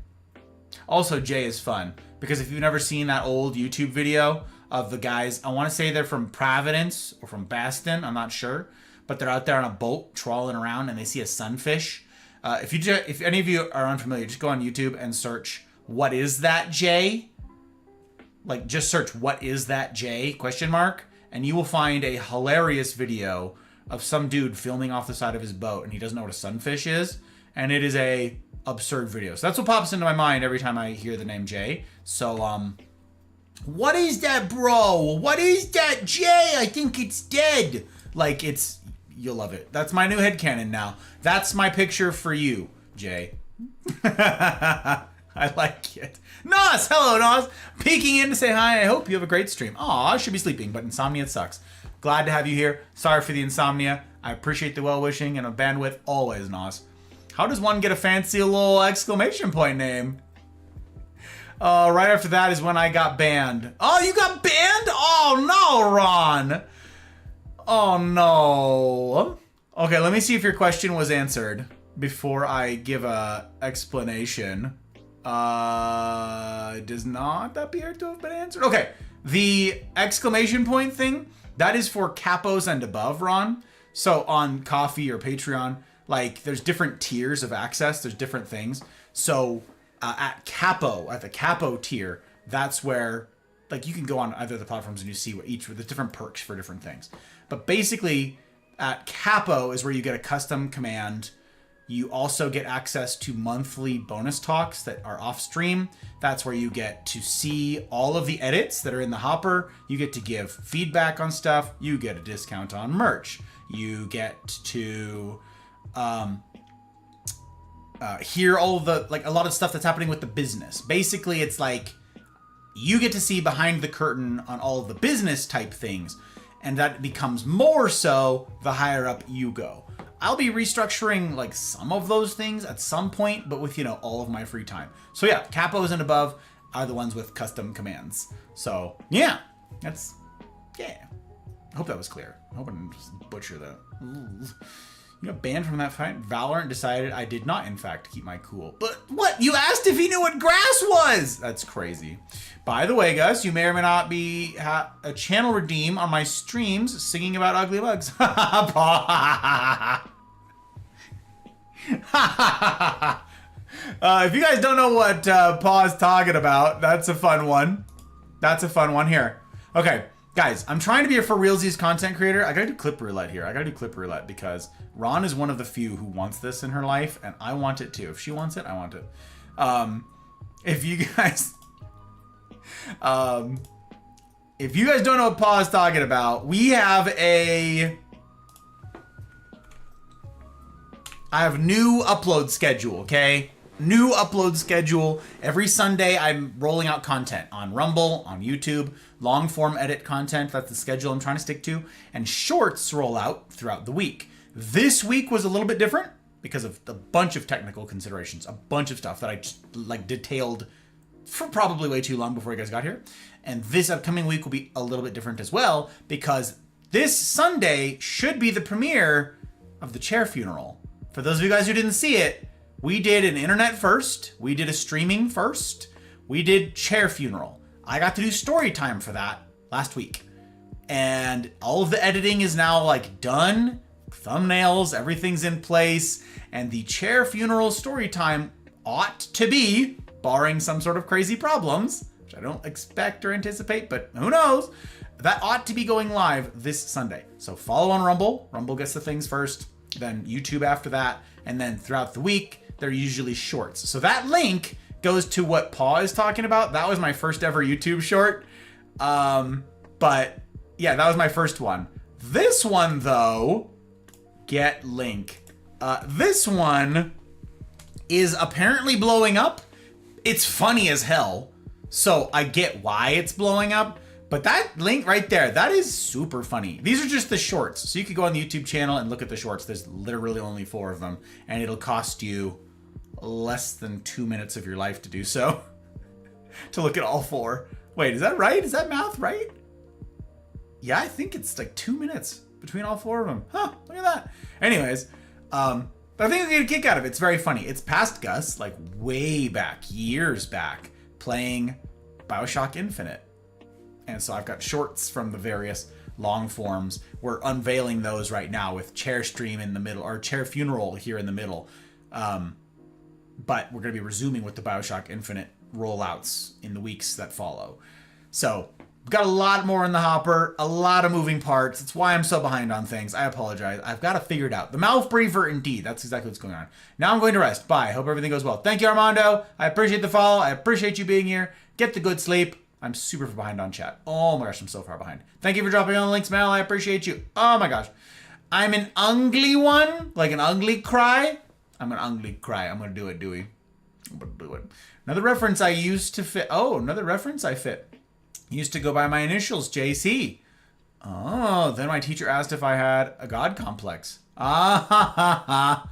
Also, Jay is fun because if you've never seen that old YouTube video of the guys, I want to say they're from Providence or from Baston, I'm not sure, but they're out there on a boat trawling around and they see a sunfish. If any of you are unfamiliar, just go on YouTube and search "What is that, Jay?" Like, just search "What is that, Jay?" ? And you will find a hilarious video of some dude filming off the side of his boat and he doesn't know what a sunfish is. And it is a absurd video. So that's what pops into my mind every time I hear the name Jay. So, what is that, bro? What is that, Jay? I think it's dead. Like, you'll love it. That's my new headcanon now. That's my picture for you, Jay. I like it. Nos, hello, Nos. Peeking in to say hi. I hope you have a great stream. Aw, I should be sleeping, but insomnia sucks. Glad to have you here. Sorry for the insomnia. I appreciate the well-wishing and a bandwidth always, Nos. How does one get a fancy little exclamation point name? Right after that is when I got banned. Oh, you got banned? Oh, no, Ron. Oh, no. Okay, let me see if your question was answered before I give a explanation. Does not appear to have been answered. Okay, the exclamation point thing, that is for capos and above, Ron. So on Coffee or Patreon, like, there's different tiers of access. There's different things. So at the capo tier, that's where, like, you can go on either of the platforms and you see what there's different perks for different things. But basically, at capo is where you get a custom command. You also get access to monthly bonus talks that are off stream. That's where you get to see all of the edits that are in the hopper. You get to give feedback on stuff. You get a discount on merch. You get to hear all the, like, a lot of stuff that's happening with the business. Basically, it's like you get to see behind the curtain on all of the business type things. And that becomes more so the higher up you go. I'll be restructuring, like, some of those things at some point, but with, all of my free time. So yeah, capos and above are the ones with custom commands. So yeah, yeah. I hope that was clear. I hope I didn't just butcher that. Ooh. You got banned from that fight. Valorant decided I did not, in fact, keep my cool. But what? You asked if he knew what grass was! That's crazy. By the way, guys, you may or may not be a channel redeem on my streams singing about ugly bugs. If you guys don't know what Paw's talking about, that's a fun one. That's a fun one here. Okay, Guys, I'm trying to be a for realsies content creator. I gotta do clip roulette here. I gotta do clip roulette because Ron is one of the few who wants this in her life, and I want it too. If she wants it, I want it. If you guys, if you guys don't know what Paw is talking about, I have new upload schedule, okay? New upload schedule. Every Sunday, I'm rolling out content on Rumble, on YouTube, long form edit content. That's the schedule I'm trying to stick to. And shorts roll out throughout the week. This week was a little bit different because of a bunch of technical considerations, a bunch of stuff that I just like detailed for probably way too long before you guys got here. And this upcoming week will be a little bit different as well because this Sunday should be the premiere of The Chair Funeral. For those of you guys who didn't see it, we did an internet first, we did a streaming first, we did Chair Funeral. I got to do story time for that last week. And all of the editing is now like done, thumbnails, everything's in place, and the Chair Funeral story time ought to be, barring some sort of crazy problems, which I don't expect or anticipate, but who knows, that ought to be going live this Sunday. So follow on Rumble. Rumble gets the things first, then YouTube after that, and then throughout the week, they're usually shorts. So that link goes to what Paw is talking about. That was my first ever YouTube short. But yeah, that was my first one. This one though, get link. This one is apparently blowing up. It's funny as hell. So I get why it's blowing up. But that link right there, that is super funny. These are just the shorts. So you could go on the YouTube channel and look at the shorts. There's literally only 4 of them. And it'll cost you less than 2 minutes of your life to do so. To look at all 4. Wait, is that right? Is that math right? Yeah, I think it's like 2 minutes between all 4 of them. Huh, look at that. Anyways, but I think you'll get a kick out of it. It's very funny. It's past Gus, like way back, years back, playing BioShock Infinite. And so I've got shorts from the various long forms. We're unveiling those right now with Chair Stream in the middle, or Chair Funeral here in the middle. But we're going to be resuming with the BioShock Infinite rollouts in the weeks that follow. So we've got a lot more in the hopper, a lot of moving parts. It's why I'm so behind on things. I apologize. I've got to figure it out. The mouth briefer, indeed. That's exactly what's going on. Now I'm going to rest. Bye. Hope everything goes well. Thank you, Armando. I appreciate the follow. I appreciate you being here. Get the good sleep. I'm super behind on chat. Oh my gosh, I'm so far behind. Thank you for dropping on the links, Mel. I appreciate you. Oh my gosh. I'm an ugly one, like an ugly cry. I'm an ugly cry. I'm going to do it, Dewey. I'm going to do it. Another reference I used to fit. Oh, another reference I fit. Used to go by my initials, JC. Oh, then my teacher asked if I had a God complex. Ah, ha, ha, ha.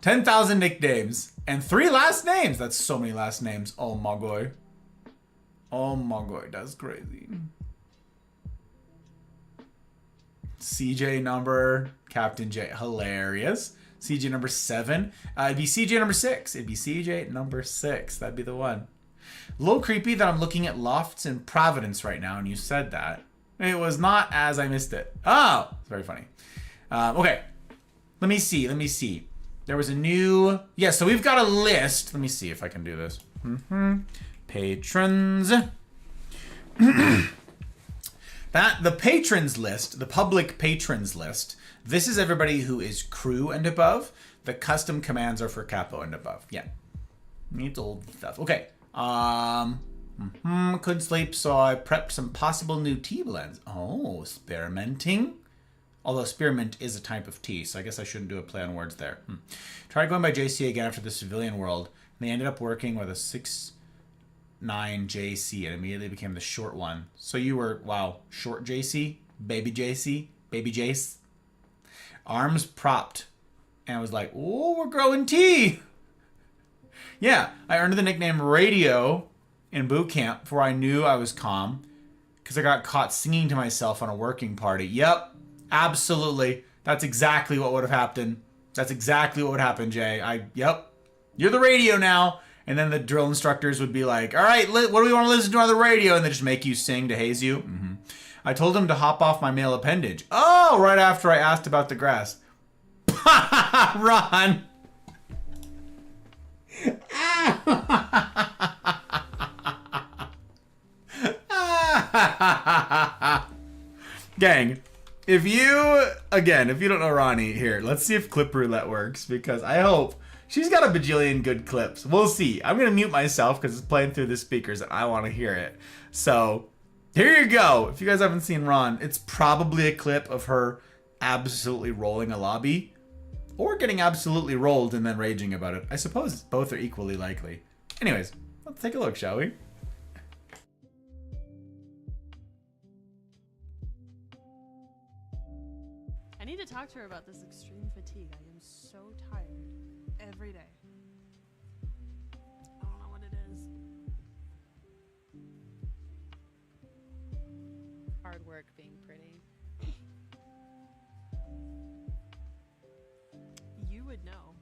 10,000 nicknames and 3 last names. That's so many last names. Oh my god. Oh my god, that's crazy. CJ number, Captain J, hilarious. CJ number 7. It'd be CJ number 6. It'd be CJ number 6. That'd be the one. A little creepy that I'm looking at lofts in Providence right now, and you said that. It was not as I missed it. Oh, it's very funny. Okay, let me see. There was a new, yeah, so we've got a list. Let me see if I can do this. Patrons. The patrons list, the public patrons list, this is everybody who is crew and above. The custom commands are for capo and above. Yeah. Needs old stuff. Okay. Couldn't sleep, so I prepped some possible new tea blends. Oh, experimenting. Although spearmint is a type of tea, so I guess I shouldn't do a play on words there. Tried going by JC again after the civilian world, and they ended up working with a 6'9 JC and immediately became the short one. So you were, wow, short JC, baby Jace. Arms propped. And I was like, oh, we're growing tea. Yeah, I earned the nickname Radio in boot camp before I knew I was calm because I got caught singing to myself on a working party. Yep, absolutely. That's exactly what would have happened. That's exactly what would happen, Jay. Yep, you're the radio now. And then the drill instructors would be like, all right, what do we want to listen to on the radio? And they just make you sing to haze you. I told him to hop off my male appendage. Oh, right after I asked about the grass. Run. Gang, if you don't know Ronnie, here, let's see if clip roulette works, because I hope she's got a bajillion good clips. We'll see. I'm going to mute myself because it's playing through the speakers and I want to hear it. So here you go. If you guys haven't seen Ron, it's probably a clip of her absolutely rolling a lobby or getting absolutely rolled and then raging about it. I suppose both are equally likely. Anyways, let's take a look, shall we? I need to talk to her about this extreme fatigue. I am so tired every day. I don't know what it is. Hard work being pretty. You would know.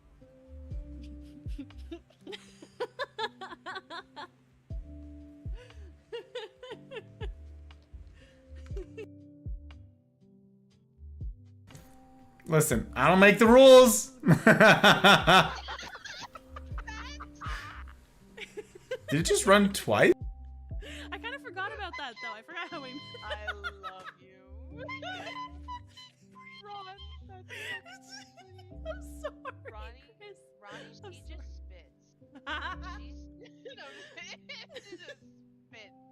Listen, I don't make the rules. Did it just run twice? I kind of forgot about that though. I forgot how we. I love you. Ron, that's I'm sorry. Ronnie, Chris. Ronnie, I'm she sorry. just spits. She's no, she just spits.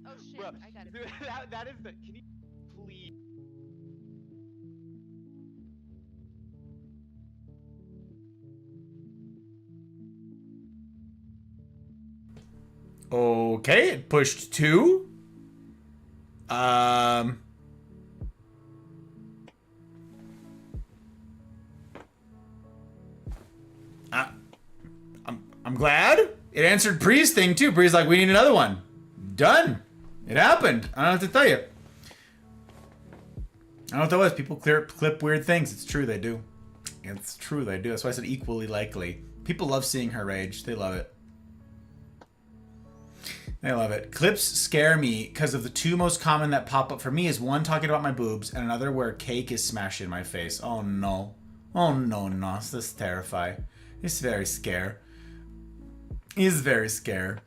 Oh shit, Bro, I got it. dude, that is the. Can you please? Okay, it pushed 2. I'm glad. It answered Pre's thing too. Pre's like, we need another one. Done. It happened. I don't have to tell you. I don't know what that was. People clip weird things. It's true, they do. It's true, they do. That's why I said equally likely. People love seeing her rage. They love it. They love it. Clips scare me because of the two most common that pop up for me is one talking about my boobs and another where cake is smashed in my face. Oh no. Oh no, no. This is terrifying. It's very scare. It's very scare.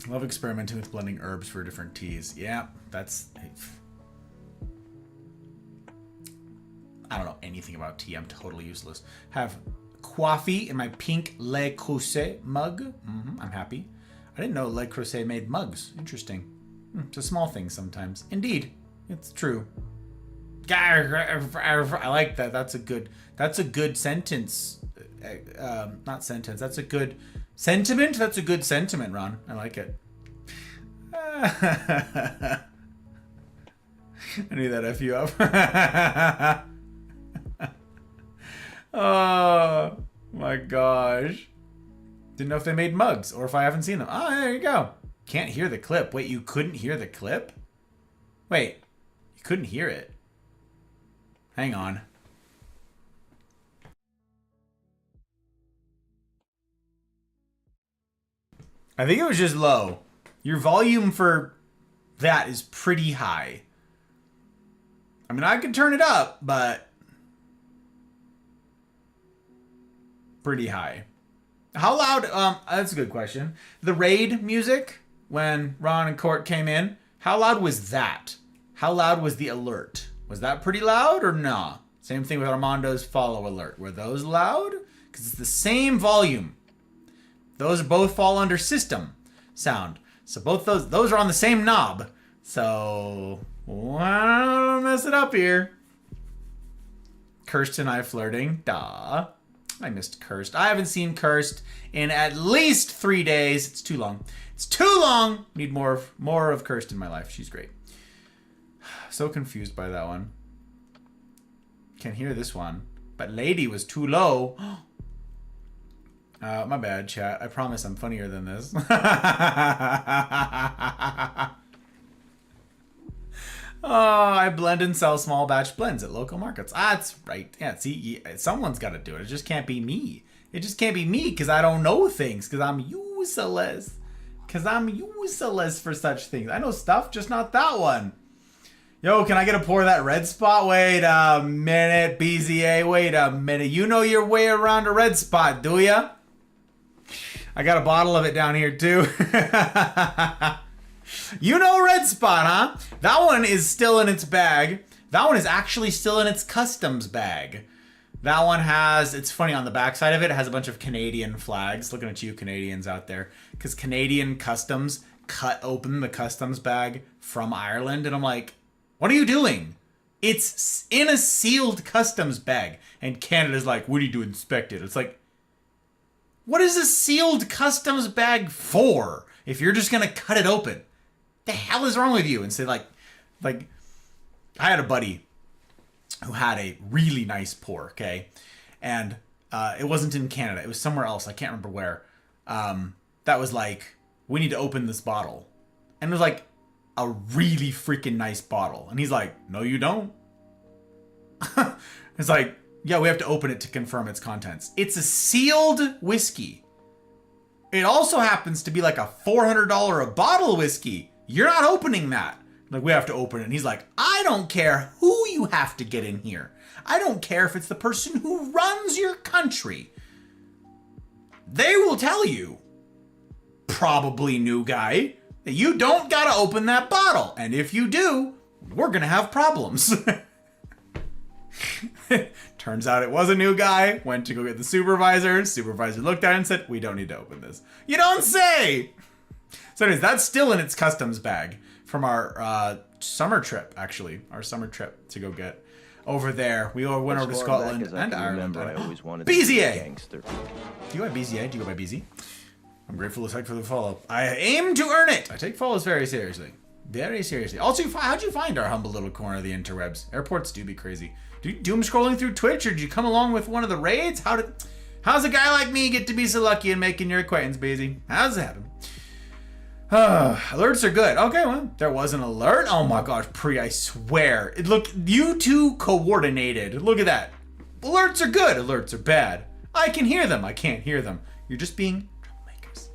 Love experimenting with blending herbs for different teas. Yeah, that's... I don't know anything about tea. I'm totally useless. Have coffee in my pink Le Creuset mug. I'm happy. I didn't know Le Creuset made mugs. Interesting. It's a small thing sometimes. Indeed, it's true. I like that. That's a good sentence. Not sentence. That's a good sentiment. That's a good sentiment, Ron. I like it. I knew that F you up. Oh my gosh. Didn't know if they made mugs or if I haven't seen them. Oh, there you go. Can't hear the clip. Wait, you couldn't hear the clip? Wait, you couldn't hear it. Hang on. I think it was just low. Your volume for that is pretty high. I mean, I could turn it up, but pretty high. How loud? That's a good question. The raid music when Ron and Court came in, how loud was that? How loud was the alert? Was that pretty loud or nah? Same thing with Armando's follow alert. Were those loud? Because it's the same volume. Those both fall under system sound. So both those are on the same knob. So I don't mess it up here. Kirsten and I flirting. Duh. I missed Cursed. I haven't seen Cursed in at least 3 days. It's too long. It's too long. Need more of Cursed in my life. She's great. So confused by that one. Can hear this one. But Lady was too low. My bad, chat. I promise I'm funnier than this. Oh, I blend and sell small batch blends at local markets. That's right. Yeah, see, someone's got to do it. It just can't be me. It just can't be me because I don't know things. Because I'm useless. Because I'm useless for such things. I know stuff, just not that one. Yo, can I get a pour of that red spot? Wait a minute, BZA. Wait a minute. You know your way around a red spot, do ya? I got a bottle of it down here, too. You know Red Spot, huh? That one is still in its bag. That one is actually still in its customs bag. That one has, it's funny, on the backside of it, it has a bunch of Canadian flags. Looking at you Canadians out there. Because Canadian customs cut open the customs bag from Ireland. And I'm like, what are you doing? It's in a sealed customs bag. And Canada's like, we need to inspect it. It's like, what is a sealed customs bag for? If you're just going to cut it open. The hell is wrong with you? And say like, I had a buddy who had a really nice pour, okay? And it wasn't in Canada. It was somewhere else. I can't remember where. That was like, we need to open this bottle. And it was like a really freaking nice bottle. And he's like, no, you don't. It's like, yeah, we have to open it to confirm its contents. It's a sealed whiskey. It also happens to be like a $400 a bottle whiskey. You're not opening that. Like, we have to open it. And he's like, I don't care who you have to get in here. I don't care if it's the person who runs your country. They will tell you, probably new guy, that you don't gotta open that bottle. And if you do, we're gonna have problems. Turns out it was a new guy. Went to go get the supervisor. Supervisor looked at it and said, we don't need to open this. You don't say! So anyways, that's still in its customs bag from our summer trip, actually. Our summer trip to go get over there. We all went over to Scotland and Ireland. I always wanted to be a BZA! gangster. Do you go by BZA? Do you go by BZ? I'm grateful as heck for the follow. I aim to earn it. I take follows very seriously. Very seriously. Also, how'd you find our humble little corner of the interwebs? Airports do be crazy. Do you doom scrolling through Twitch, or did you come along with one of the raids? How's a guy like me get to be so lucky in making your acquaintance, BZ? How's it happen? Alerts are good. Okay, well, there was an alert. Oh my gosh, I swear. Look, you two coordinated. Look at that. Alerts are good. Alerts are bad. I can hear them. I can't hear them. You're just being troublemakers.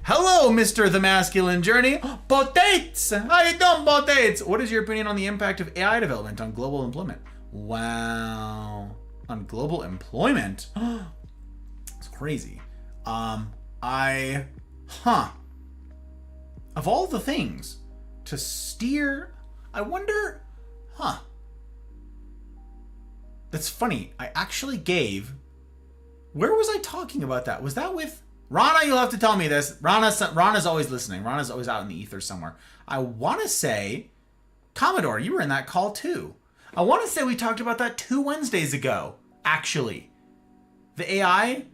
Hello, Mr. The Masculine Journey. Potates! How you doing, Potates? What is your opinion on the impact of AI development on global employment? Wow. On global employment? It's crazy. Of all the things to steer, I wonder, That's funny. I actually gave, where was I talking about that? Was that with, Rana, you'll have to tell me this. Rana's always listening. Rana's always out in the ether somewhere. I want to say, Commodore, you were in that call too. I want to say we talked about that 2 Wednesdays ago, actually. The AI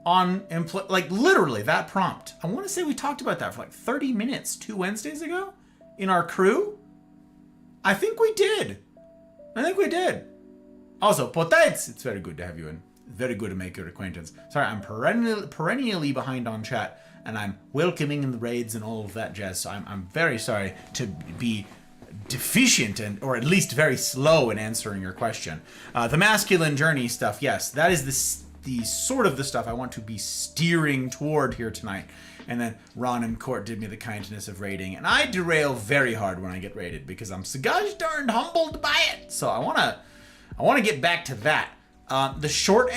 on, like literally that prompt. I want to say we talked about that for like 30 minutes 2 Wednesdays ago in our crew. I think we did. Also, Potates, it's very good to have you in. Very good to make your acquaintance. Sorry, I'm perennially behind on chat, and I'm welcoming in the raids and all of that jazz, so I'm very sorry to be deficient or at least very slow in answering your question. The masculine journey stuff, yes, that is the sort of the stuff I want to be steering toward here tonight. And then Ron and Court did me the kindness of raiding, and I derail very hard when I get raided because I'm so gosh darned humbled by it. So I want to get back to that. The short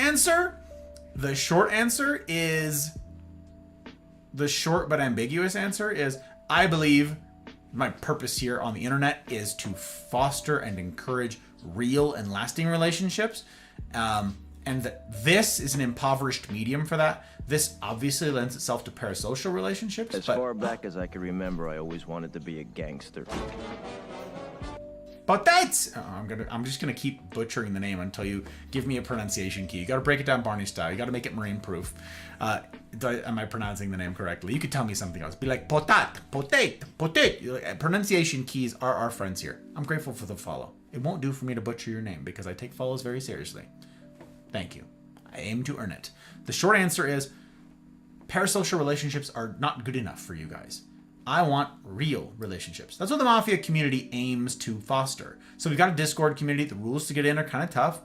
but ambiguous answer is, I believe my purpose here on the internet is to foster and encourage real and lasting relationships. And that this is an impoverished medium for that. This obviously lends itself to parasocial relationships. As far back as I can remember, I always wanted to be a gangster. But that's, I'm just gonna keep butchering the name until you give me a pronunciation key. You gotta break it down Barney style. You gotta make it marine proof. Am I pronouncing the name correctly? You could tell me something else. Be like potat. Pronunciation keys are our friends here. I'm grateful for the follow. It won't do for me to butcher your name because I take follows very seriously. Thank you. I aim to earn it. The short answer is, parasocial relationships are not good enough for you guys. I want real relationships. That's what the Mafia community aims to foster. So we've got a Discord community. The rules to get in are kind of tough.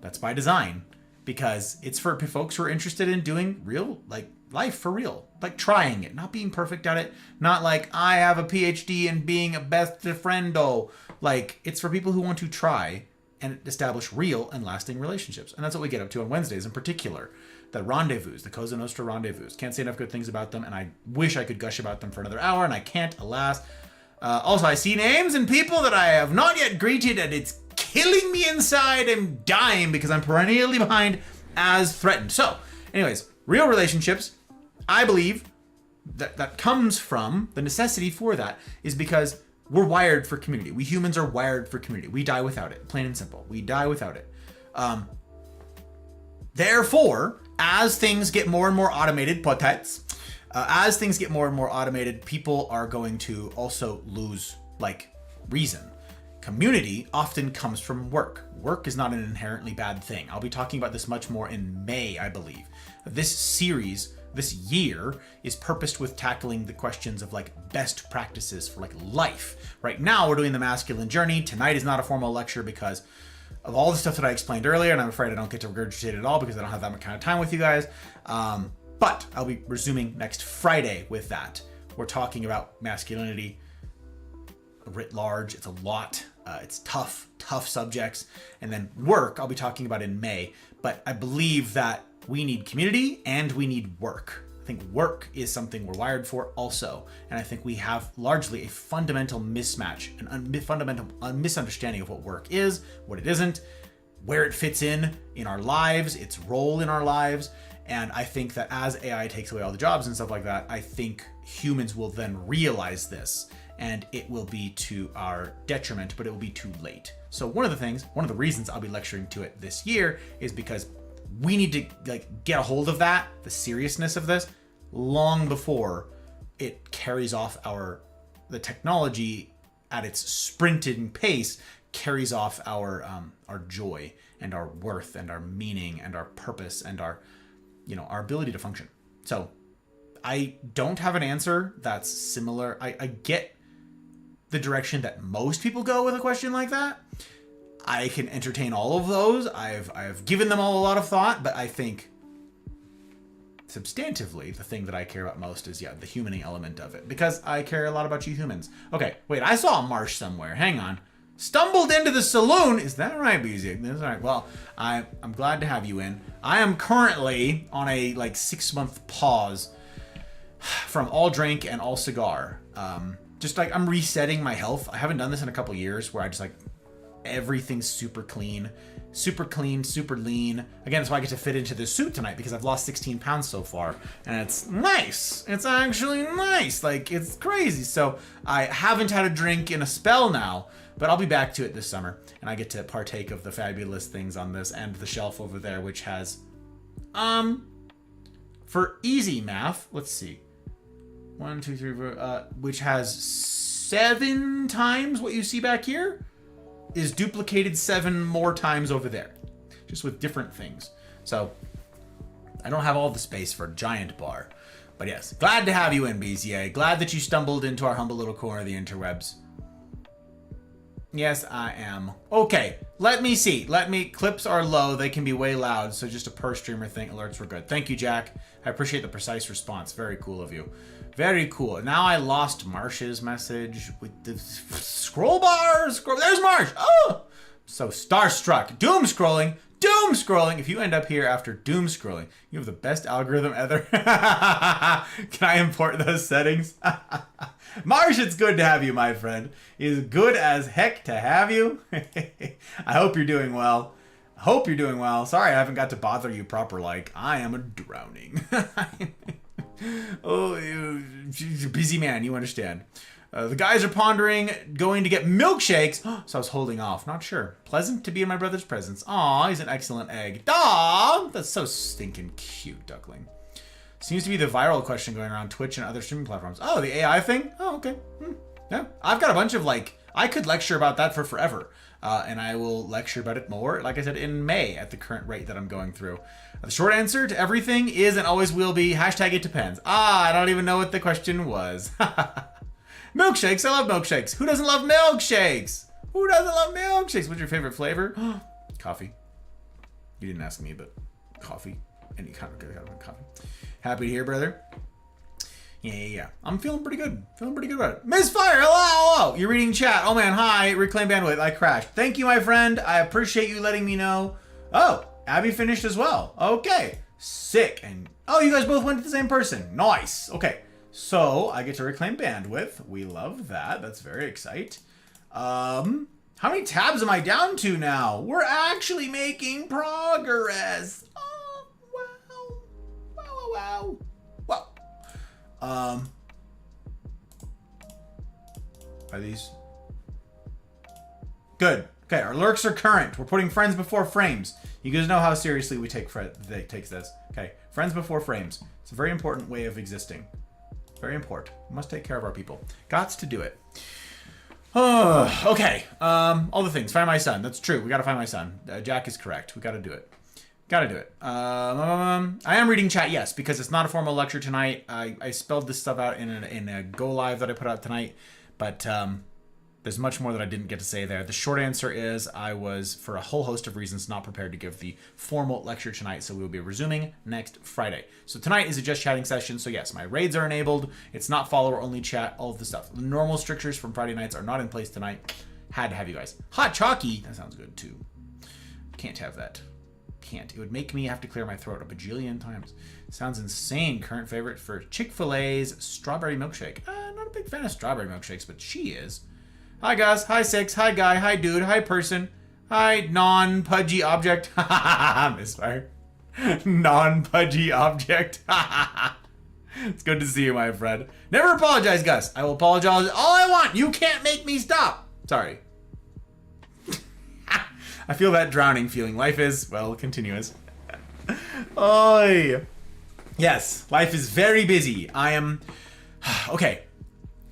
That's by design, because it's for folks who are interested in doing real, like, life for real. Like, trying it, not being perfect at it. Not like, I have a PhD in being a best friendo. Like, it's for people who want to try and establish real and lasting relationships. And that's what we get up to on Wednesdays in particular. the rendezvous, the Cosa Nostra rendezvous. Can't say enough good things about them, and I wish I could gush about them for another hour, and I can't, alas. Also, I see names and people that I have not yet greeted, and it's killing me inside. I'm dying because I'm perennially behind as threatened. So, anyways, real relationships, I believe that comes from the necessity for that is because we're wired for community. We humans are wired for community. We die without it, plain and simple. We die without it. Therefore, as things get more and more automated, as things get more and more automated, people are going to also lose reason. Community often comes from work. Work is not an inherently bad thing. I'll be talking about this much more in May, I believe. This series, this year, is purposed with tackling the questions of best practices for life. Right now, we're doing the masculine journey. Tonight is not a formal lecture because of all the stuff that I explained earlier, and I'm afraid I don't get to regurgitate it all because I don't have that much kind of time with you guys. But I'll be resuming next Friday with that. We're talking about masculinity writ large. It's a lot. It's tough subjects. And then work, I'll be talking about in May. But I believe that we need community and we need work. I think work is something we're wired for also. And I think we have largely a fundamental mismatch, a fundamental misunderstanding of what work is, what it isn't, where it fits in our lives, its role in our lives. And I think that as AI takes away all the jobs and stuff like that, I think humans will then realize this, and it will be to our detriment, but it will be too late. So one of the reasons I'll be lecturing to it this year is because we need to get a hold of that, the seriousness of this, long before it carries off the technology at its sprinting pace carries off our joy and our worth and our meaning and our purpose and our ability to function. So I don't have an answer that's similar. I get the direction that most people go with a question like that. I can entertain all of those. I've given them all a lot of thought, but I think substantively, the thing that I care about most is, the humaning element of it, because I care a lot about you humans. Okay, wait, I saw a marsh somewhere. Hang on. Stumbled into the saloon. Is that right, BZ? That's right. Well, I'm glad to have you in. I am currently on a 6-month pause from all drink and all cigar. I'm resetting my health. I haven't done this in a couple years where I just everything's super clean, super lean. Again, that's why I get to fit into this suit tonight because I've lost 16 pounds so far. And it's nice. It's actually nice. It's crazy. So I haven't had a drink in a spell now. But I'll be back to it this summer, and I get to partake of the fabulous things on this and the shelf over there, which has, for easy math, let's see, 1, 2, 3, 4, which has 7 times what you see back here, is duplicated 7 more times over there, just with different things. So I don't have all the space for a giant bar, but yes, glad to have you in, BZA. Glad that you stumbled into our humble little corner of the interwebs. Yes, I am. Okay, let me see. Clips are low. They can be way loud, so just a per streamer thing. Alerts were good. Thank you, Jack. I appreciate the precise response. Very cool of you. Very cool. Now I lost Marsh's message with the scroll bar. There's Marsh. Oh! So starstruck. Doom scrolling. If you end up here after doom scrolling, you have the best algorithm ever. Can I import those settings? Marsh, it's good to have you, my friend. It is good as heck to have you. I hope you're doing well. Sorry I haven't got to bother you proper I am drowning. Oh, you're a busy man, you understand. The guys are pondering going to get milkshakes. So I was holding off. Not sure. Pleasant to be in my brother's presence. Aw, he's an excellent egg. Aw, that's so stinking cute, duckling. Seems to be the viral question going around Twitch and other streaming platforms. Oh, the AI thing? Oh, okay. Yeah, I've got a bunch of I could lecture about that for forever. And I will lecture about it more, like I said, in May at the current rate that I'm going through. The short answer to everything is and always will be #it depends. I don't even know what the question was. Milkshakes. I love milkshakes. Who doesn't love milkshakes? What's your favorite flavor? Coffee. You didn't ask me, but coffee. Any kind of coffee. Happy to hear, brother. Yeah. I'm feeling pretty good. About it. Misfire, hello. You're reading chat. Oh man, hi. Reclaim bandwidth. I crashed. Thank you, my friend. I appreciate you letting me know. Oh, Abby finished as well. Okay. Sick. And oh, you guys both went to the same person. Nice. Okay. So I get to reclaim bandwidth. We love that. That's very exciting. How many tabs am I down to now? We're actually making progress. Oh, wow. Wow, wow, wow. Are these? Good. Okay, our lurks are current. We're putting friends before frames. You guys know how seriously we take this. Okay, friends before frames. It's a very important way of existing. Very important. We must take care of our people. Gots to do it. Oh, okay. All the things. Find my son. That's true. We gotta find my son. Jack is correct. We gotta do it. Gotta do it. I am reading chat, yes, because it's not a formal lecture tonight. I spelled this stuff out in a go live that I put out tonight, but there's much more that I didn't get to say there. The short answer is I was, for a whole host of reasons, not prepared to give the formal lecture tonight, so we will be resuming next Friday. So tonight is a just chatting session, so yes, my raids are enabled. It's not follower-only chat, all of the stuff. The normal strictures from Friday nights are not in place tonight. Had to have you guys. Hot Chalky, that sounds good too. Can't have that. Can't. It would make me have to clear my throat a bajillion times. Sounds insane. Current favorite for Chick-fil-A's strawberry milkshake. Not a big fan of strawberry milkshakes, but she is. Hi guys, hi Six, hi Guy, hi Dude, hi Person, hi non-pudgy object. Misfire. Non-pudgy object. It's good to see you, my friend. Never apologize, Gus. I will apologize all I want. You can't make me stop. Sorry. I feel that drowning feeling. Life is, well, continuous. Oy. Yes, life is very busy. I am... Okay.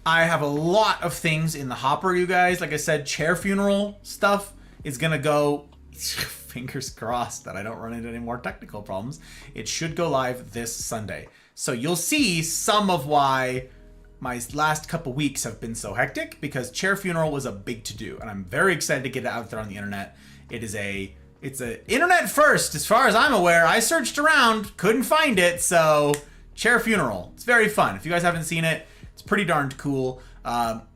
I have a lot of things in the hopper, you guys. Like I said, chair funeral stuff is gonna go, fingers crossed that I don't run into any more technical problems. It should go live this Sunday. So you'll see some of why my last couple weeks have been so hectic, because chair funeral was a big to-do, and I'm very excited to get it out there on the internet. It's a internet first, as far as I'm aware. I searched around, couldn't find it, so chair funeral. It's very fun. If you guys haven't seen it, it's pretty darned cool.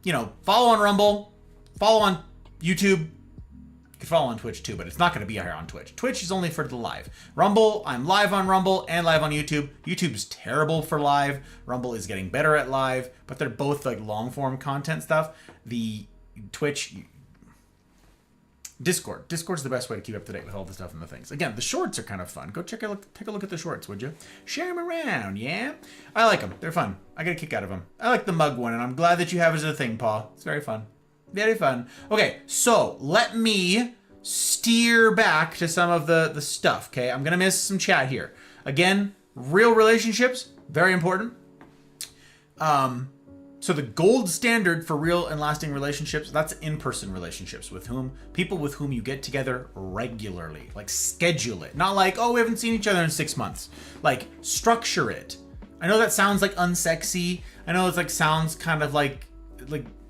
You know, follow on Rumble, follow on YouTube. You can follow on Twitch too, but it's not going to be here on Twitch. Twitch is only for the live. Rumble, I'm live on Rumble and live on YouTube. YouTube's terrible for live. Rumble is getting better at live, but they're both like long form content stuff. The Twitch, Discord's the best way to keep up to date with all the stuff and the things. Again, the shorts are kind of fun. Go take a look at the shorts, would you? Share them around, yeah? I like them. They're fun. I get a kick out of them. I like the mug one, and I'm glad that you have it as a thing, Paul. It's very fun. Very fun. Okay, so let me steer back to some of the stuff, okay? I'm going to miss some chat here. Again, real relationships, very important. So the gold standard for real and lasting relationships, that's in-person relationships with people with whom you get together regularly. Like, schedule it. Not like, oh, we haven't seen each other in 6 months. Like, structure it. I know that sounds like unsexy. I know it's like sounds kind of like I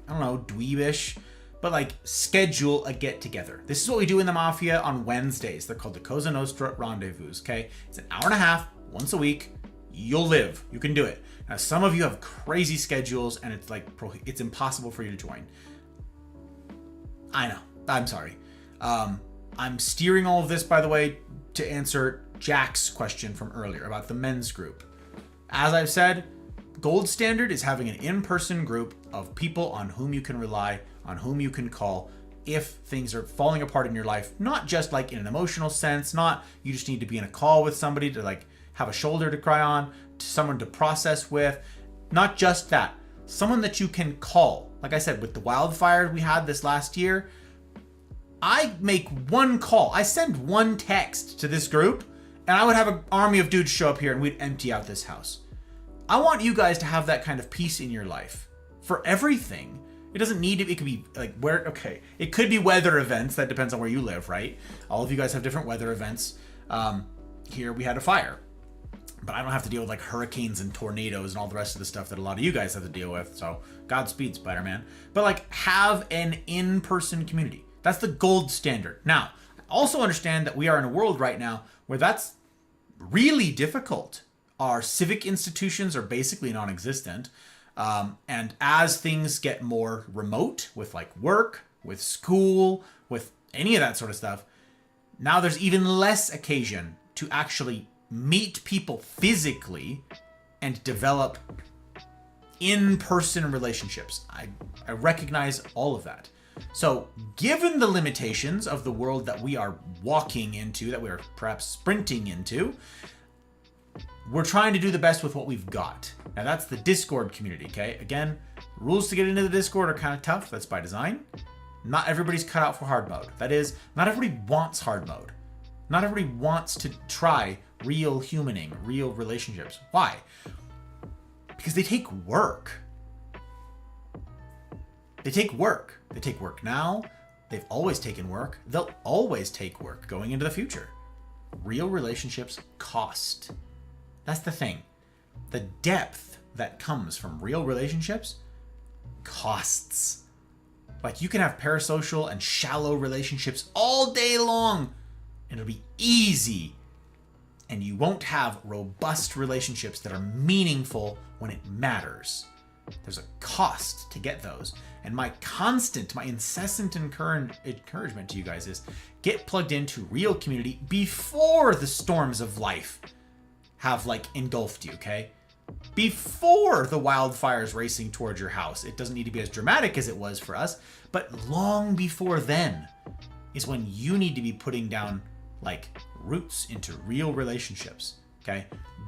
don't know, dweebish. But like, schedule a get together. This is what we do in the Mafia on Wednesdays. They're called the Cosa Nostra Rendezvous, okay? It's an hour and a half, once a week. You'll live. You can do it. Now, some of you have crazy schedules, and it's like it's impossible for you to join. I know. I'm sorry. I'm steering all of this, by the way, to answer Jack's question from earlier about the men's group. As I've said, gold standard is having an in-person group of people on whom you can rely, on whom you can call if things are falling apart in your life. Not just like in an emotional sense, not you just need to be in a call with somebody to like have a shoulder to cry on, to someone to process with. Not just that. Someone that you can call. Like I said, with the wildfire we had this last year, I make one call. I send one text to this group, and I would have an army of dudes show up here and we'd empty out this house. I want you guys to have that kind of peace in your life. For everything. It doesn't need to, it could be like it could be weather events. That depends on where you live, right? All of you guys have different weather events. Here we had a fire. But I don't have to deal with like hurricanes and tornadoes and all the rest of the stuff that a lot of you guys have to deal with. So Godspeed, Spider-Man. But like, have an in-person community. That's the gold standard. Now, I also understand that we are in a world right now where that's really difficult. Our civic institutions are basically non-existent. And as things get more remote with like work, with school, with any of that sort of stuff, now there's even less occasion to actually meet people physically and develop in-person relationships. I recognize all of that. So given the limitations of the world that we are walking into, that we are perhaps sprinting into, we're trying to do the best with what we've got. Now that's the Discord community, okay? Again, rules to get into the Discord are kind of tough. That's by design. Not everybody's cut out for hard mode. That is, not everybody wants hard mode. Not everybody wants to try real humaning, real relationships. Why? Because they take work. They take work. They take work now. They've always taken work. They'll always take work going into the future. Real relationships cost. That's the thing. The depth that comes from real relationships costs. Like, you can have parasocial and shallow relationships all day long, and it'll be easy. And you won't have robust relationships that are meaningful when it matters. There's a cost to get those. And my incessant encouragement to you guys is get plugged into real community before the storms of life have like engulfed you, okay? Before the wildfires racing towards your house. It doesn't need to be as dramatic as it was for us, but long before then is when you need to be putting down like roots into real relationships, okay?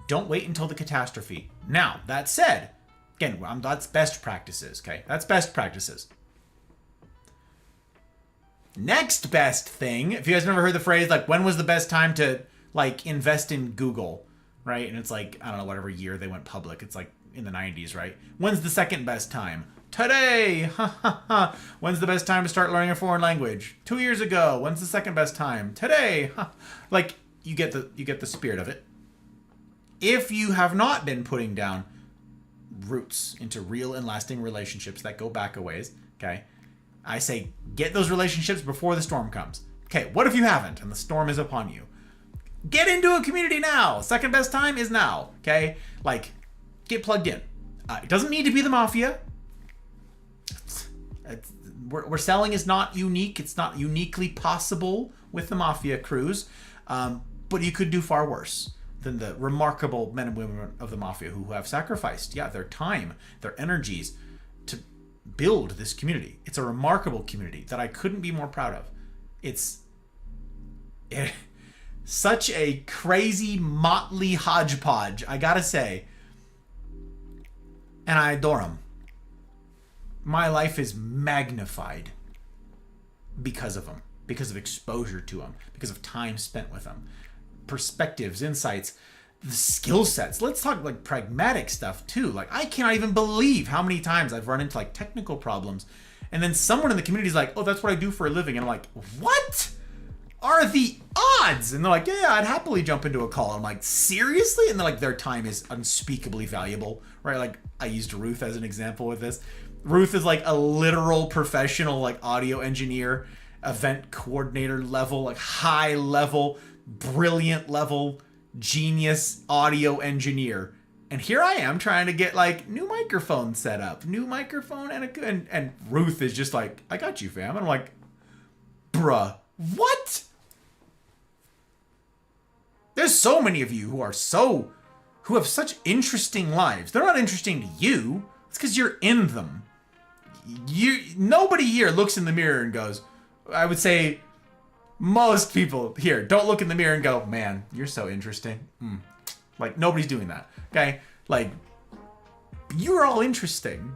Don't wait until the catastrophe. Now, that said, again, that's best practices, okay? That's best practices. Next best thing, if you guys never heard the phrase, like, when was the best time to, like, invest in Google, right? And it's like, I don't know, whatever year they went public. It's like in the 90s, right? When's the second best time? Today! Ha ha ha! When's the best time to start learning a foreign language? 2 years ago. When's the second best time? Today! Ha. Like, you get the spirit of it. If you have not been putting down roots into real and lasting relationships that go back a ways, okay? I say get those relationships before the storm comes. Okay, what if you haven't and the storm is upon you? Get into a community now. Second best time is now, okay? Like, get plugged in. It doesn't need to be the mafia. We're selling is not unique. It's not uniquely possible with the mafia crews, but you could do far worse than the remarkable men and women of the mafia who have sacrificed, their time, their energies to build this community. It's a remarkable community that I couldn't be more proud of. It's such a crazy, motley hodgepodge, I gotta say. And I adore them. My life is magnified because of them, because of exposure to them, because of time spent with them. Perspectives, insights, the skill sets. Let's talk like pragmatic stuff too. Like, I cannot even believe how many times I've run into like technical problems, and then someone in the community is like, "Oh, that's what I do for a living," and I'm like, "What are the odds?" And they're like, "Yeah, I'd happily jump into a call." I'm like, "Seriously?" And they're like, their time is unspeakably valuable, right? Like, I used Ruth as an example with this. Ruth is like a literal professional, like audio engineer, event coordinator level, like high level, brilliant level, genius audio engineer. And here I am trying to get like new microphone set up, new microphone and Ruth is just like, "I got you, fam." And I'm like, bruh, what? There's so many of you who have such interesting lives. They're not interesting to you. It's because you're in them. Nobody here looks in the mirror and goes, I would say most people here don't look in the mirror and go, "Man, you're so interesting." Like, nobody's doing that, okay? Like, you're all interesting,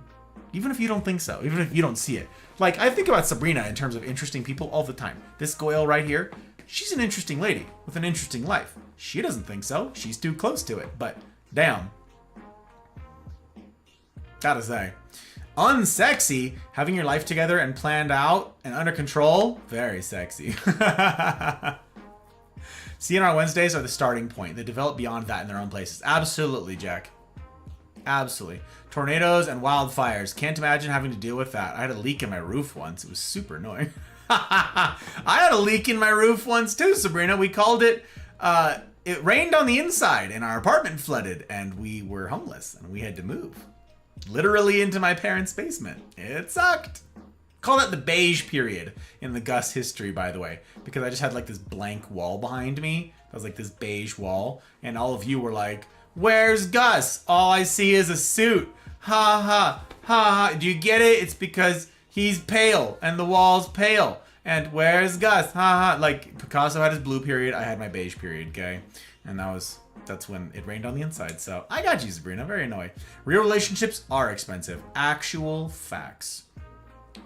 even if you don't think so, even if you don't see it. Like, I think about Sabrina in terms of interesting people all the time. This Goyle right here, she's an interesting lady with an interesting life. She doesn't think so. She's too close to it, but damn. Gotta say. Unsexy, having your life together and planned out and under control, very sexy. CNR Wednesdays are the starting point. They develop beyond that in their own places. Absolutely, Jack. Absolutely. Tornadoes and wildfires. Can't imagine having to deal with that. I had a leak in my roof once. It was super annoying. I had a leak in my roof once too, Sabrina. We called it, it rained on the inside and our apartment flooded and we were homeless and we had to move. Literally into my parents' basement. It sucked. Call that the beige period in the Gus history, by the way, because I just had like this blank wall behind me was like this beige wall, and all of you were like, "Where's Gus? All I see is a suit. Ha ha ha ha. Do you get it? It's because he's pale and the wall's pale. And where's Gus? Ha ha." Like Picasso had his blue period, I had my beige period, okay? And that's when it rained on the inside. So I got you, Sabrina. Very annoying. Real relationships are expensive. Actual facts.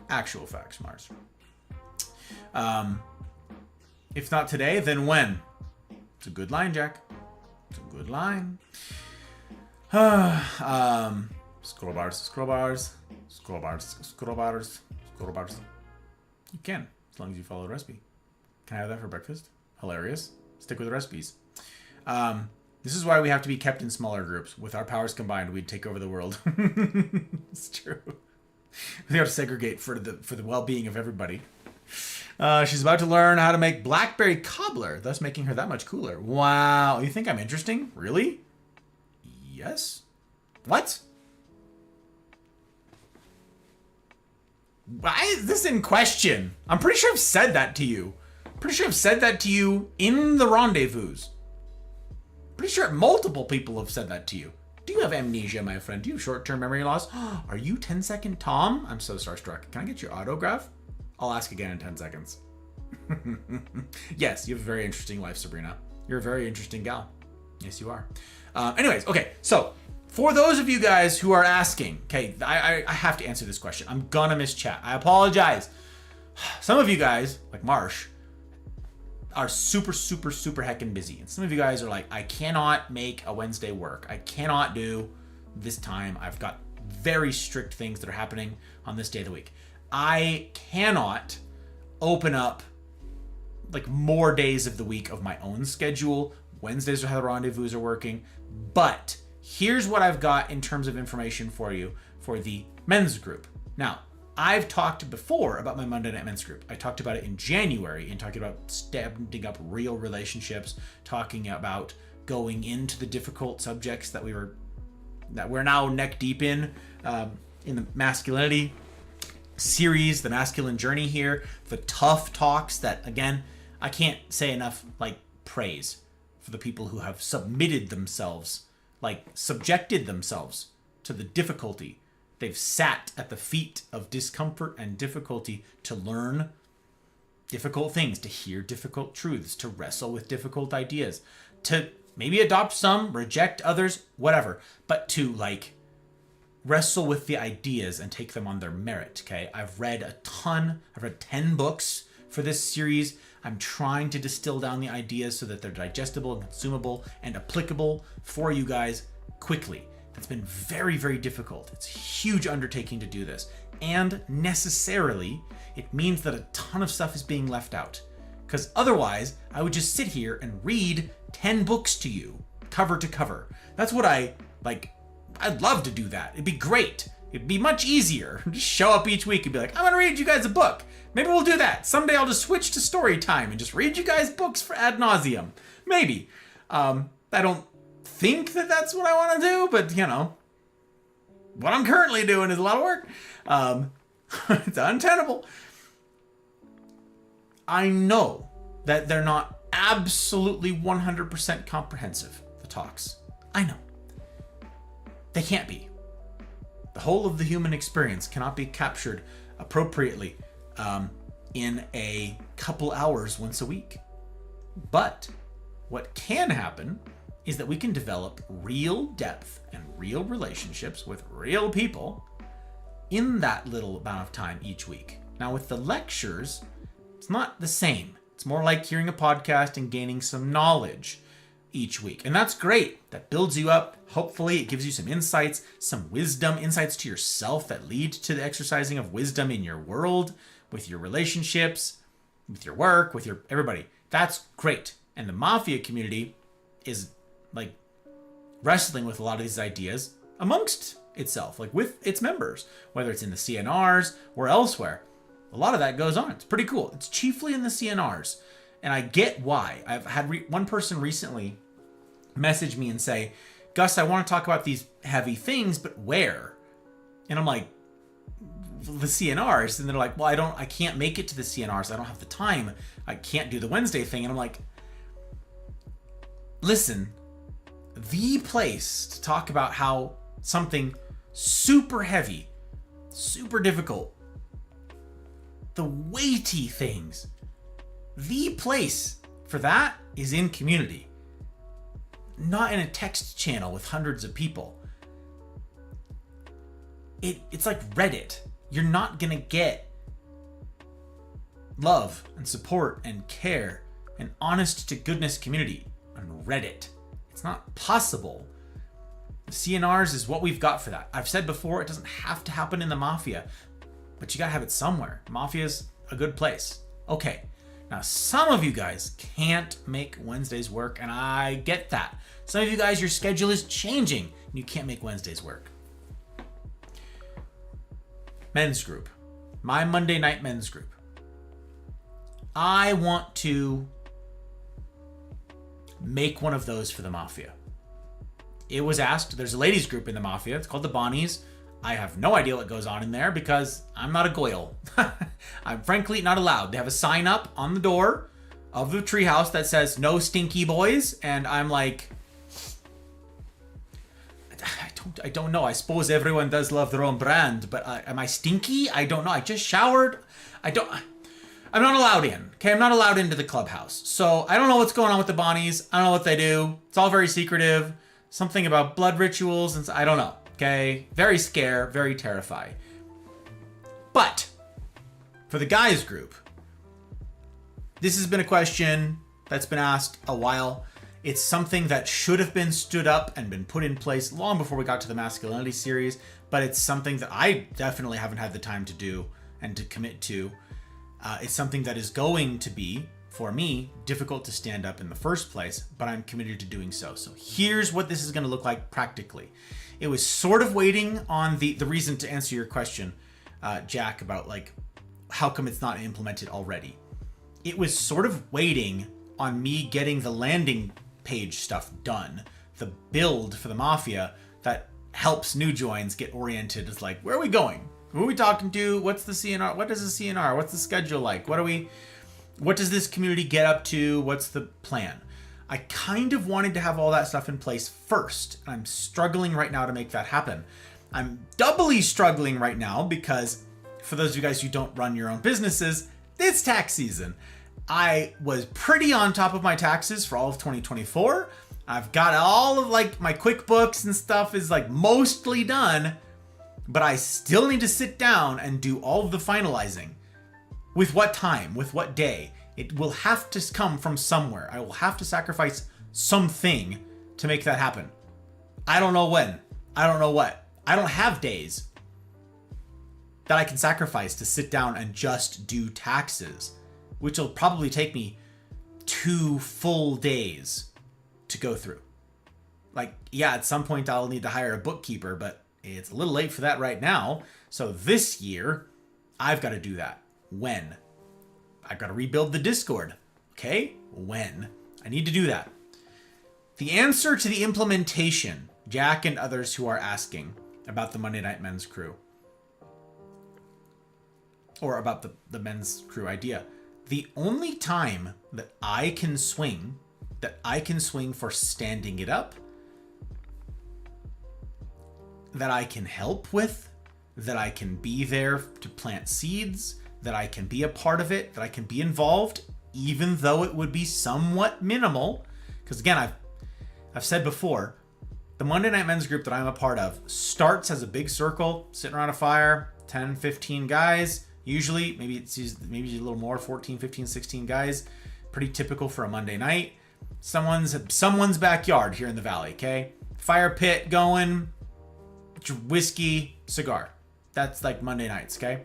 Actual facts, Mars. If not today, then when? It's a good line, Jack. It's a good line. Scroll bars, scroll bars, scroll bars, scroll bars, scroll bars. You can, as long as you follow the recipe. Can I have that for breakfast? Hilarious. Stick with the recipes. This is why we have to be kept in smaller groups. With our powers combined, we'd take over the world. It's true. We have to segregate for the well-being of everybody. She's about to learn how to make blackberry cobbler, thus making her that much cooler. Wow. You think I'm interesting? Really? Yes. What? Why is this in question? I'm pretty sure I've said that to you. Pretty sure I've said that to you in the rendezvous. Pretty sure multiple people have said that to you. Do you have amnesia, my friend? Do you have short-term memory loss? Are you 10-second Tom? I'm so starstruck. Can I get your autograph? I'll ask again in 10 seconds. Yes, you have a very interesting life, Sabrina. You're a very interesting gal. Yes, you are. Anyways, okay, so for those of you guys who are asking, okay, I have to answer this question. I'm gonna miss chat. I apologize. Some of you guys, like Marsh, are super heckin' busy. And some of you guys are like, I cannot make a Wednesday work. I cannot do this time. I've got very strict things that are happening on this day of the week. I cannot open up like more days of the week of my own schedule. Wednesdays are how the rendezvous are working. But here's what I've got in terms of information for you for the men's group. Now, I've talked before about my Monday Night Men's group. I talked about it in January and talking about standing up real relationships, talking about going into the difficult subjects that we're now neck deep in the masculinity series, the masculine journey here, the tough talks that, again, I can't say enough praise for the people who have submitted themselves, subjected themselves to the difficulty. They've sat at the feet of discomfort and difficulty to learn difficult things, to hear difficult truths, to wrestle with difficult ideas, to maybe adopt some, reject others, whatever, but to wrestle with the ideas and take them on their merit, okay? I've read a ton. I've read 10 books for this series. I'm trying to distill down the ideas so that they're digestible and consumable and applicable for you guys quickly. It's been very, very difficult. It's a huge undertaking to do this. And necessarily, it means that a ton of stuff is being left out. Because otherwise, I would just sit here and read 10 books to you, cover to cover. That's what I'd love to do that. It'd be great. It'd be much easier. Just show up each week and be like, I'm gonna read you guys a book. Maybe we'll do that. Someday I'll just switch to story time and just read you guys books for ad nauseum. Maybe. I don't think that that's what I want to do, but what I'm currently doing is a lot of work. It's untenable. I know that they're not absolutely 100% comprehensive, the talks. I know. They can't be. The whole of the human experience cannot be captured appropriately in a couple hours once a week. But what can happen is that we can develop real depth and real relationships with real people in that little amount of time each week. Now, with the lectures, it's not the same. It's more like hearing a podcast and gaining some knowledge each week. And that's great. That builds you up. Hopefully, it gives you some insights, some wisdom, insights to yourself that lead to the exercising of wisdom in your world, with your relationships, with your work, with your everybody. That's great. And the Mafia community is wrestling with a lot of these ideas amongst itself, with its members, whether it's in the CNRs or elsewhere. A lot of that goes on. It's pretty cool. It's chiefly in the CNRs. And I get why. I've had one person recently message me and say, Gus, I want to talk about these heavy things, but where? And I'm like, the CNRs. And they're like, well, I can't make it to the CNRs. I don't have the time. I can't do the Wednesday thing. And I'm like, listen, the place to talk about how something super heavy, super difficult, the weighty things, the place for that is in community, not in a text channel with hundreds of people. It's like Reddit. You're not gonna get love and support and care and honest to goodness community on Reddit. It's not possible. CNRs is what we've got for that. I've said before, it doesn't have to happen in the Mafia, but you gotta have it somewhere. Mafia's a good place. Okay, now some of you guys can't make Wednesdays work, and I get that. Some of you guys, your schedule is changing, and you can't make Wednesdays work. Men's group. My Monday night men's group. I want to make one of those for the Mafia. It was asked, there's a ladies group in the Mafia. It's called the Bonnies. I have no idea what goes on in there because I'm not a goyle. I'm frankly not allowed. They have a sign up on the door of the treehouse that says no stinky boys. And I'm like, I don't know. I suppose everyone does love their own brand, but am I stinky? I don't know. I just showered. I'm not allowed in. Okay, I'm not allowed into the clubhouse. So I don't know what's going on with the Bonnies. I don't know what they do. It's all very secretive. Something about blood rituals and I don't know. Okay, very scare, very terrify. But for the guys group, this has been a question that's been asked a while. It's something that should have been stood up and been put in place long before we got to the masculinity series, but it's something that I definitely haven't had the time to do and to commit to. It's something that is going to be, for me, difficult to stand up in the first place, but I'm committed to doing so. So here's what this is going to look like practically. It was sort of waiting on the reason to answer your question, Jack, about like, how come it's not implemented already? It was sort of waiting on me getting the landing page stuff done, the build for the Mafia that helps new joins get oriented as like, where are we going? Who are we talking to? What's the CNR? What is the CNR? What's the schedule like? What does this community get up to? What's the plan? I kind of wanted to have all that stuff in place first. I'm struggling right now to make that happen. I'm doubly struggling right now because for those of you guys who don't run your own businesses, it's tax season. I was pretty on top of my taxes for all of 2024. I've got all of like my QuickBooks and stuff is like mostly done, but I still need to sit down and do all of the finalizing. With what time? With what day? It will have to come from somewhere. I will have to sacrifice something to make that happen. I don't know when. I don't know what. I don't have days that I can sacrifice to sit down and just do taxes, which will probably take me 2 full days to go through. Like, yeah, at some point I'll need to hire a bookkeeper, but it's a little late for that right now. So this year, I've got to do that. When? I've got to rebuild the Discord. Okay? When? I need to do that. The answer to the implementation, Jack and others who are asking about the Monday Night Men's Crew, or about the men's crew idea, the only time that I can swing for standing it up, that I can help with, that I can be there to plant seeds, that I can be a part of it, that I can be involved, even though it would be somewhat minimal. Because again, I've said before, the Monday Night Men's group that I'm a part of starts as a big circle, sitting around a fire, 10, 15 guys. Usually, maybe it's a little more, 14, 15, 16 guys. Pretty typical for a Monday night. Someone's backyard here in the valley, okay? Fire pit going, whiskey, cigar. That's like Monday nights, okay?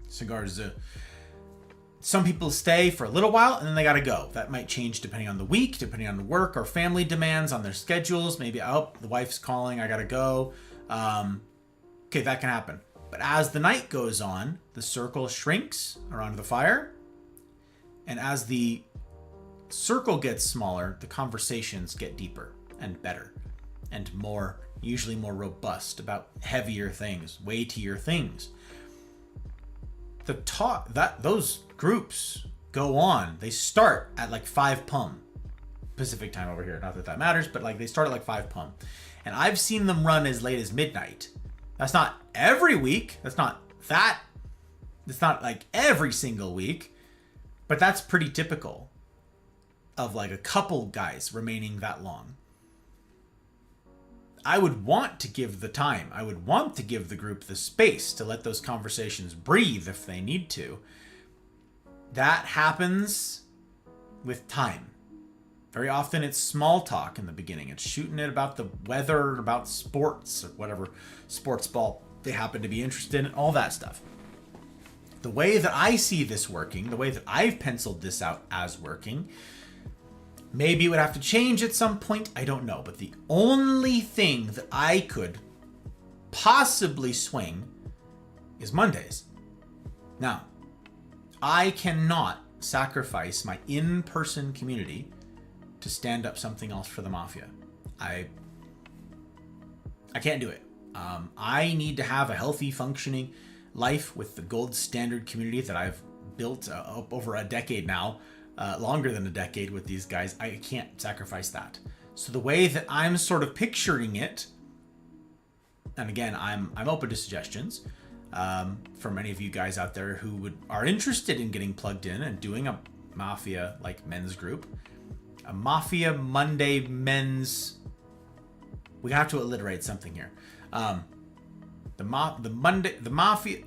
Cigars. Some people stay for a little while and then they gotta go. That might change depending on the week, depending on the work or family demands on their schedules. Maybe, oh, the wife's calling, I gotta go. Okay, that can happen. But as the night goes on, the circle shrinks around the fire. And as the circle gets smaller, the conversations get deeper and better and usually more robust about heavier things, weightier things. Those groups go on. They start at like 5 pum. Pacific time over here. Not that that matters, but like they start at like 5 p.m. And I've seen them run as late as midnight. That's not every week. It's not like every single week, but that's pretty typical of like a couple guys remaining that long. I would want to give the time. I would want to give the group the space to let those conversations breathe if they need to. That happens with time. Very often it's small talk in the beginning. It's shooting it about the weather, about sports, or whatever sports ball they happen to be interested in, all that stuff. The way that I see this working, the way that I've penciled this out as working, maybe it would have to change at some point. I don't know. But the only thing that I could possibly swing is Mondays. Now, I cannot sacrifice my in-person community to stand up something else for the Mafia. I can't do it. I need to have a healthy, functioning life with the gold standard community that I've built up over a decade now. Longer than a decade with these guys. I can't sacrifice that. So the way that I'm sort of picturing it, and again, I'm open to suggestions from any of you guys out there who are interested in getting plugged in and doing a Mafia like men's group, a Mafia Monday men's. We have to alliterate something here.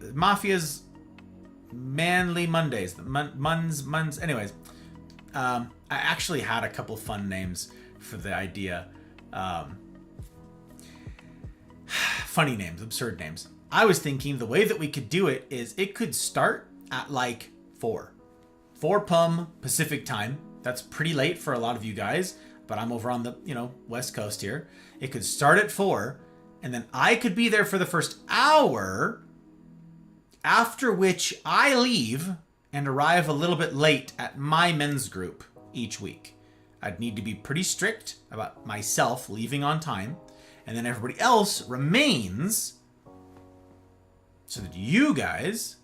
Mafia's Manly Mondays. Muns. Anyways. I actually had a couple fun names for the idea. Funny names, absurd names. I was thinking the way that we could do it is it could start at like 4 p.m. Pacific time. That's pretty late for a lot of you guys, but I'm over on the, West Coast here. It could start at 4, and then I could be there for the first hour, after which I leave and arrive a little bit late at my men's group each week. I'd need to be pretty strict about myself leaving on time, and then everybody else remains so that you guys,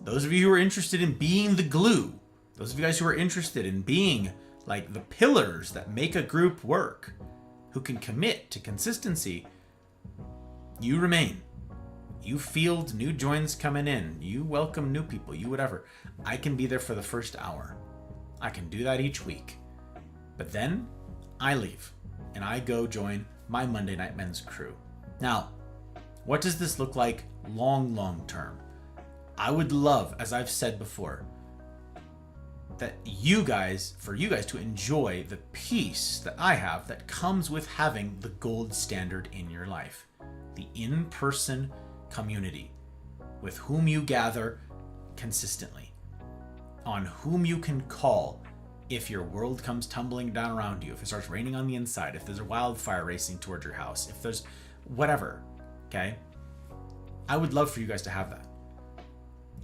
those of you who are interested in being the glue, those of you guys who are interested in being like the pillars that make a group work, who can commit to consistency, you remain. You field new joins coming in. You welcome new people. You whatever. I can be there for the first hour. I can do that each week. But then I leave and I go join my Monday Night Men's crew. Now, what does this look like long term? I would love, as I've said before, that for you guys to enjoy the peace that I have that comes with having the gold standard in your life. The in-person community with whom you gather consistently, on whom you can call if your world comes tumbling down around you, if it starts raining on the inside, if there's a wildfire racing towards your house, if there's whatever, okay? I would love for you guys to have that.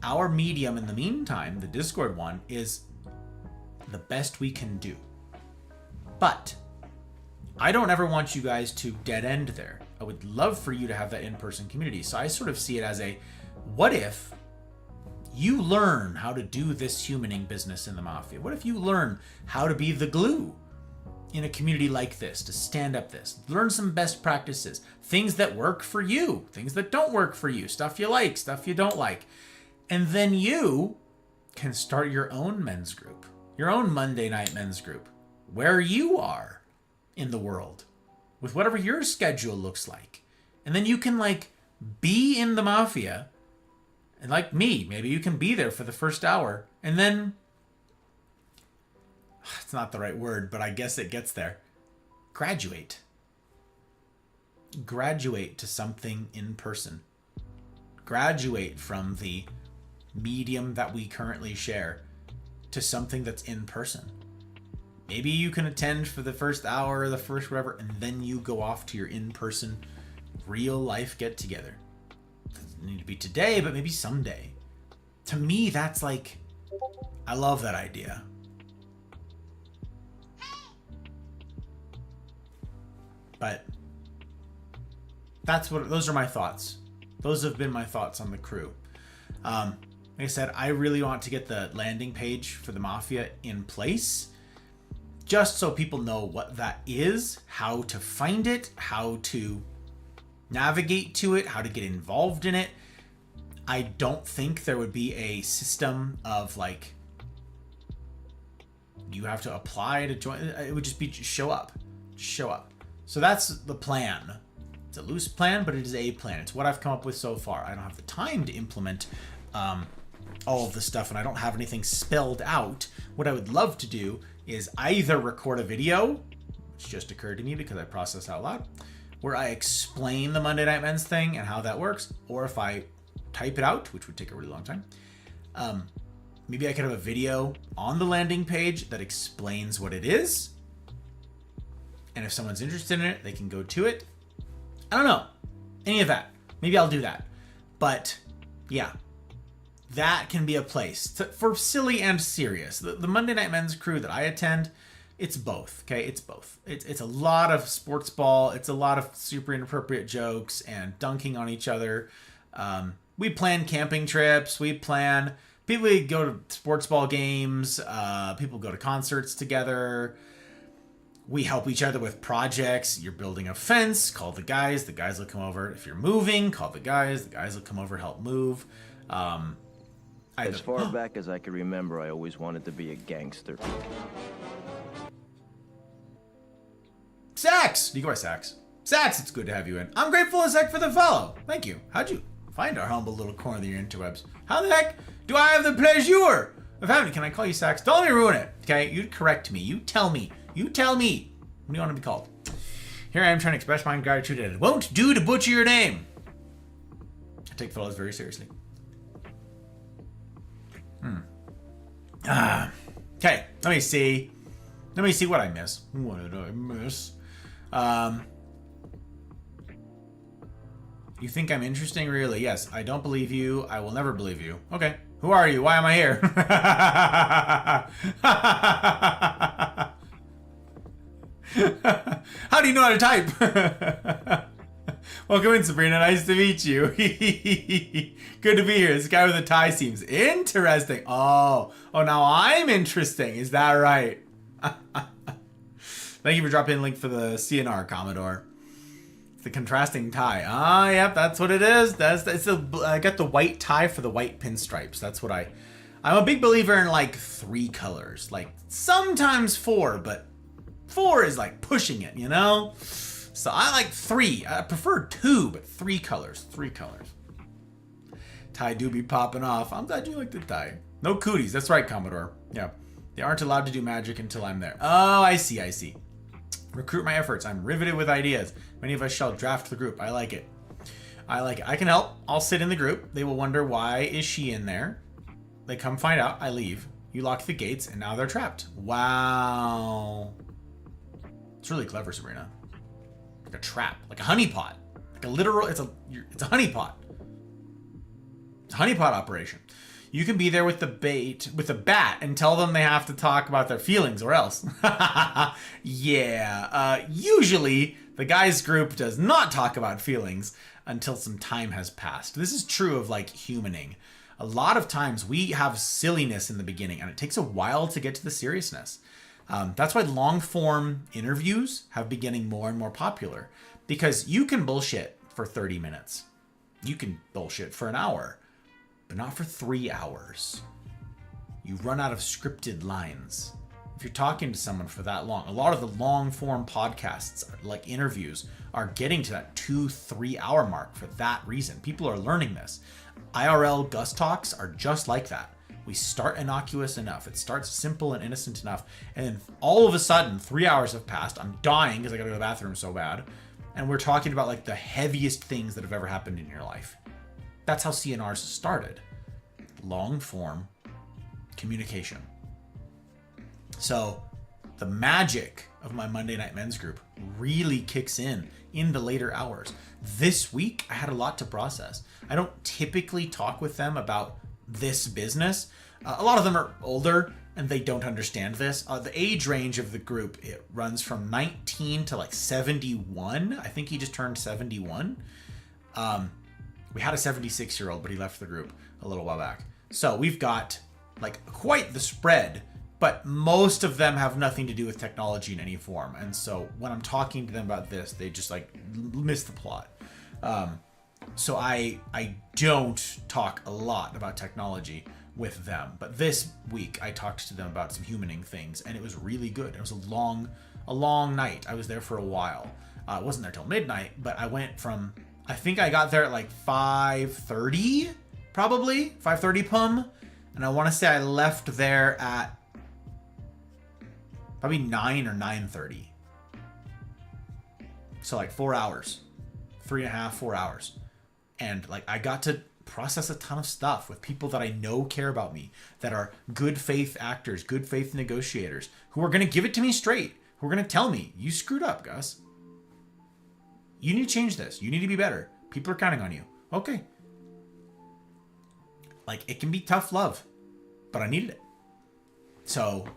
Our medium in the meantime, the Discord one, is the best we can do. But I don't ever want you guys to dead end there. I would love for you to have that in-person community. So I sort of see it as what if you learn how to do this humaning business in the Mafia? What if you learn how to be the glue in a community like this, to stand up this? Learn some best practices, things that work for you, things that don't work for you, stuff you like, stuff you don't like. And then you can start your own men's group, your own Monday Night Men's group, where you are in the world, with whatever your schedule looks like. And then you can be in the Mafia, and like me, maybe you can be there for the first hour, and then, it's not the right word, but I guess it gets there. Graduate to something in person. Graduate from the medium that we currently share to something that's in person. Maybe you can attend for the first hour or the first whatever, and then you go off to your in-person real life get together. Doesn't need to be today, but maybe someday. To me, that's I love that idea. But those are my thoughts. Those have been my thoughts on the crew. Like I said, I really want to get the landing page for the Mafia in place. just so people know what that is, how to find it, how to navigate to it, how to get involved in it. I don't think there would be a system of like, you have to apply to join. It would just be show up. Show up. So that's the plan. It's a loose plan, but it is a plan. It's what I've come up with so far. I don't have the time to implement all of the stuff, and I don't have anything spelled out. What I would love to do is either record a video, which just occurred to me because I process out loud, where I explain the Monday Night Men's thing and how that works, or if I type it out, which would take a really long time, maybe I could have a video on the landing page that explains what it is. And if someone's interested in it, they can go to it. I don't know. Any of that. Maybe I'll do that. But yeah, that can be a place for silly and serious. The Monday Night Men's crew that I attend, it's both. Okay, it's both. It's a lot of sports ball. It's a lot of super inappropriate jokes and dunking on each other. We plan camping trips. People go to sports ball games. People go to concerts together. We help each other with projects. You're building a fence, call the guys. The guys will come over. If you're moving, call the guys. The guys will come over, help move. As far back as I can remember, I always wanted to be a gangster. Sax! You go by Sax. Sax, it's good to have you in. I'm grateful as heck for the follow. Thank you. How'd you find our humble little corner of the interwebs? How the heck do I have the pleasure of having? Can I call you Sax? Don't let me ruin it. Okay, you correct me. You tell me. You tell me. What do you want to be called? Here I am trying to express my gratitude, and it won't do to butcher your name. I take fellows very seriously. Okay, let me see. Let me see what I miss. What did I miss? You think I'm interesting? Really? Yes. I don't believe you. I will never believe you. Okay. Who are you? Why am I here? How do you know how to type? Welcome in, Sabrina. Nice to meet you. Good to be here. This guy with a tie seems interesting. Oh, now I'm interesting. Is that right? Thank you for dropping a link for the CNR, Commodore. It's the contrasting tie. Ah, yep, that's what it is. I got the white tie for the white pinstripes. That's what I'm a big believer in, like 3 colors. Like sometimes 4, but 4 is like pushing it, you know? So I like 3. I prefer 2, but 3 colors. 3 colors. Tie do be popping off. I'm glad you like the tie. No cooties. That's right, Commodore. Yeah. They aren't allowed to do magic until I'm there. Oh, I see. I see. Recruit my efforts. I'm riveted with ideas. Many of us shall draft the group. I like it. I like it. I can help. I'll sit in the group. They will wonder, why is she in there? They come find out. I leave. You lock the gates, and now they're trapped. Wow. It's really clever, Sabrina. Like a trap. Like a honeypot. Like a literal... It's a honeypot. It's a honeypot operation. You can be there with the bait, with a bat, and tell them they have to talk about their feelings or else. Yeah. Usually, the guys group does not talk about feelings until some time has passed. This is true of, like, humaning. A lot of times, we have silliness in the beginning, and it takes a while to get to the seriousness. That's why long-form interviews have been getting more and more popular. Because you can bullshit for 30 minutes. You can bullshit for an hour. But not for 3 hours. You run out of scripted lines. If you're talking to someone for that long, a lot of the long form podcasts, like interviews, are getting to that 2-3 hour mark for that reason. People are learning this. IRL Gus Talks are just like that. We start innocuous enough. It starts simple and innocent enough. And then all of a sudden, 3 hours have passed. I'm dying because I gotta go to the bathroom so bad. And we're talking about like the heaviest things that have ever happened in your life. That's how CNRs started. Long form communication. So the magic of my Monday Night Men's group really kicks in the later hours. This week, I had a lot to process. I don't typically talk with them about this business. A lot of them are older and they don't understand this. The age range of the group, it runs from 19 to like 71. I think he just turned 71. We had a 76-year-old, but he left the group a little while back. So we've got like quite the spread but most of them have nothing to do with technology in any form. And so when I'm talking to them about this, they just like miss the plot. So I don't talk a lot about technology with them, but this week I talked to them about some humaning things, and it was really good. It was a long night. I was there for a while. I wasn't there till midnight, but I went from, I think I got there at like 5:30, probably 5:30 pum, and I want to say I left there at probably 9 or 9:30. So like 4 hours, 3.5, 4 hours. And like I got to process a ton of stuff with people that I know care about me, that are good faith actors, good faith negotiators, who are going to give it to me straight, who are going to tell me, you screwed up, Gus. You need to change this. You need to be better. People are counting on you. Okay. Like, it can be tough love, but I needed it. So,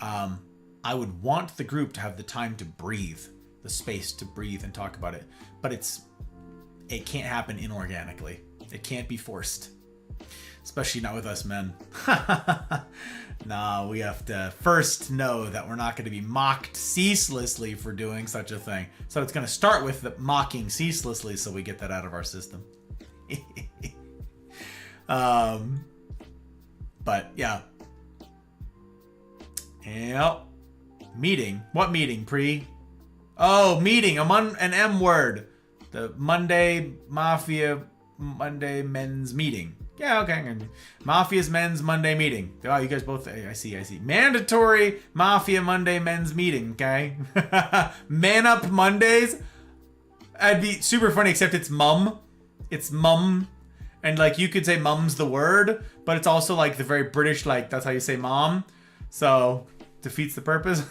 I would want the group to have the time to breathe, the space to breathe and talk about it. But it can't happen inorganically. It can't be forced. Especially not with us men. Nah, we have to first know that we're not going to be mocked ceaselessly for doing such a thing. So it's going to start with the mocking ceaselessly so we get that out of our system. But yeah. Yep. Meeting. What meeting, Pre? Oh, meeting. An M word. The Monday Mafia Monday men's meeting. Yeah, okay. Mafia's men's Monday meeting. Oh, you guys both, I see. Mandatory Mafia Monday men's meeting, okay? Man Up Mondays. That'd be super funny, except it's mum. It's mum. And like you could say mum's the word, but it's also like the very British, like that's how you say mom. So defeats the purpose.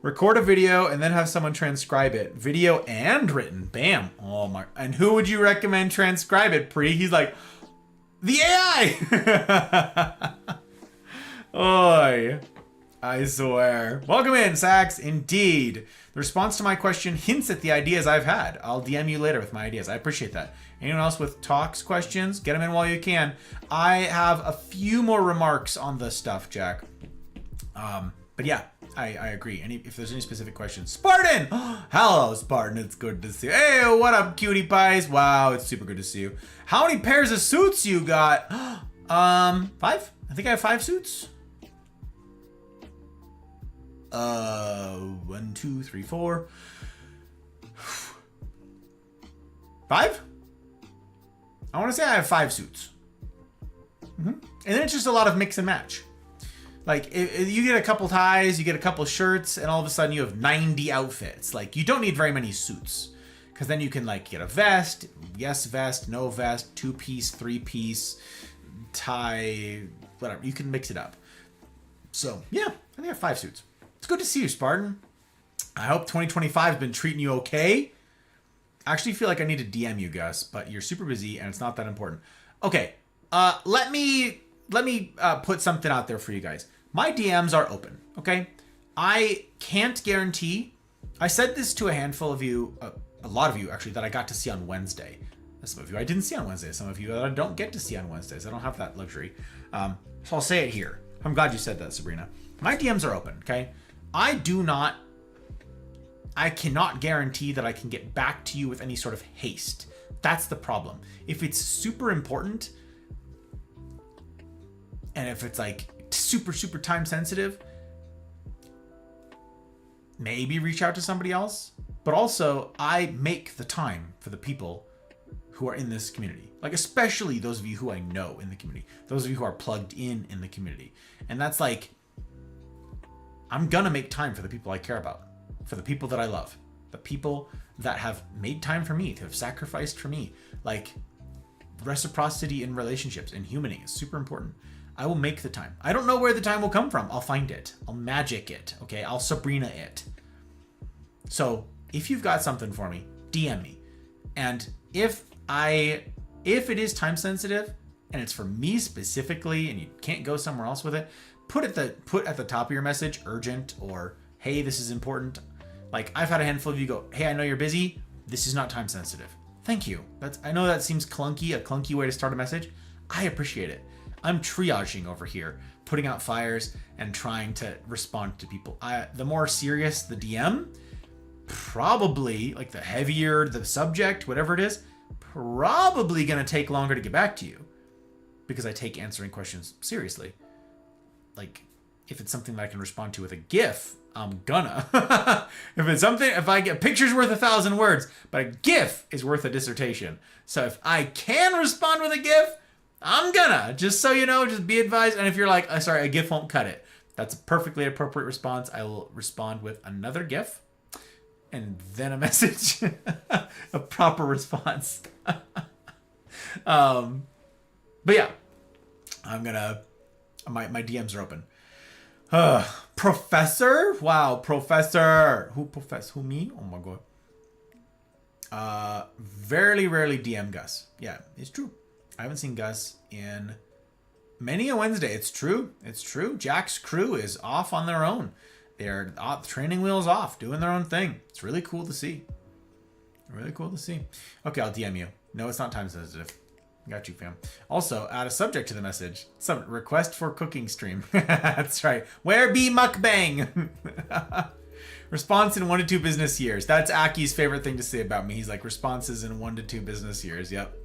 Record a video and then have someone transcribe it. Video and written. Bam. Oh my. And who would you recommend transcribe it, Pre? He's like, the AI. Oi. I swear. Welcome in, Sax. Indeed. The response to my question hints at the ideas I've had. I'll DM you later with my ideas. I appreciate that. Anyone else with talks, questions? Get them in while you can. I have a few more remarks on this stuff, Jack. But yeah. I agree. If there's any specific questions. Spartan! Hello, Spartan. It's good to see you. Hey, what up, cutie pies? Wow, it's super good to see you. How many pairs of suits you got? 5? I think I have 5 suits. 1, 2, 3, 4. 5? I want to say I have 5 suits. And then it's just a lot of mix and match. Like, if you get a couple ties, you get a couple shirts, and all of a sudden you have 90 outfits. Like, you don't need very many suits. Because then you can, like, get a vest, yes vest, no vest, 2-piece, 3-piece, tie, whatever. You can mix it up. So, yeah, I think I have 5 suits. It's good to see you, Spartan. I hope 2025 has been treating you okay. I actually feel like I need to DM you, Gus, but you're super busy, and it's not that important. Okay, let me put something out there for you guys. My DMs are open, okay? I can't guarantee. I said this to a handful of you, a lot of you actually, that I got to see on Wednesday. Some of you I didn't see on Wednesday. Some of you that I don't get to see on Wednesdays. I don't have that luxury. So I'll say it here. I'm glad you said that, Sabrina. My DMs are open, okay? I cannot guarantee that I can get back to you with any sort of haste. That's the problem. If it's super important, and if it's like super, super time sensitive, maybe reach out to somebody else. But also, I make the time for the people who are in this community. Like, especially those of you who I know in the community. Those of you who are plugged in the community. And that's like, I'm gonna make time for the people I care about. For the people that I love. The people that have made time for me, to have sacrificed for me. Like, reciprocity in relationships and humaning is super important. I will make the time. I don't know where the time will come from. I'll find it. I'll magic it. Okay, I'll Sabrina it. So if you've got something for me, DM me. And if it is time sensitive and it's for me specifically and you can't go somewhere else with it, put at the top of your message urgent, or hey, this is important. Like, I've had a handful of you go, hey, I know you're busy. This is not time sensitive. Thank you. I know that seems clunky, a clunky way to start a message. I appreciate it. I'm triaging over here, putting out fires and trying to respond to people. The more serious the DM, probably, like the heavier the subject, whatever it is, probably gonna take longer to get back to you because I take answering questions seriously. Like, if it's something that I can respond to with a GIF, I'm gonna. If I get pictures worth 1,000 words, but a GIF is worth a dissertation. So if I can respond with a GIF, I'm gonna. Just so you know, just be advised. And if you're like, sorry, a GIF won't cut it, that's a perfectly appropriate response. I will respond with another GIF and then a message. A proper response. But yeah, I'm gonna. My DMs are open. Professor? Wow, Professor. Who, me? Oh my god. Very rarely DM Gus. Yeah, it's true. I haven't seen Gus in many a Wednesday. It's true. It's true. Jack's crew is off on their own. They're training wheels off, doing their own thing. It's really cool to see. Really cool to see. Okay, I'll DM you. No, it's not time sensitive. Got you, fam. Also, add a subject to the message. Some request for cooking stream. That's right. Where be mukbang? Response in 1 to 2 business years. That's Aki's favorite thing to say about me. He's like, responses in 1 to 2 business years. Yep.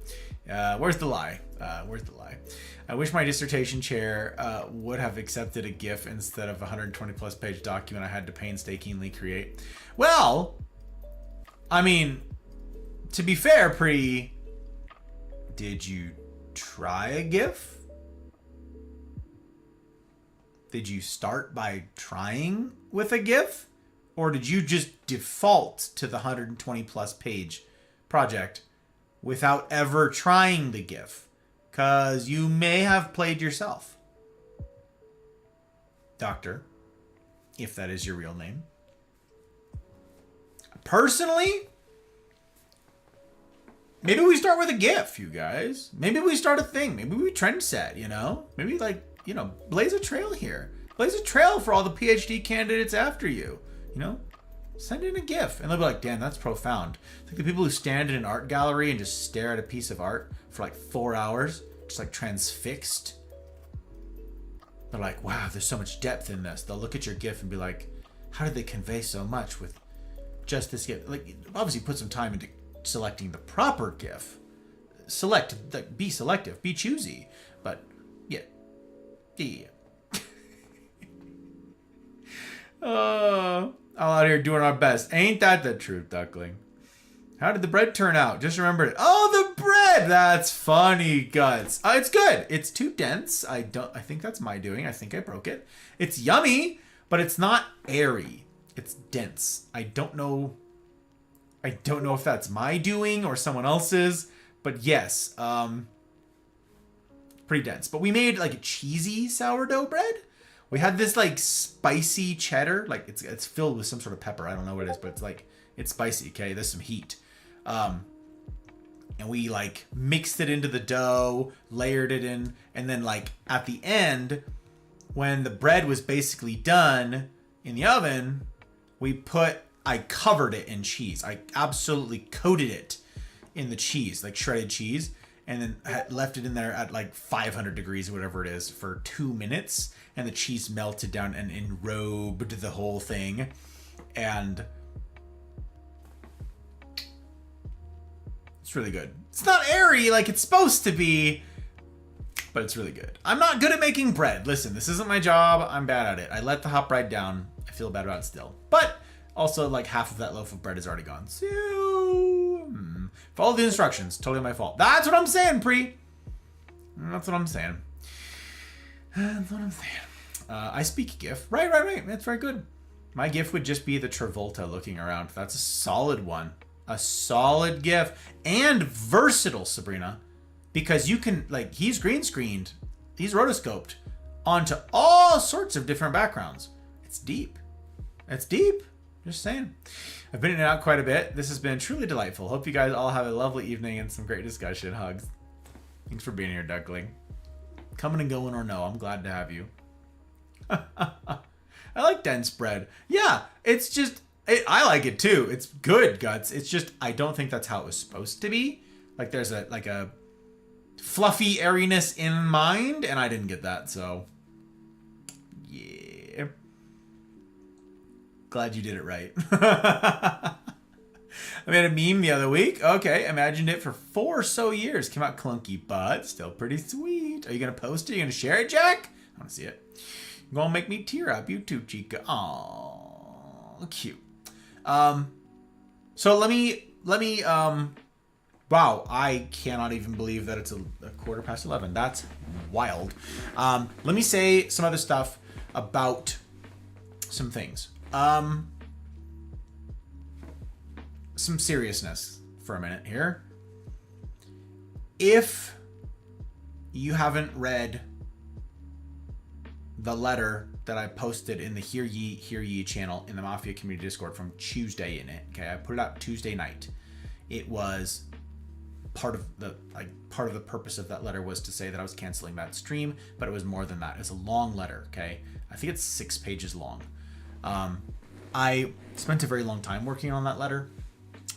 Where's the lie? Where's the lie? I wish my dissertation chair would have accepted a GIF instead of a 120 plus page document I had to painstakingly create. Well, I mean, to be fair, did you try a GIF? Did you start by trying with a GIF? Or did you just default to the 120 plus page project without ever trying the GIF? Because you may have played yourself. Doctor, if that is your real name. Personally, maybe we start with a GIF, you guys. Maybe we start a thing. Maybe we trend set, you know? Maybe, like, you know, blaze a trail here. Blaze a trail for all the PhD candidates after you. You know? Send in a GIF. And they'll be like, damn, that's profound. It's like the people who stand in an art gallery and just stare at a piece of art for like 4 hours, just like transfixed. They're like, wow, there's so much depth in this. They'll look at your GIF and be like, how did they convey so much with just this GIF? Like, obviously put some time into selecting the proper GIF. Be selective, be choosy. But yeah. All out here doing our best. Ain't that the truth, duckling? How did the bread turn out? Just remembered it. Oh, the bread! That's funny, Guts. It's good. It's too dense. I think that's my doing. I think I broke it. It's yummy, but it's not airy. It's dense. I don't know if that's my doing or someone else's, but yes, pretty dense. But we made like a cheesy sourdough bread. We had this like spicy cheddar, like it's filled with some sort of pepper. I don't know what it is, but it's spicy. Okay, there's some heat. And we like mixed it into the dough, layered it in, and then like at the end, when the bread was basically done in the oven, I covered it in cheese. I absolutely coated it in the cheese, like shredded cheese, and then left it in there at like 500 degrees or whatever it is for 2 minutes, and the cheese melted down and enrobed the whole thing. And it's really good. It's not airy like it's supposed to be, but it's really good. I'm not good at making bread. Listen, this isn't my job. I'm bad at it. I let the hop ride down. I feel bad about it still. But also, like, half of that loaf of bread is already gone. So, follow the instructions. Totally my fault. That's what I'm saying, Pre. That's what I'm saying. That's what I'm saying. I speak GIF. Right. That's very good. My GIF would just be the Travolta looking around. That's a solid one. A solid GIF. And versatile, Sabrina. Because you can, like, he's green screened. He's rotoscoped onto all sorts of different backgrounds. It's deep. It's deep. Just saying. I've been in and out quite a bit. This has been truly delightful. Hope you guys all have a lovely evening and some great discussion. Hugs. Thanks for being here, Duckling. Coming and going or no, I'm glad to have you. I like dense bread. Yeah, it's just, I like it too. It's good, Guts. It's just, I don't think that's how it was supposed to be. Like there's a fluffy airiness in mind, and I didn't get that, so yeah. Glad you did it right. I made a meme the other week. Okay, imagined it for 4 so years. Came out clunky, but still pretty sweet. Are you gonna post it? Are you gonna share it, Jack? I wanna see it. You're gonna make me tear up, you too, Chica. Aww, cute. So let me wow, I cannot even believe that it's a 11:15. That's wild. Let me say some other stuff about some things. Some seriousness for a minute here. If you haven't read the letter that I posted in the Hear Ye channel in the Mafia Community Discord from Tuesday in it, okay, I put it up Tuesday night. It was part of the purpose of that letter was to say that I was canceling that stream, but it was more than that. It's a long letter, okay? I think it's 6 pages long. I spent a very long time working on that letter.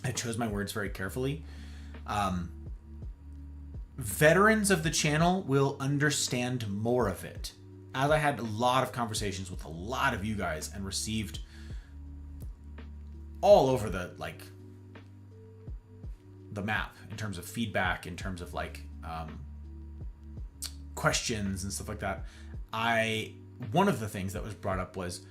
I chose my words very carefully. Veterans of the channel will understand more of it. As I had a lot of conversations with a lot of you guys and received all over the map in terms of feedback, in terms of questions and stuff like that. One of the things that was brought up was,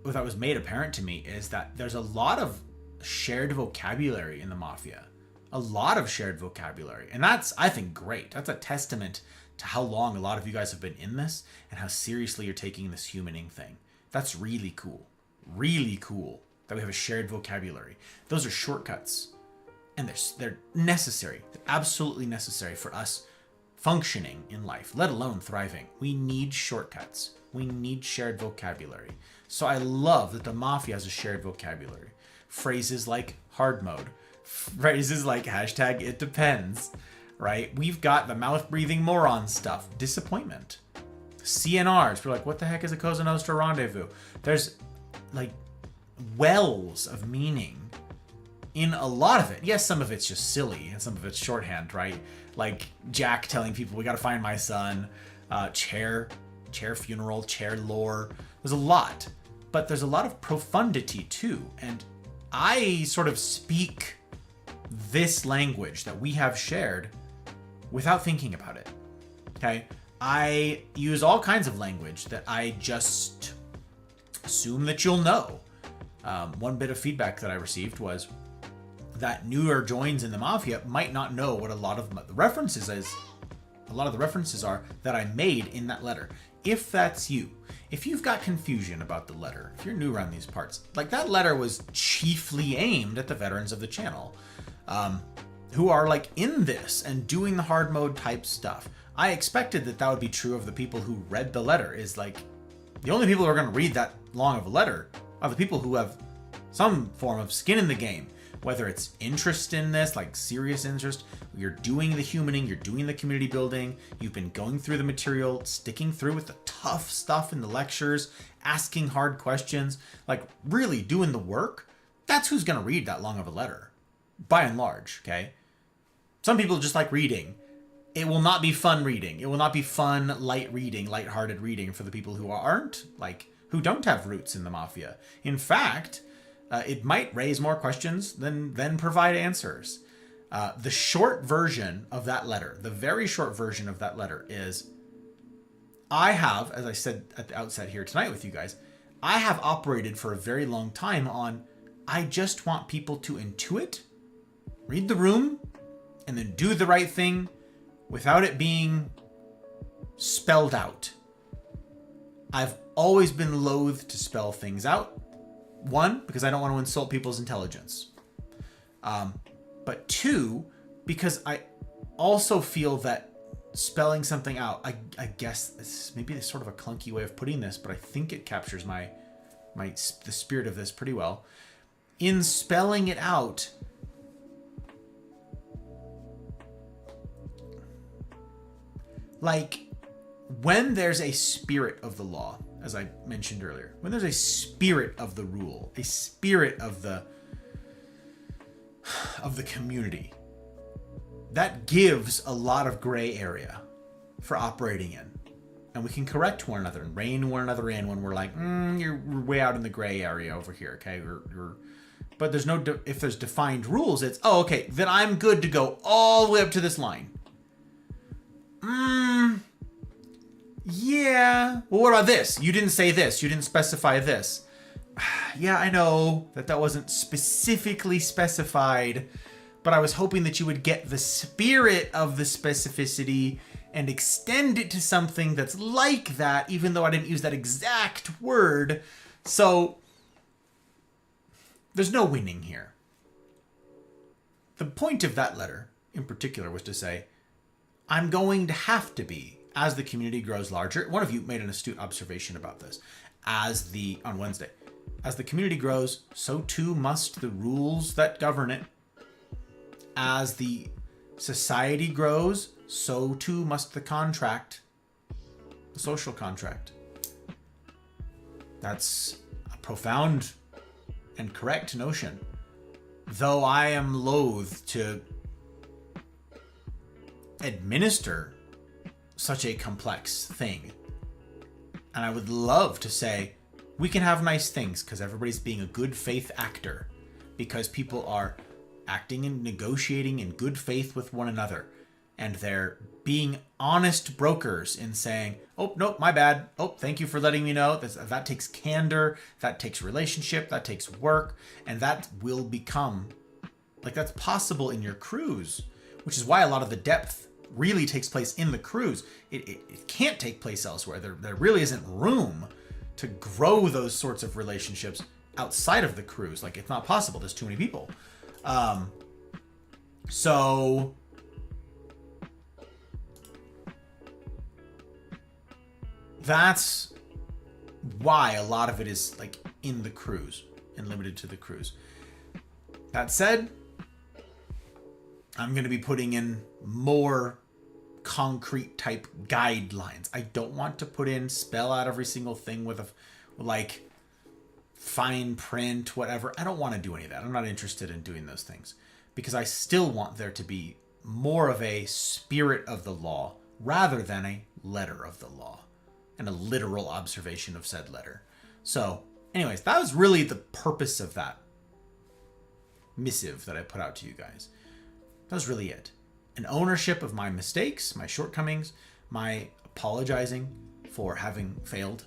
that was made apparent to me, is that there's a lot of shared vocabulary in the Mafia. A lot of shared vocabulary. And that's, I think, great. That's a testament to how long a lot of you guys have been in this and how seriously you're taking this humaning thing. That's really cool. Really cool that we have a shared vocabulary. Those are shortcuts. And they're necessary. They're absolutely necessary for us functioning in life, let alone thriving. We need shortcuts. We need shared vocabulary. So I love that the Mafia has a shared vocabulary. Phrases like hard mode, phrases like hashtag it depends, right? We've got the mouth breathing moron stuff, disappointment, CNRs. We're like, what the heck is a Cosa Nostra rendezvous? There's wells of meaning in a lot of it. Yes, some of it's just silly and some of it's shorthand, right? Like Jack telling people we got to find my son, chair funeral, chair lore. There's a lot, but there's a lot of profundity too. And I sort of speak this language that we have shared without thinking about it. Okay. I use all kinds of language that I just assume that you'll know. One bit of feedback that I received was that newer joins in the Mafia might not know what a lot of the references are that I made in that letter. If that's you, if you've got confusion about the letter, if you're new around these parts, that letter was chiefly aimed at the veterans of the channel, who are in this and doing the hard mode type stuff. I expected that would be true of the people who read the letter. Is the only people who are going to read that long of a letter are the people who have some form of skin in the game. Whether it's interest in this, serious interest, you're doing the humaning, you're doing the community building, you've been going through the material, sticking through with the tough stuff in the lectures, asking hard questions, really doing the work, that's who's going to read that long of a letter, by and large, okay? Some people just like reading. It will not be fun reading. It will not be fun, light reading, lighthearted reading for the people who aren't, who don't have roots in the Mafia. In fact, it might raise more questions than provide answers. The short version of that letter, the very short version of that letter is, I have, as I said at the outset here tonight with you guys, I have operated for a very long time on, I just want people to intuit, read the room, and then do the right thing without it being spelled out. I've always been loath to spell things out. One, because I don't want to insult people's intelligence. But two, because I also feel that spelling something out, I guess this maybe it's sort of a clunky way of putting this, but I think it captures the spirit of this pretty well. In spelling it out, when there's a spirit of the law, as I mentioned earlier, when there's a spirit of the rule, a spirit of the community, that gives a lot of gray area for operating in. And we can correct one another and rein one another in when we're like, you're way out in the gray area over here, okay? But there's no, if there's defined rules, it's, oh, okay, then I'm good to go all the way up to this line. Yeah. Well, what about this? You didn't say this. You didn't specify this. Yeah, I know that wasn't specifically specified, but I was hoping that you would get the spirit of the specificity and extend it to something that's like that, even though I didn't use that exact word. So there's no winning here. The point of that letter in particular was to say, I'm going to have to be, as the community grows larger. One of you made an astute observation about this on Wednesday. As the community grows, so too must the rules that govern it. As the society grows, so too must the contract, the social contract. That's a profound and correct notion, though I am loath to administer such a complex thing. And I would love to say, we can have nice things because everybody's being a good faith actor, because people are acting and negotiating in good faith with one another, and they're being honest brokers in saying, oh, no, my bad. Oh, thank you for letting me know. That takes candor, that takes relationship, that takes work, and that will become, like, that's possible in your crews, which is why a lot of the depth really takes place in the crews. It can't take place elsewhere. There really isn't room to grow those sorts of relationships outside of the crews. Like, it's not possible. There's too many people. So that's why a lot of it is like in the crews and limited to the crews. That said, I'm going to be putting in more concrete type guidelines. I don't want to put in, spell out every single thing with like fine print, whatever. I don't want to do any of that. I'm not interested in doing those things, because I still want there to be more of a spirit of the law rather than a letter of the law and a literal observation of said letter. So anyways, that was really the purpose of that missive that I put out to you guys. That was really it. An ownership of my mistakes, my shortcomings, my apologizing for having failed.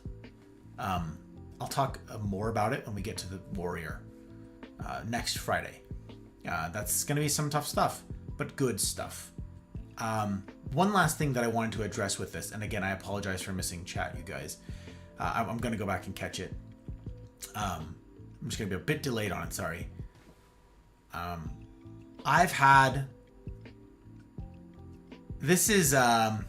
I'll talk more about it when we get to the Warrior next Friday. That's going to be some tough stuff, but good stuff. One last thing that I wanted to address with this, and again, I apologize for missing chat, you guys. I'm going to go back and catch it. I'm just going to be a bit delayed on it, sorry. I've had... This is... I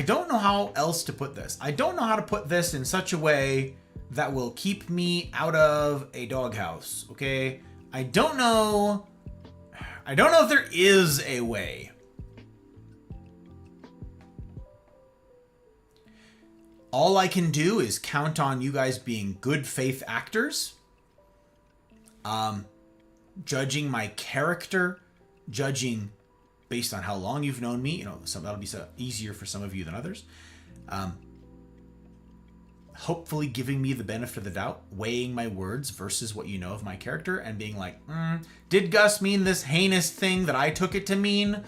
don't know how else to put this. I don't know how to put this in such a way that will keep me out of a doghouse, okay? I don't know if there is a way. All I can do is count on you guys being good faith actors. Judging my character, judging based on how long you've known me, that'll be easier for some of you than others. Hopefully giving me the benefit of the doubt, weighing my words versus what you know of my character, and being like, did Gus mean this heinous thing that I took it to mean?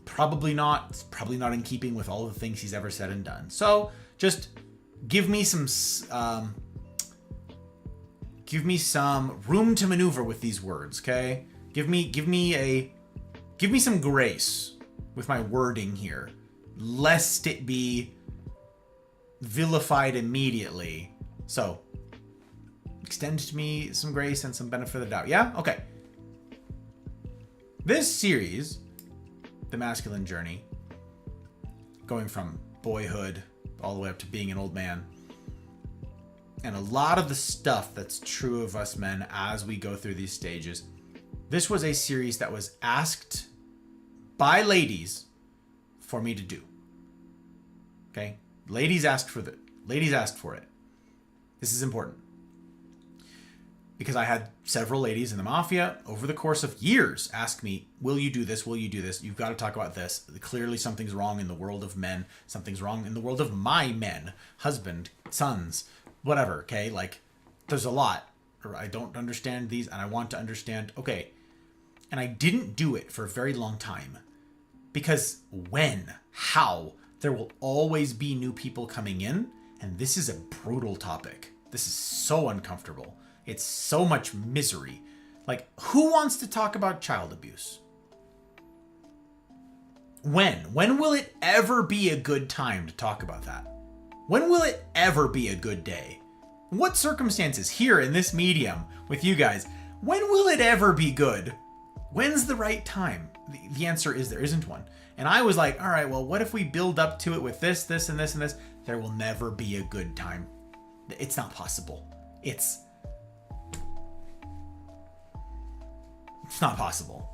Probably not. It's probably not in keeping with all the things he's ever said and done. So just give me some room to maneuver with these words, okay? Give me some grace with my wording here, lest it be vilified immediately. So extend to me some grace and some benefit of the doubt. Yeah? Okay. This series, The Masculine Journey, going from boyhood all the way up to being an old man, and a lot of the stuff that's true of us men as we go through these stages. This was a series that was asked by ladies for me to do. Okay? Ladies asked for it. This is important. because I had several ladies in the mafia over the course of years ask me, will you do this? Will you do this? You've got to talk about this. Clearly something's wrong in the world of men. Something's wrong in the world of my men, husband, sons, whatever. Okay. Like there's a lot, or I don't understand these and I want to understand. Okay. And I didn't do it for a very long time because how? There will always be new people coming in. And this is a brutal topic. This is so uncomfortable. It's so much misery. Like, who wants to talk about child abuse? When? When will it ever be a good time to talk about that? When will it ever be a good day? What circumstances here in this medium with you guys, when will it ever be good? When's the right time? The answer is there isn't one. And I was like, all right, well, what if we build up to it with this, this, and this, and this? There will never be a good time. It's not possible. It's not possible.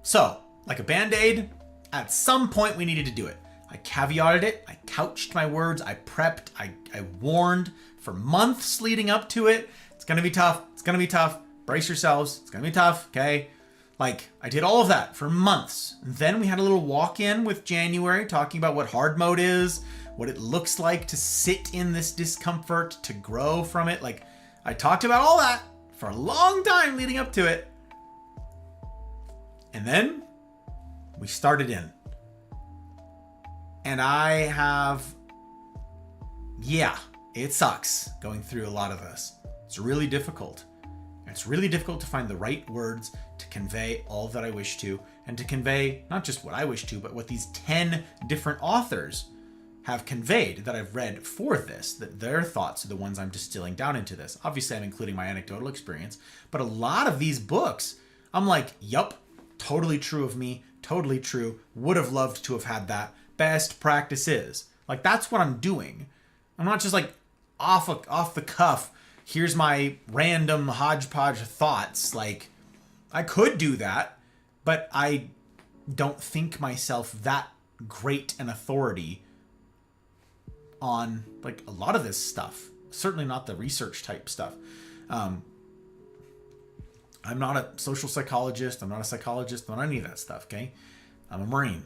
So, like a Band-Aid, at some point we needed to do it. I caveated it. I couched my words. I prepped. I warned for months leading up to it. It's going to be tough. It's going to be tough. Brace yourselves. It's going to be tough. Okay. Like, I did all of that for months. And then we had a little walk-in with January talking about what hard mode is, what it looks like to sit in this discomfort, to grow from it. Like, I talked about all that for a long time leading up to it. And then we started in. And I have, it sucks going through a lot of this. It's really difficult. It's really difficult to find the right words to convey all that I wish to, and to convey not just what I wish to, but what these 10 different authors have conveyed that I've read for this, that their thoughts are the ones I'm distilling down into this. Obviously, I'm including my anecdotal experience, but a lot of these books, I'm like, yup, totally true of me, totally true, would have loved to have had that, best practices. Like, that's what I'm doing. I'm not just like off the cuff, here's my random hodgepodge thoughts. Like, I could do that, but I don't think myself that great an authority on like a lot of this stuff. Certainly not the research type stuff. I'm not a social psychologist. I'm not a psychologist. I'm not any of that stuff. Okay. I'm a Marine.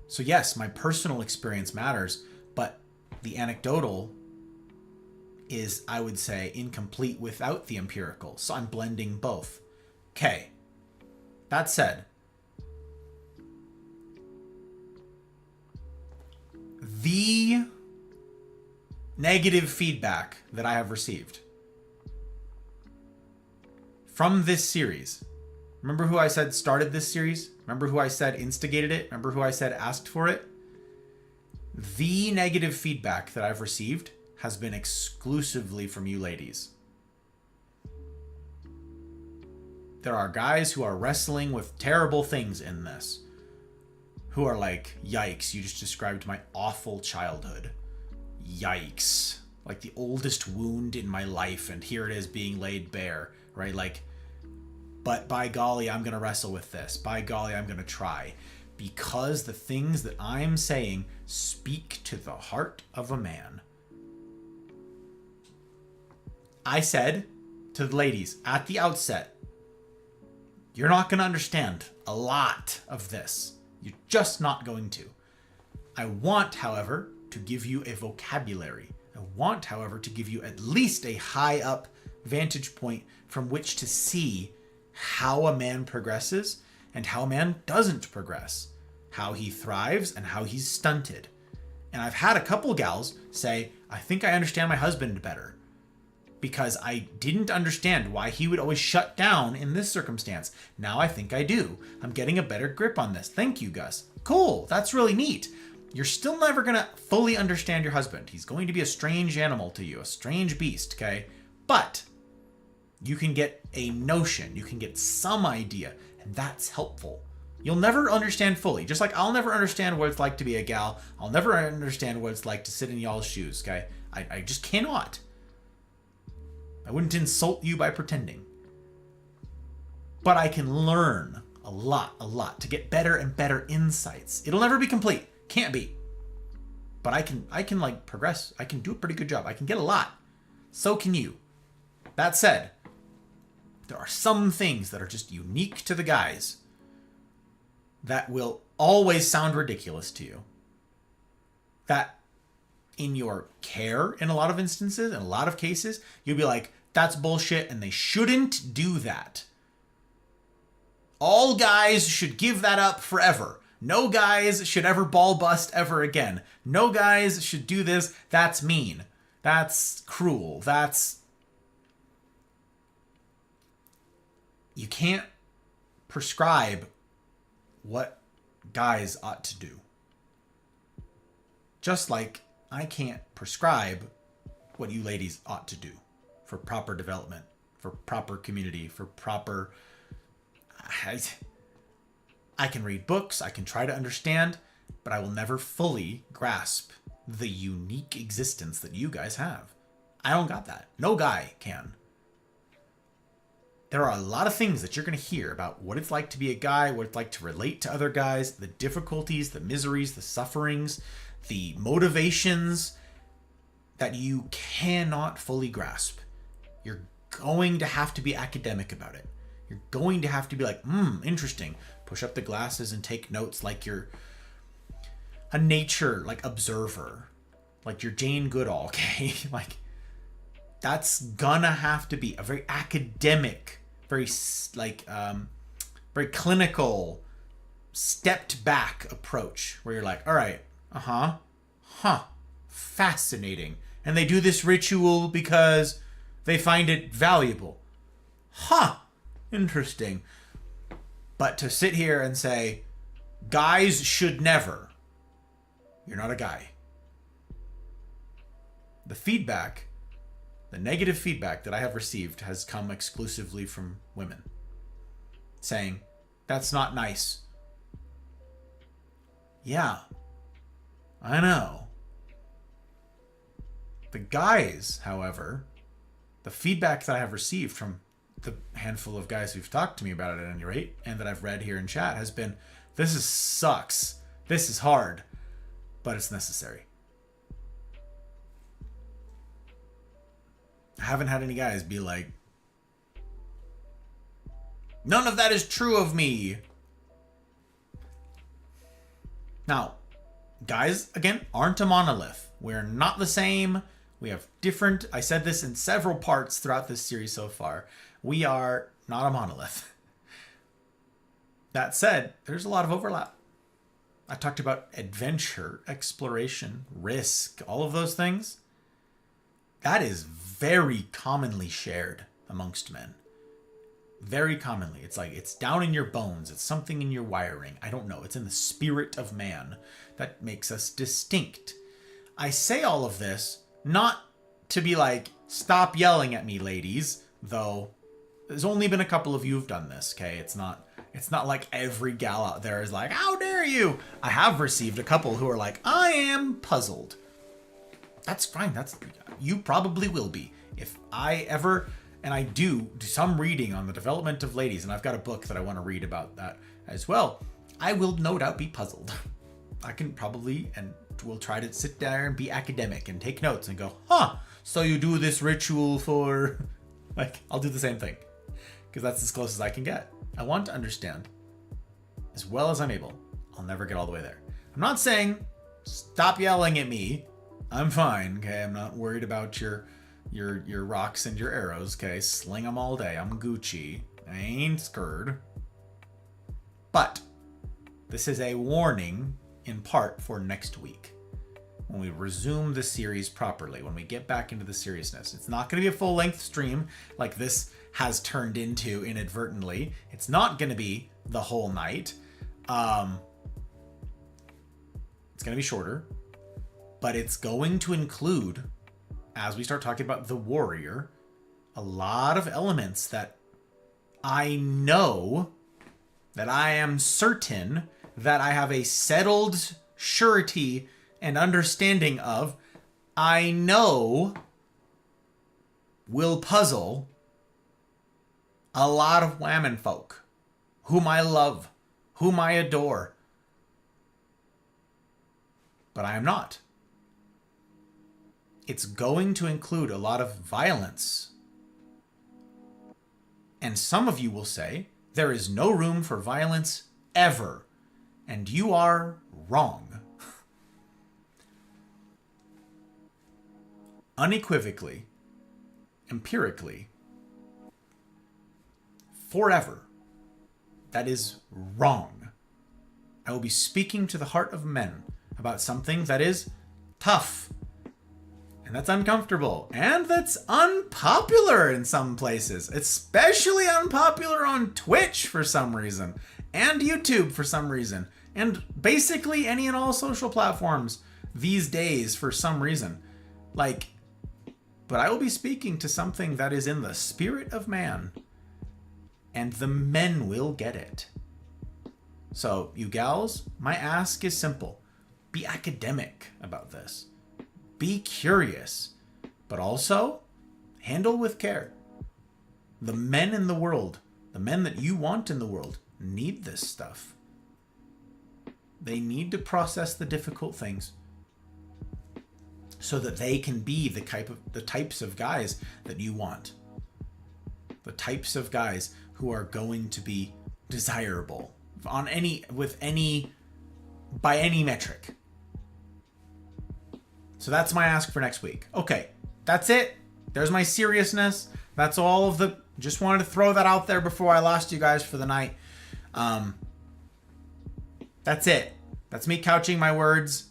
So yes, my personal experience matters, but the anecdotal is, I would say, incomplete without the empirical. So I'm blending both. Okay. That said, the negative feedback that I have received from this series, remember who I said started this series? Remember who I said instigated it? Remember who I said asked for it? The negative feedback that I've received has been exclusively from you ladies. There are guys who are wrestling with terrible things in this, who are like, yikes, you just described my awful childhood. Yikes. Like the oldest wound in my life, and here it is being laid bare, right? Like, but by golly, I'm going to wrestle with this. By golly, I'm going to try. Because the things that I'm saying speak to the heart of a man. I said to the ladies at the outset, you're not going to understand a lot of this. You're just not going to. I want, however, to give you a vocabulary. I want, however, to give you at least a high up vantage point from which to see how a man progresses and how a man doesn't progress, how he thrives and how he's stunted. And I've had a couple gals say, I think I understand my husband better, because I didn't understand why he would always shut down in this circumstance. Now I think I do. I'm getting a better grip on this. Thank you, Gus. Cool. That's really neat. You're still never going to fully understand your husband. He's going to be a strange animal to you, a strange beast, okay? But you can get a notion. You can get some idea, and that's helpful. You'll never understand fully. Just like I'll never understand what it's like to be a gal. I'll never understand what it's like to sit in y'all's shoes, okay? I just cannot. I wouldn't insult you by pretending. But I can learn a lot to get better and better insights. It'll never be complete. Can't be. But I can like progress. I can do a pretty good job. I can get a lot. So can you. That said, There are some things that are just unique to the guys that will always sound ridiculous to you. That in your care, in a lot of instances, in a lot of cases, you'll be like, that's bullshit and they shouldn't do that. All guys should give that up forever. No guys should ever ball bust ever again. No guys should do this. That's mean. That's cruel. You can't prescribe what guys ought to do. Just like I can't prescribe what you ladies ought to do for proper development, for proper community, for proper... I can read books, I can try to understand, but I will never fully grasp the unique existence that you guys have. I don't got that. No guy can. There are a lot of things that you're going to hear about what it's like to be a guy, what it's like to relate to other guys, the difficulties, the miseries, the sufferings, the motivations that you cannot fully grasp. You're going to have to be academic about it. You're going to have to be like, interesting. Push up the glasses and take notes like you're a nature, observer. Like you're Jane Goodall, okay? Like, that's gonna have to be a very academic, very clinical, stepped back approach where you're like, all right, fascinating. And they do this ritual because they find it valuable. Interesting. But to sit here and say, guys should never, you're not a guy. The feedback, the negative feedback that I have received has come exclusively from women. Saying, that's not nice. Yeah, I know. The guys, however, the feedback that I have received from the handful of guys who've talked to me about it at any rate, and that I've read here in chat, has been, sucks. This is hard, but it's necessary. I haven't had any guys be like, none of that is true of me. Now, guys, again, aren't a monolith. We're not the same. We have different, I said this in several parts throughout this series so far. We are not a monolith. That said, there's a lot of overlap. I talked about adventure, exploration, risk, all of those things. That is very commonly shared amongst men. Very commonly. It's like, it's down in your bones. It's something in your wiring. I don't know. It's in the spirit of man that makes us distinct. I say all of this not to be like, stop yelling at me, ladies, though there's only been a couple of you who've done this, okay? It's not like every gal out there is like, how dare you? I have received a couple who are like, I am puzzled. That's fine. You probably will be. If I ever, and I do some reading on the development of ladies, and I've got a book that I want to read about that as well, I will no doubt be puzzled. I can probably, and we'll try to sit there and be academic and take notes and go, so you do this ritual for, I'll do the same thing. Because that's as close as I can get. I want to understand as well as I'm able. I'll never get all the way there. I'm not saying stop yelling at me. I'm fine, okay? I'm not worried about your rocks and your arrows, okay? Sling them all day. I'm Gucci. I ain't scared. But this is a warning in part for next week. When we resume the series properly, when we get back into the seriousness. It's not going to be a full-length stream like this has turned into inadvertently. It's not going to be the whole night. It's going to be shorter, but it's going to include, as we start talking about the warrior, a lot of elements that I know, that I am certain that I have a settled surety and understanding of, I know will puzzle a lot of women folk whom I love, whom I adore. But I am not. It's going to include a lot of violence And some of you will say, there is no room for violence ever. And you are wrong. Unequivocally, empirically, forever, that is wrong. I will be speaking to the heart of men about something that is tough, and that's uncomfortable, and that's unpopular in some places, especially unpopular on Twitch for some reason, and YouTube for some reason, and basically any and all social platforms these days for some reason. But I will be speaking to something that is in the spirit of man, and the men will get it. So, you gals, my ask is simple. Be academic about this. Be curious, but also handle with care. The men in the world, the men that you want in the world, need this stuff. They need to process the difficult things so that they can be the types of guys that you want. The types of guys who are going to be desirable by any metric. So that's my ask for next week. Okay, that's it. There's my seriousness. That's all of the... Just wanted to throw that out there before I lost you guys for the night. That's it. That's me couching my words.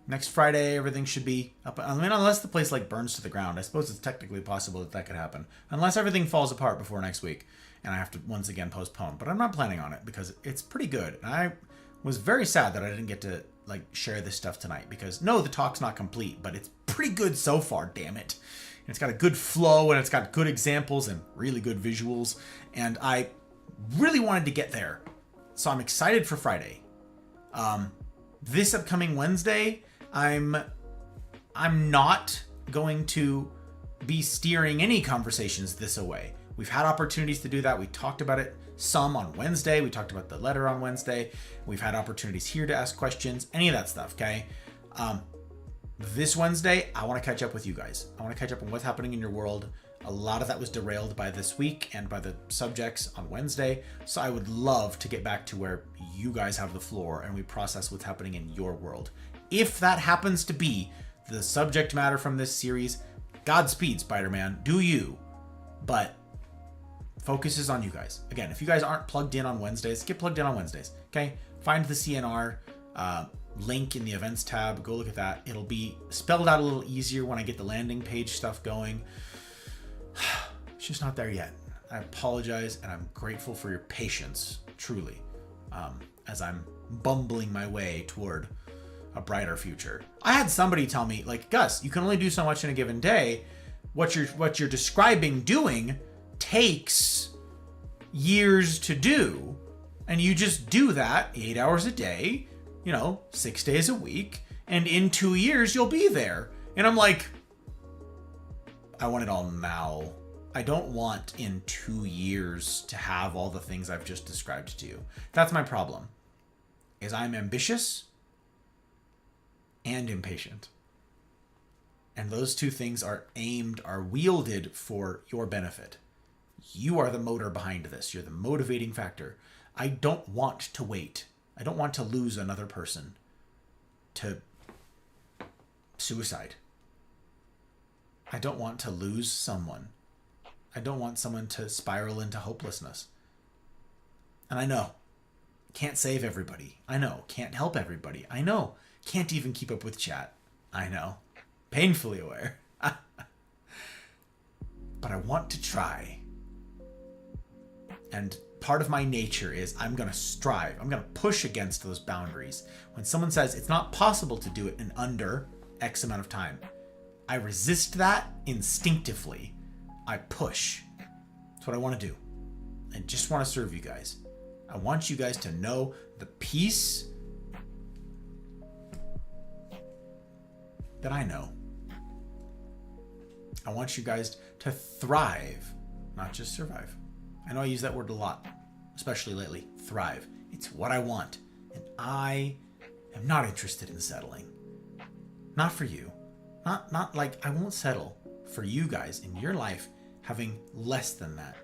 Next Friday, everything should be up. I mean, unless the place burns to the ground. I suppose it's technically possible that could happen. Unless everything falls apart before next week and I have to once again postpone. But I'm not planning on it because it's pretty good. And I was very sad that I didn't get to share this stuff tonight because no, the talk's not complete, but it's pretty good so far, damn it. And it's got a good flow and it's got good examples and really good visuals. And I really wanted to get there. So I'm excited for Friday. This upcoming Wednesday, I'm not going to be steering any conversations this away. We've had opportunities to do that. We talked about it some on Wednesday. We talked about the letter on Wednesday. We've had opportunities here to ask questions, any of that stuff, okay? This Wednesday, I want to catch up with you guys. I want to catch up on what's happening in your world. A lot of that was derailed by this week and by the subjects on Wednesday. So I would love to get back to where you guys have the floor and we process what's happening in your world. If that happens to be the subject matter from this series, Godspeed, Spider-Man. Do you. But focus is on you guys. Again, if you guys aren't plugged in on Wednesdays, get plugged in on Wednesdays. Okay? Find the CNR link in the events tab. Go look at that. It'll be spelled out a little easier when I get the landing page stuff going. It's just not there yet. I apologize, and I'm grateful for your patience, truly, as I'm bumbling my way toward a brighter future. I had somebody tell me, Gus, you can only do so much in a given day. What you're describing doing takes years to do, and you just do that 8 hours a day, 6 days a week, and in 2 years you'll be there. And I'm like, I want it all now. I don't want in 2 years to have all the things I've just described to you. That's my problem, is I'm ambitious and impatient. And those two things are wielded for your benefit. You are the motor behind this. You're the motivating factor. I don't want to wait. I don't want to lose another person to suicide. I don't want to lose someone. I don't want someone to spiral into hopelessness. And I know, can't save everybody. I know, can't help everybody. I know, can't even keep up with chat. I know, painfully aware. But I want to try. And part of my nature is I'm going to strive. I'm going to push against those boundaries. When someone says it's not possible to do it in under X amount of time, I resist that instinctively. I push. That's what I want to do. I just want to serve you guys. I want you guys to know the peace that I know. I want you guys to thrive, not just survive. I know I use that word a lot, especially lately. Thrive. It's what I want. And I am not interested in settling. Not for you. Not like I won't settle for you guys in your life having less than that.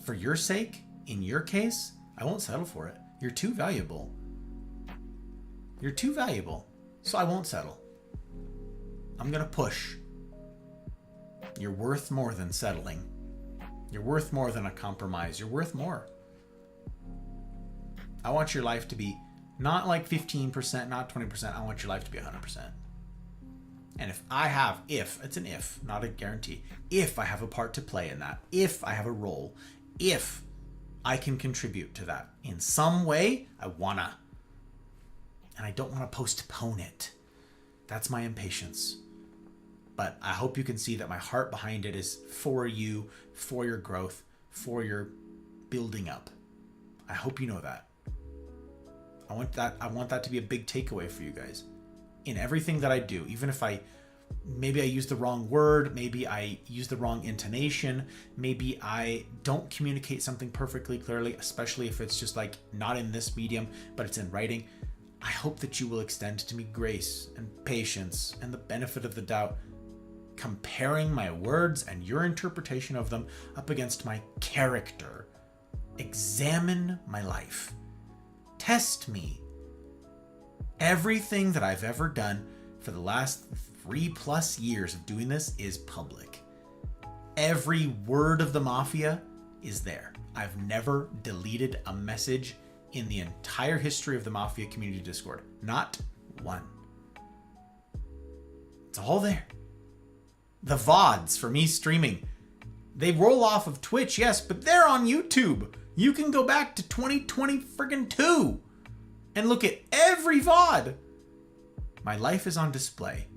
for your sake, in your case, I won't settle for it. You're too valuable. You're too valuable. So I won't settle. I'm gonna push. You're worth more than settling. You're worth more than a compromise. You're worth more. I want your life to be not like 15%, not 20%. I want your life to be 100%. And if, it's an if, not a guarantee, if I have a part to play in that, if I have a role, if I can contribute to that in some way, I wanna. And I don't want to postpone it. That's my impatience. But I hope you can see that my heart behind it is for you, for your growth, for your building up. I hope you know that. I want that to be a big takeaway for you guys. In everything that I do, even if maybe I use the wrong word, maybe I use the wrong intonation, maybe I don't communicate something perfectly clearly, especially if it's just like not in this medium, but it's in writing. I hope that you will extend to me grace and patience and the benefit of the doubt, comparing my words and your interpretation of them up against my character. Examine my life. Test me. Everything that I've ever done for the last 3+ years of doing this is public. Every word of the Mafia is there. I've never deleted a message in the entire history of the Mafia community Discord. Not one. It's all there. The VODs for me streaming, they roll off of Twitch, yes, but they're on YouTube. You can go back to 2022 and look at every VOD. My life is on display.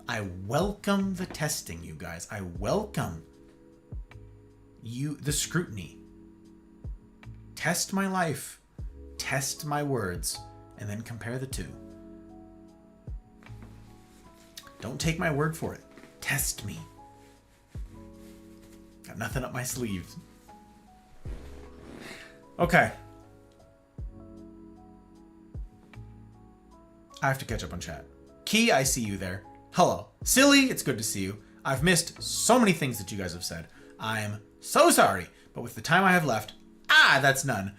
I welcome the testing, you guys. I welcome the scrutiny. Test my life, test my words, and then compare the two. Don't take my word for it. Test me. Got nothing up my sleeves. Okay. I have to catch up on chat. Key, I see you there. Hello. Silly, it's good to see you. I've missed so many things that you guys have said. I'm so sorry, but with the time I have left, that's none.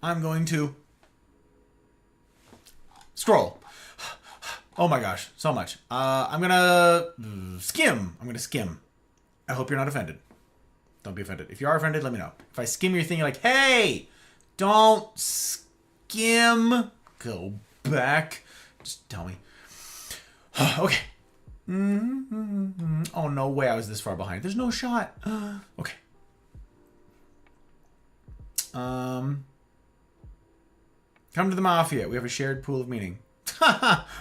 I'm going to scroll. Oh my gosh, so much. I'm gonna skim. I hope you're not offended. Don't be offended. If you are offended, let me know. If I skim your thing, you're like, hey, don't skim. Go back. Just tell me. Okay. Oh, no way I was this far behind. There's no shot. Okay. Come to the Mafia. We have a shared pool of meaning.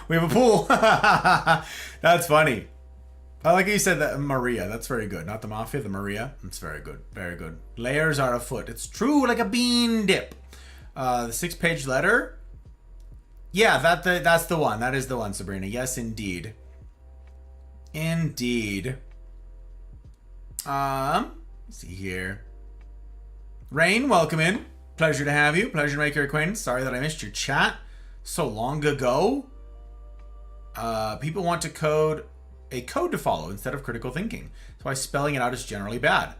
We have a pool. That's funny. I like how you said that, Maria. That's very good. Not the Mafia, the Maria. It's very good. Very good. Layers are afoot. It's true like a bean dip. The 6-page letter. Yeah, that's the one. That is the one, Sabrina. Yes, indeed. Indeed. Let's see here. Rain, welcome in. Pleasure to have you. Pleasure to make your acquaintance. Sorry that I missed your chat so long ago. People want a code to follow instead of critical thinking. That's why spelling it out is generally bad.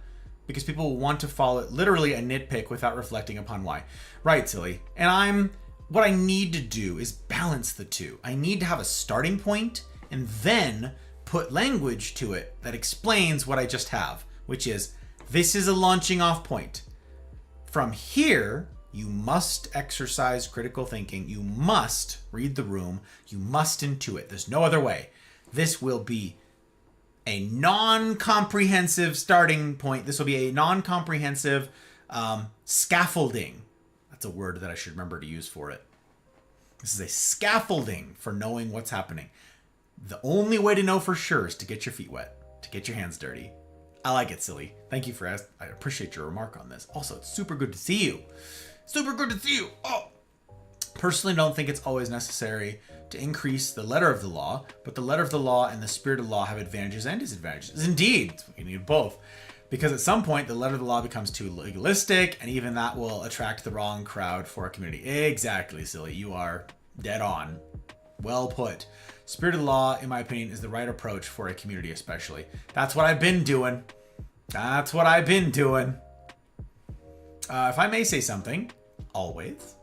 Because people want to follow it literally a nitpick without reflecting upon why. Right, silly. And what I need to do is balance the two. I need to have a starting point and then put language to it that explains what I just have, which is, this is a launching off point. From here, you must exercise critical thinking. You must read the room. You must intuit. There's no other way. This will be a non-comprehensive starting point. This will be a non-comprehensive scaffolding. That's a word that I should remember to use for it. This is a scaffolding for knowing what's happening. The only way to know for sure is to get your feet wet, to get your hands dirty. I like it, silly. Thank you for asking. I appreciate your remark on this. Also, it's super good to see you. Super good to see you. Oh. Personally, don't think it's always necessary to increase the letter of the law, but the letter of the law and the spirit of the law have advantages and disadvantages. Indeed, you need both. Because at some point, the letter of the law becomes too legalistic, and even that will attract the wrong crowd for a community. Exactly, silly. You are dead on. Well put. Spirit of the law, in my opinion, is the right approach for a community especially. That's what I've been doing. That's what I've been doing. If I may say something, always.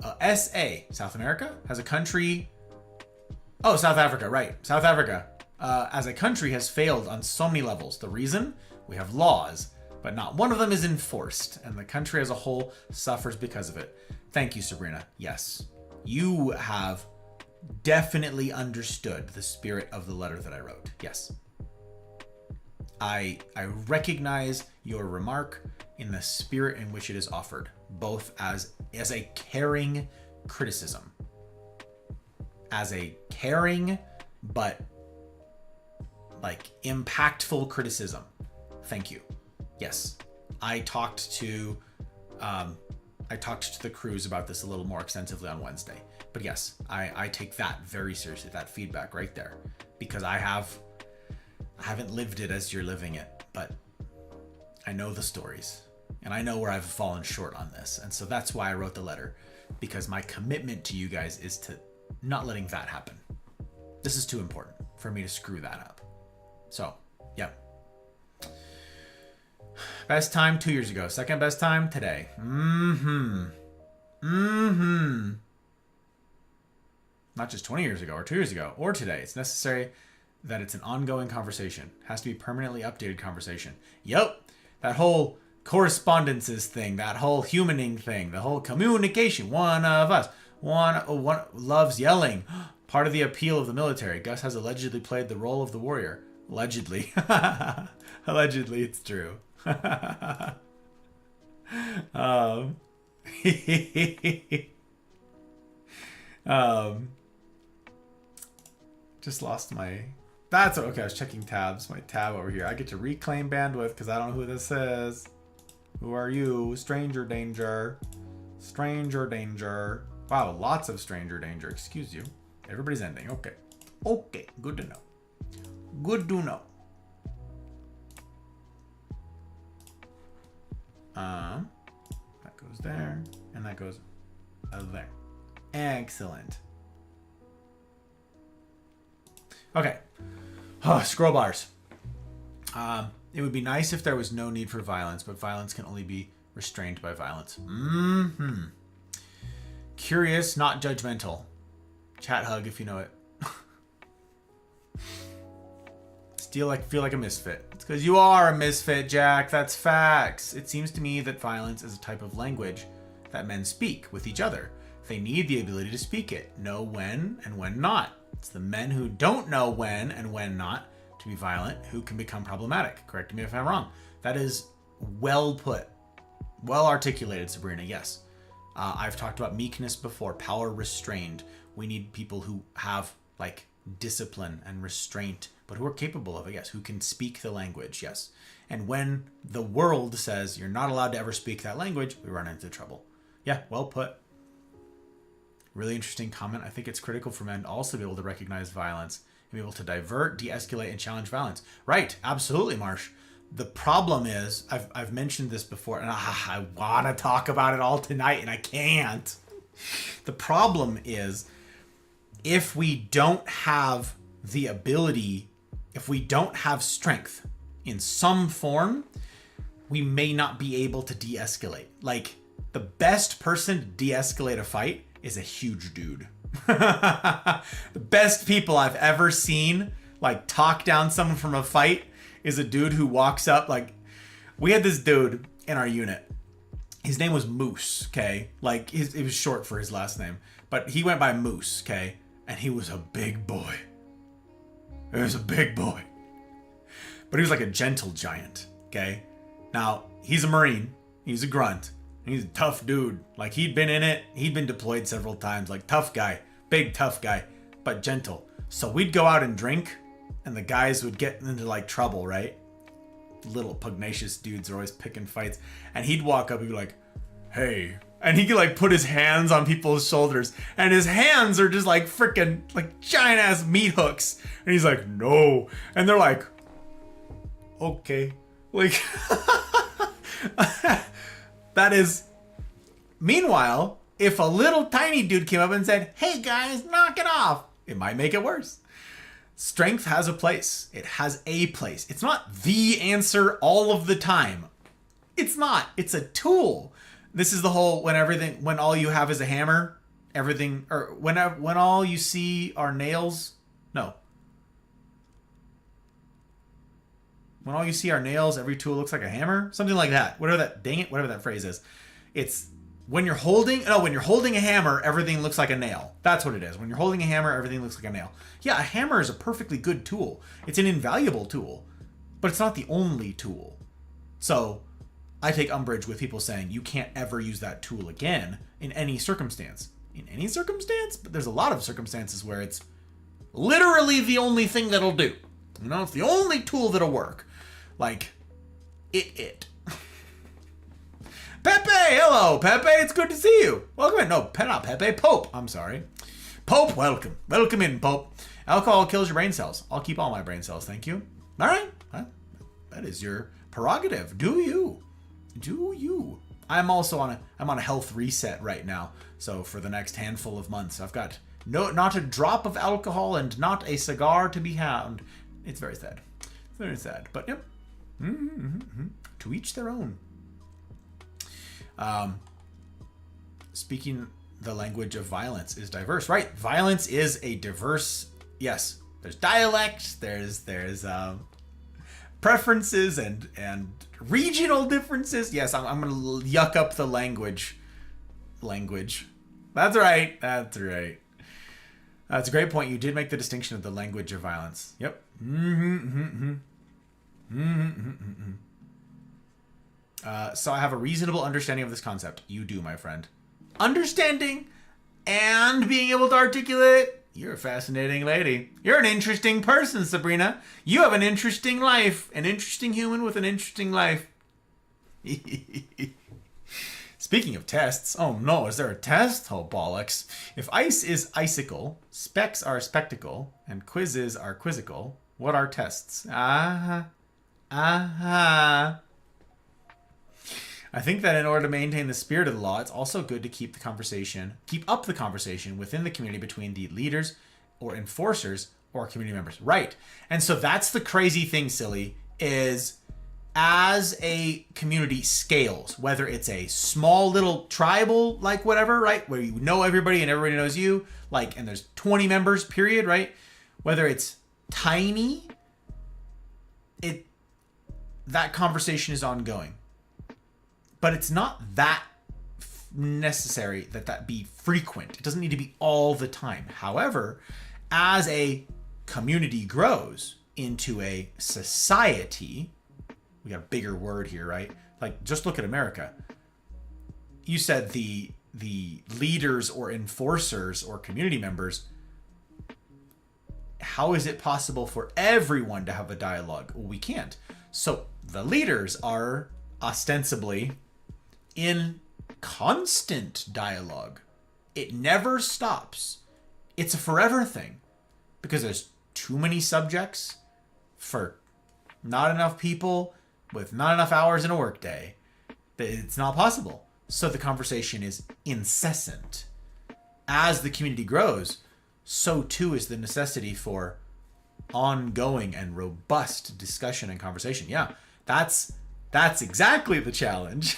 SA, South America, has a country... Oh, South Africa, right. South Africa, as a country, has failed on so many levels. The reason? We have laws, but not one of them is enforced, and the country as a whole suffers because of it. Thank you, Sabrina. Yes, you have definitely understood the spirit of the letter that I wrote. Yes. I recognize your remark in the spirit in which it is offered, both as a caring criticism. As a caring but like impactful criticism. Thank you. Yes. I talked to the crews about this a little more extensively on Wednesday. But yes, I take that very seriously, that feedback right there. Because I haven't lived it as you're living it, but I know the stories. And I know where I've fallen short on this. And so that's why I wrote the letter. Because my commitment to you guys is to not letting that happen. This is too important for me to screw that up. So, yeah. Best time 2 years ago. Second best time today. Not just 20 years ago or 2 years ago or today. It's necessary that it's an ongoing conversation. It has to be permanently updated conversation. Yep. That whole correspondences thing, that whole humaning thing, the whole communication. One of us. One loves yelling. Part of the appeal of the military. Gus has allegedly played the role of the warrior. Allegedly. Allegedly, it's true. Just lost my... That's okay. I was checking tabs. My tab over here. I get to reclaim bandwidth because I don't know who this is. Who are you? Stranger danger. Stranger danger. Wow, lots of stranger danger. Excuse you. Everybody's ending. Okay. Okay. Good to know. Good to know. That goes there, and that goes there. Excellent. Okay. Oh, scroll bars. It would be nice if there was no need for violence, but violence can only be restrained by violence. Curious, not judgmental. Chat hug if you know it. Feel like a misfit. It's because you are a misfit, Jack. That's facts. It seems to me that violence is a type of language that men speak with each other. They need the ability to speak it, know when and when not. It's the men who don't know when and when not to be violent who can become problematic. Correct me if I'm wrong. That is well put. Well articulated, Sabrina. Yes. I've talked about meekness before. Power restrained. We need people who have like discipline and restraint, but who are capable of it, yes, who can speak the language, yes. And when the world says you're not allowed to ever speak that language, we run into trouble. Yeah, well put. Really interesting comment. I think it's critical for men to also be able to recognize violence and be able to divert, de-escalate, and challenge violence. Right, absolutely, Marsh. The problem is, I've mentioned this before, and I want to talk about it all tonight, and I can't. The problem is, if we don't have the ability, if we don't have strength in some form, we may not be able to de-escalate. Like, the best person to de-escalate a fight is a huge dude. The best people I've ever seen, like, talk down someone from a fight is a dude who walks up, like, we had this dude in our unit. His name was Moose, okay? Like, it was short for his last name. But he went by Moose, okay? And he was a big boy. He was a big boy. But he was like a gentle giant, okay? Now, he's a Marine. He's a grunt. He's a tough dude. Like, he'd been in it. He'd been deployed several times. Like, tough guy. Big, tough guy. But gentle. So we'd go out and drink, and the guys would get into, like, trouble, right? Little pugnacious dudes are always picking fights. And he'd walk up and be like, hey... And he could like put his hands on people's shoulders, and his hands are just like freaking like giant ass meat hooks. And he's like, no. And they're like, okay. Like, that is. Meanwhile, if a little tiny dude came up and said, hey guys, knock it off, it might make it worse. Strength has a place. It has a place. It's not the answer all of the time. It's not. It's a tool. This is the whole when all you have is a hammer, everything, or when all you see are nails. No. When all you see are nails, every tool looks like a hammer. Something like that. Whatever that phrase is. It's when you're holding a hammer, everything looks like a nail. That's what it is. When you're holding a hammer, everything looks like a nail. Yeah, a hammer is a perfectly good tool. It's an invaluable tool, but it's not the only tool. So I take umbrage with people saying you can't ever use that tool again in any circumstance. In any circumstance? But there's a lot of circumstances where it's literally the only thing that'll do. You know, it's the only tool that'll work. Like, it. Pepe, hello, Pepe, it's good to see you. Welcome in. No, not Pepe, Pope, I'm sorry. Pope, welcome. Welcome in, Pope. Alcohol kills your brain cells. I'll keep all my brain cells, thank you. All right, that is your prerogative. Do you? I'm also on a health reset right now. So for the next handful of months, I've got not a drop of alcohol and not a cigar to be had. It's very sad. Very sad. But yep. To each their own. Speaking the language of violence is diverse, right? Violence is a diverse. Yes, there's dialects. There's preferences and regional differences. Yes, I'm gonna yuck up the language. That's right. That's a great point. You did make the distinction of the language of violence. Yep. So I have a reasonable understanding of this concept. You do, my friend. Understanding and being able to articulate. You're a fascinating lady. You're an interesting person, Sabrina. You have an interesting life. An interesting human with an interesting life. Speaking of tests. Oh no, is there a test? Oh bollocks. If ice is icicle, specs are spectacle, and quizzes are quizzical, what are tests? I think that in order to maintain the spirit of the law, it's also good to keep up the conversation within the community between the leaders or enforcers or community members. Right. And so that's the crazy thing, Silly, is as a community scales, whether it's a small little tribal, like whatever, right, where you know everybody and everybody knows you, like, and there's 20 members, period, right? Whether it's tiny, that conversation is ongoing. But it's not that necessary that be frequent. It doesn't need to be all the time. However, as a community grows into a society, we got a bigger word here, right? Like, just look at America. You said the leaders or enforcers or community members. How is it possible for everyone to have a dialogue? Well, we can't. So the leaders are ostensibly in constant dialogue. It never stops. It's a forever thing because there's too many subjects for not enough people with not enough hours in a workday. It's not possible. So the conversation is incessant. As the community grows, so too is the necessity for ongoing and robust discussion and conversation. Yeah, that's exactly the challenge.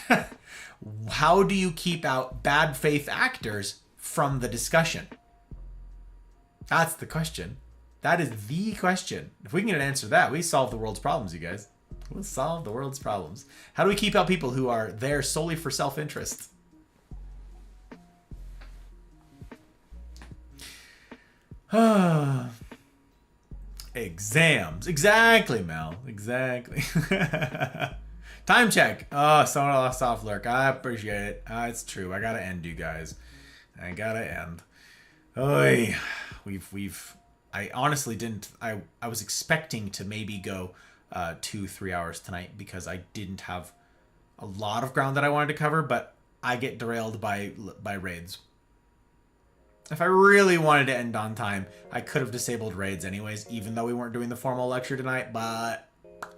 How do you keep out bad faith actors from the discussion? That's the question. That is the question. If we can get an answer to that, we solve the world's problems, you guys. We'll solve the world's problems. How do we keep out people who are there solely for self-interest? Exams. Exactly, Mel. Exactly. Time check. Oh, someone lost off lurk. I appreciate it. It's true. I gotta end, you guys. I gotta end. Oy. I honestly didn't. I was expecting to maybe go 2-3 hours tonight because I didn't have a lot of ground that I wanted to cover, but I get derailed by raids. If I really wanted to end on time, I could have disabled raids anyways, even though we weren't doing the formal lecture tonight, but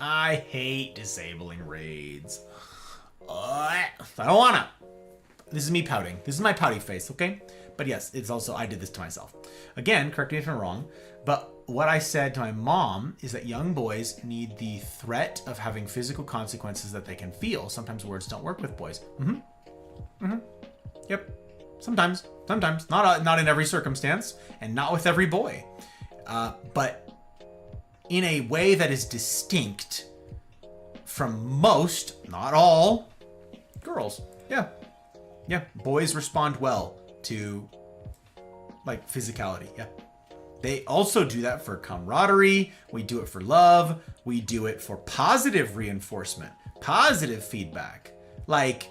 I hate disabling raids. I don't wanna. This is me pouting. This is my pouty face, okay? But yes, it's also, I did this to myself. Again, correct me if I'm wrong, but what I said to my mom is that young boys need the threat of having physical consequences that they can feel. Sometimes words don't work with boys. Yep. Sometimes. Not in every circumstance, and not with every boy. But in a way that is distinct from most, not all, girls. Yeah. Boys respond well to, like, physicality. Yeah. They also do that for camaraderie. We do it for love. We do it for positive reinforcement, positive feedback. Like,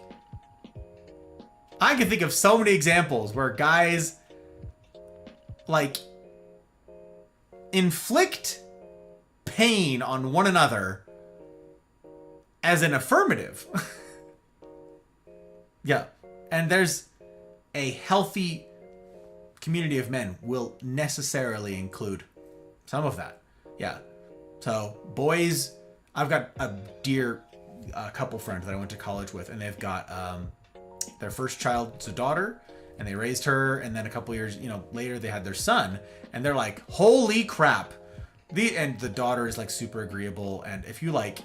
I can think of so many examples where guys, like, inflict pain on one another as an affirmative. Yeah. And there's a healthy community of men will necessarily include some of that. Yeah. So boys, I've got a dear couple friend that I went to college with, and they've got their first child's a daughter, and they raised her, and then a couple years, later they had their son, and they're like, holy crap. And the daughter is like super agreeable, and if you like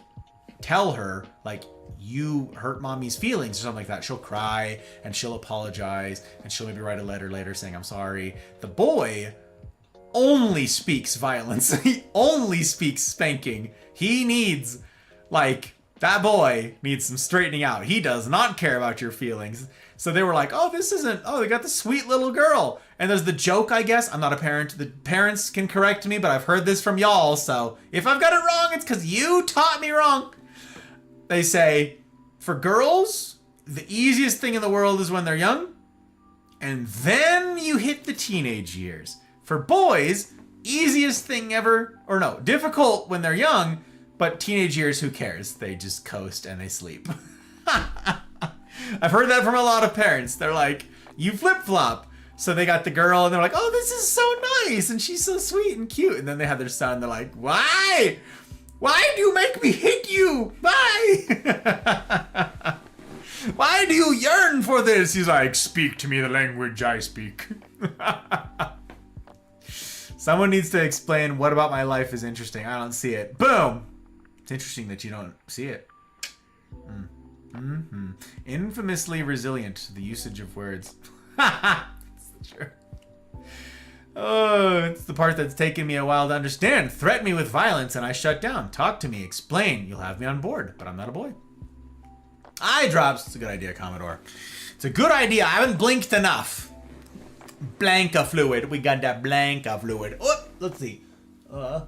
tell her like you hurt mommy's feelings or something like that, she'll cry and she'll apologize and she'll maybe write a letter later saying I'm sorry. The boy only speaks violence. He only speaks spanking. He needs, like, that boy needs some straightening out. He does not care about your feelings. So they were like, they got the sweet little girl. And there's the joke, I guess. I'm not a parent. The parents can correct me, but I've heard this from y'all. So if I've got it wrong, it's because you taught me wrong. They say, for girls, the easiest thing in the world is when they're young. And then you hit the teenage years. For boys, easiest thing ever, or no, difficult when they're young, but teenage years, who cares? They just coast and they sleep. I've heard that from a lot of parents. They're like, you flip-flop. So they got the girl and they're like, oh, this is so nice. And she's so sweet and cute. And then they have their son. They're like, why? Why do you make me hit you? Why? Why do you yearn for this? He's like, speak to me the language I speak. Someone needs to explain what about my life is interesting. I don't see it. Boom. It's interesting that you don't see it. Infamously resilient to the usage of words. That's true. Oh, it's the part that's taken me a while to understand. Threaten me with violence and I shut down. Talk to me. Explain. You'll have me on board. But I'm not a boy. Eye drops. It's a good idea, Commodore. It's a good idea. I haven't blinked enough. Blanca fluid. We got that Blanca fluid. Oh, let's see. Okay.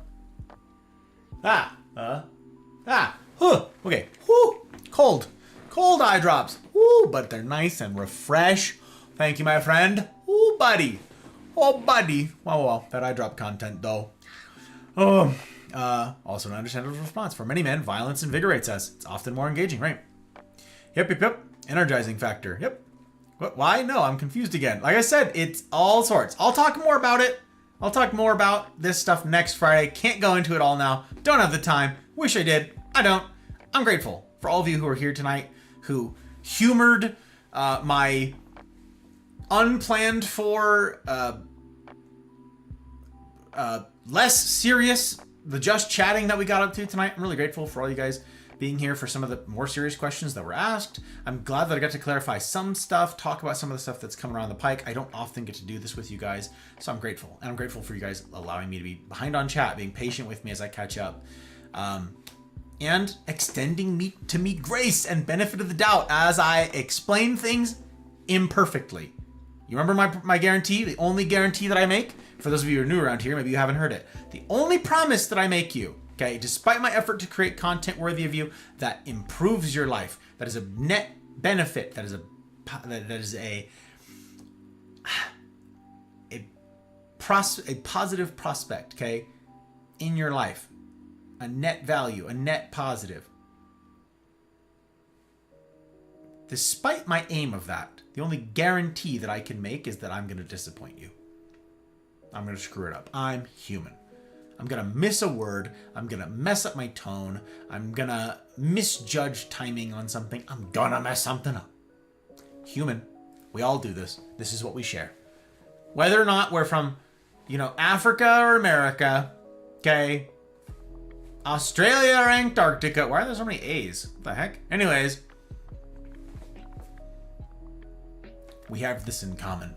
Whew. Cold. Cold eye drops. Woo, but they're nice and refresh. Thank you, my friend. Ooh, buddy. Oh, buddy. Wow. That eye drop content, though. Also an understandable response. For many men, violence invigorates us. It's often more engaging, right? Yep. Energizing factor. Yep. What? Why? No, I'm confused again. Like I said, it's all sorts. I'll talk more about it. I'll talk more about this stuff next Friday. Can't go into it all now. Don't have the time. Wish I did. I don't. I'm grateful for all of you who are here tonight, who humored my unplanned for, less serious, the just chatting that we got up to tonight. I'm really grateful for all you guys being here for some of the more serious questions that were asked. I'm glad that I got to clarify some stuff, talk about some of the stuff that's coming around the pike. I don't often get to do this with you guys, so I'm grateful. And I'm grateful for you guys allowing me to be behind on chat, being patient with me as I catch up. And extending me grace and benefit of the doubt as I explain things imperfectly. You remember my guarantee? The only guarantee that I make, for those of you who are new around here, maybe you haven't heard it. The only promise that I make you, okay, despite my effort to create content worthy of you, that improves your life, that is a net benefit, that is a positive prospect, okay, in your life. A net value, a net positive. Despite my aim of that, the only guarantee that I can make is that I'm going to disappoint you. I'm going to screw it up. I'm human. I'm going to miss a word. I'm going to mess up my tone. I'm going to misjudge timing on something. I'm going to mess something up. Human. We all do this. This is what we share. Whether or not we're from, Africa or America, Okay. Australia or Antarctica. Why are there so many A's? What the heck? Anyways. We have this in common.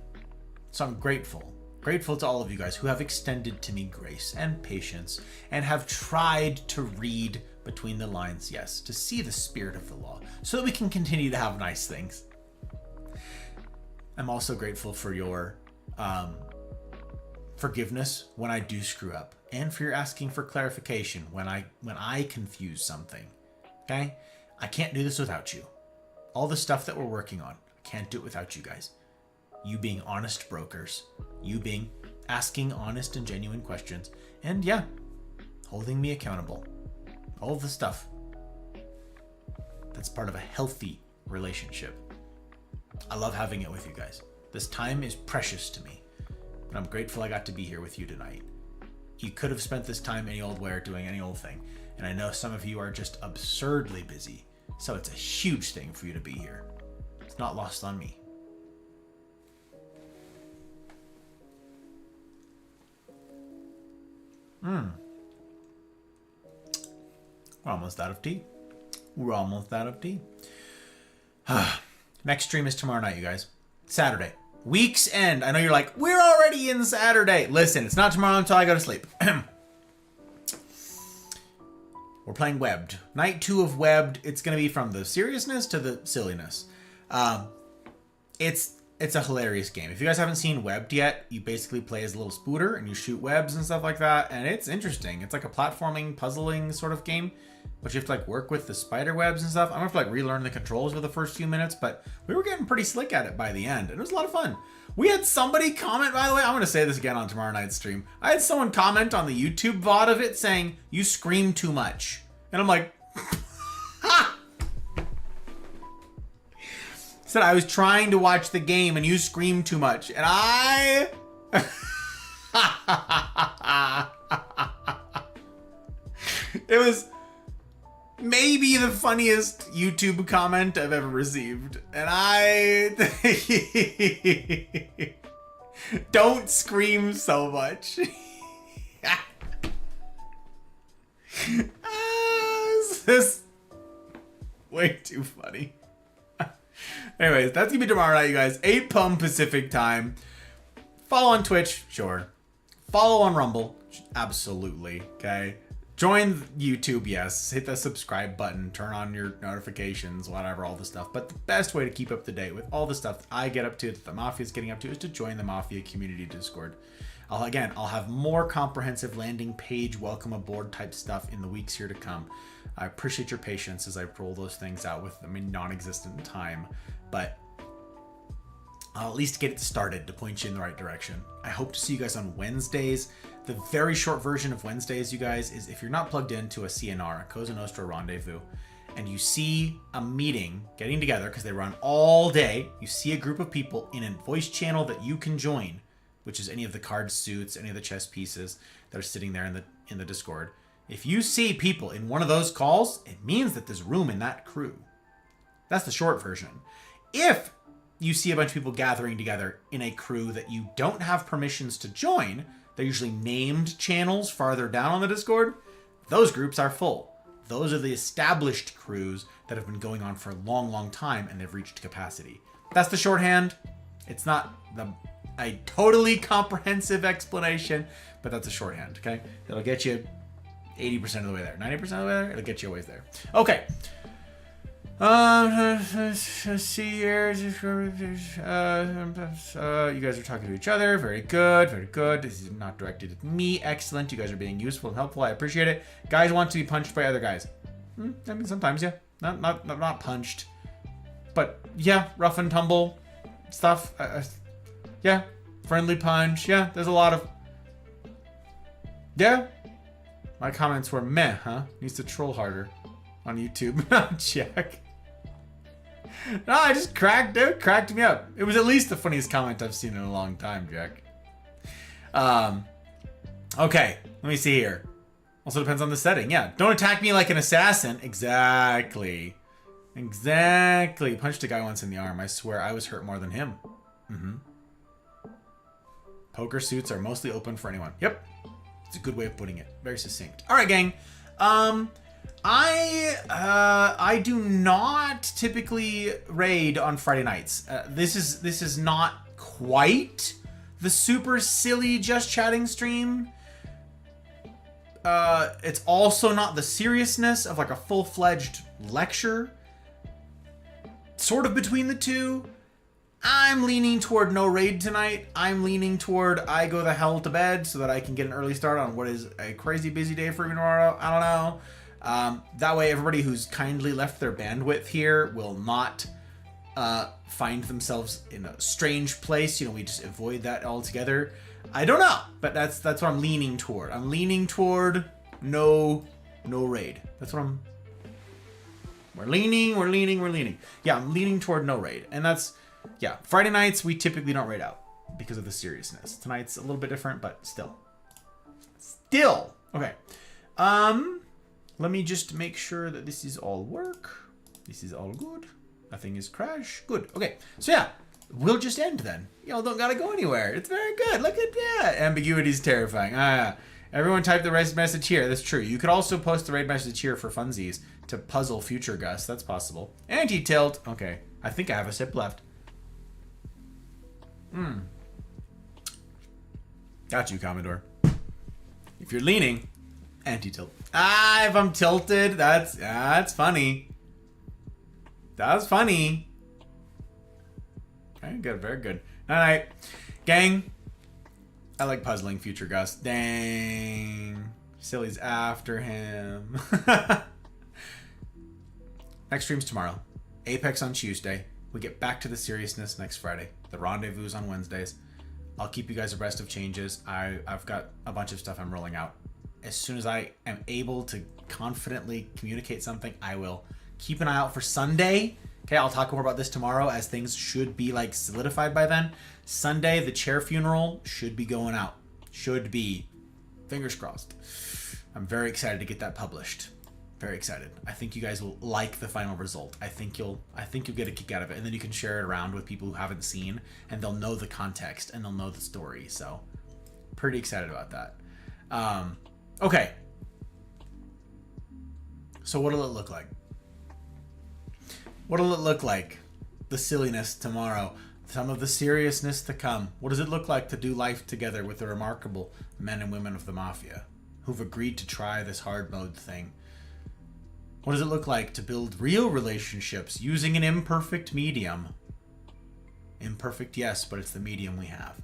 So I'm grateful. Grateful to all of you guys who have extended to me grace and patience and have tried to read between the lines, yes, to see the spirit of the law so that we can continue to have nice things. I'm also grateful for your forgiveness when I do screw up and for your asking for clarification when I confuse something. Okay? I can't do this without you. All the stuff that we're working on, I can't do it without you guys. You being honest brokers, you being asking honest and genuine questions, and yeah, holding me accountable. All the stuff that's part of a healthy relationship. I love having it with you guys. This time is precious to me, and I'm grateful I got to be here with you tonight. You could have spent this time any old where doing any old thing, and I know some of you are just absurdly busy, so it's a huge thing for you to be here. It's not lost on me. We're almost out of tea. We're almost out of tea. Next stream is tomorrow night, you guys. Saturday. Week's end. I know you're like, we're already in Saturday. Listen, it's not tomorrow until I go to sleep. We're playing Webbed. Night 2 of Webbed. It's going to be from the seriousness to the silliness. It's a hilarious game. If you guys haven't seen Webbed yet, you basically play as a little spooter and you shoot webs and stuff like that. And it's interesting. It's like a platforming, puzzling sort of game. But you have to like work with the spider webs and stuff. I'm gonna have to like relearn the controls for the first few minutes, but we were getting pretty slick at it by the end. And it was a lot of fun. We had somebody comment, by the way, I'm gonna say this again on tomorrow night's stream. I had someone comment on the YouTube VOD of it saying, you scream too much. And I'm like, ha! Said I was trying to watch the game and you scream too much. And I... It was maybe the funniest YouTube comment I've ever received. And I... Don't scream so much. This is way too funny. Anyways, that's gonna be tomorrow night, you guys. 8 p.m. Pacific time. Follow on Twitch, sure. Follow on Rumble, absolutely. Okay. Join YouTube, yes. Hit the subscribe button. Turn on your notifications, whatever, all the stuff. But the best way to keep up to date with all the stuff that I get up to, that the Mafia's getting up to, is to join the Mafia community Discord. I'll have more comprehensive landing page, welcome aboard type stuff in the weeks here to come. I appreciate your patience as I roll those things out with, non-existent time. But I'll at least get it started to point you in the right direction. I hope to see you guys on Wednesdays. The very short version of Wednesdays, you guys, is if you're not plugged into a CNR, a Cosa Nostra Rendezvous, and you see a meeting getting together, because they run all day, you see a group of people in a voice channel that you can join, which is any of the card suits, any of the chess pieces that are sitting there in the Discord. If you see people in one of those calls, it means that there's room in that crew. That's the short version. If you see a bunch of people gathering together in a crew that you don't have permissions to join, they're usually named channels farther down on the Discord, those groups are full. Those are the established crews that have been going on for a long, long time and they've reached capacity. That's the shorthand. It's not a totally comprehensive explanation, but that's a shorthand, okay? It'll get you 80% of the way there. 90% of the way there? It'll get you always there. Okay. See here. You guys are talking to each other. Very good. Very good. This is not directed at me. Excellent. You guys are being useful and helpful. I appreciate it. Guys want to be punched by other guys. I mean, sometimes, yeah. Not punched. But, yeah, rough and tumble stuff. Yeah. Friendly punch. Yeah, there's a lot of... Yeah. My comments were meh, huh? Needs to troll harder on YouTube. Jack. No, I just cracked me up. It was at least the funniest comment I've seen in a long time, Jack. Okay, let me see here. Also depends on the setting. Yeah, don't attack me like an assassin. Exactly. Punched a guy once in the arm. I swear I was hurt more than him. Poker suits are mostly open for anyone. Yep. It's a good way of putting it. Very succinct. All right, gang. I do not typically raid on Friday nights. This is not quite the super silly just chatting stream. It's also not the seriousness of like a full-fledged lecture. Sort of between the two. I'm leaning toward no raid tonight. I'm leaning toward I go the hell to bed so that I can get an early start on what is a crazy busy day for me tomorrow. I don't know. That way everybody who's kindly left their bandwidth here will not find themselves in a strange place. You know, we just avoid that altogether. I don't know, but that's what I'm leaning toward. I'm leaning toward no raid. That's what I'm... We're leaning. Yeah, I'm leaning toward no raid. And that's... Yeah, Friday nights, we typically don't raid out because of the seriousness. Tonight's a little bit different, but still. Okay. Let me just make sure that this is all work. This is all good. Nothing is crash. Good. Okay. So yeah, we'll just end then. Y'all don't gotta go anywhere. It's very good. Look at that. Ambiguity is terrifying. Everyone type the raid message here. That's true. You could also post the raid message here for funsies to puzzle future Gus. That's possible. Anti-tilt. Okay. I think I have a sip left. Got you, Commodore. If you're leaning, anti-tilt. If I'm tilted, that's funny. That's funny. Okay, good, very good. Night, gang. I like puzzling future Gus. Dang. Silly's after him. Next stream's tomorrow. Apex on Tuesday. We get back to the seriousness next Friday. The rendezvous on Wednesdays. I'll keep you guys abreast of changes. I've got a bunch of stuff I'm rolling out. As soon as I am able to confidently communicate something, I will. Keep an eye out for Sunday. Okay, I'll talk more about this tomorrow as things should be like solidified by then. Sunday, the chair funeral should be going out. Should be. Fingers crossed. I'm very excited to get that published. Very excited. I think you guys will like the final result. I think you'll get a kick out of it, and then you can share it around with people who haven't seen, and they'll know the context and they'll know the story. So, pretty excited about that. Okay. So what'll it look like? What'll it look like? The silliness tomorrow. Some of the seriousness to come. What does it look like to do life together with the remarkable men and women of the Mafia who've agreed to try this hard mode thing? What does it look like to build real relationships using an imperfect medium? Imperfect, yes, but it's the medium we have.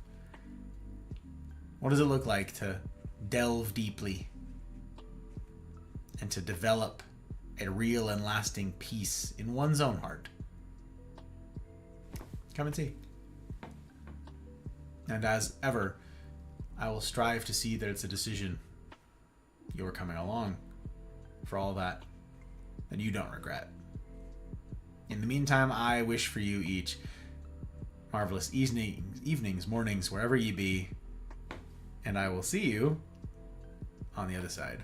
What does it look like to delve deeply and to develop a real and lasting peace in one's own heart? Come and see. And as ever, I will strive to see that it's a decision you're coming along for all that you don't regret. In the meantime, I wish for you each marvelous evenings, mornings, wherever ye be, and I will see you on the other side.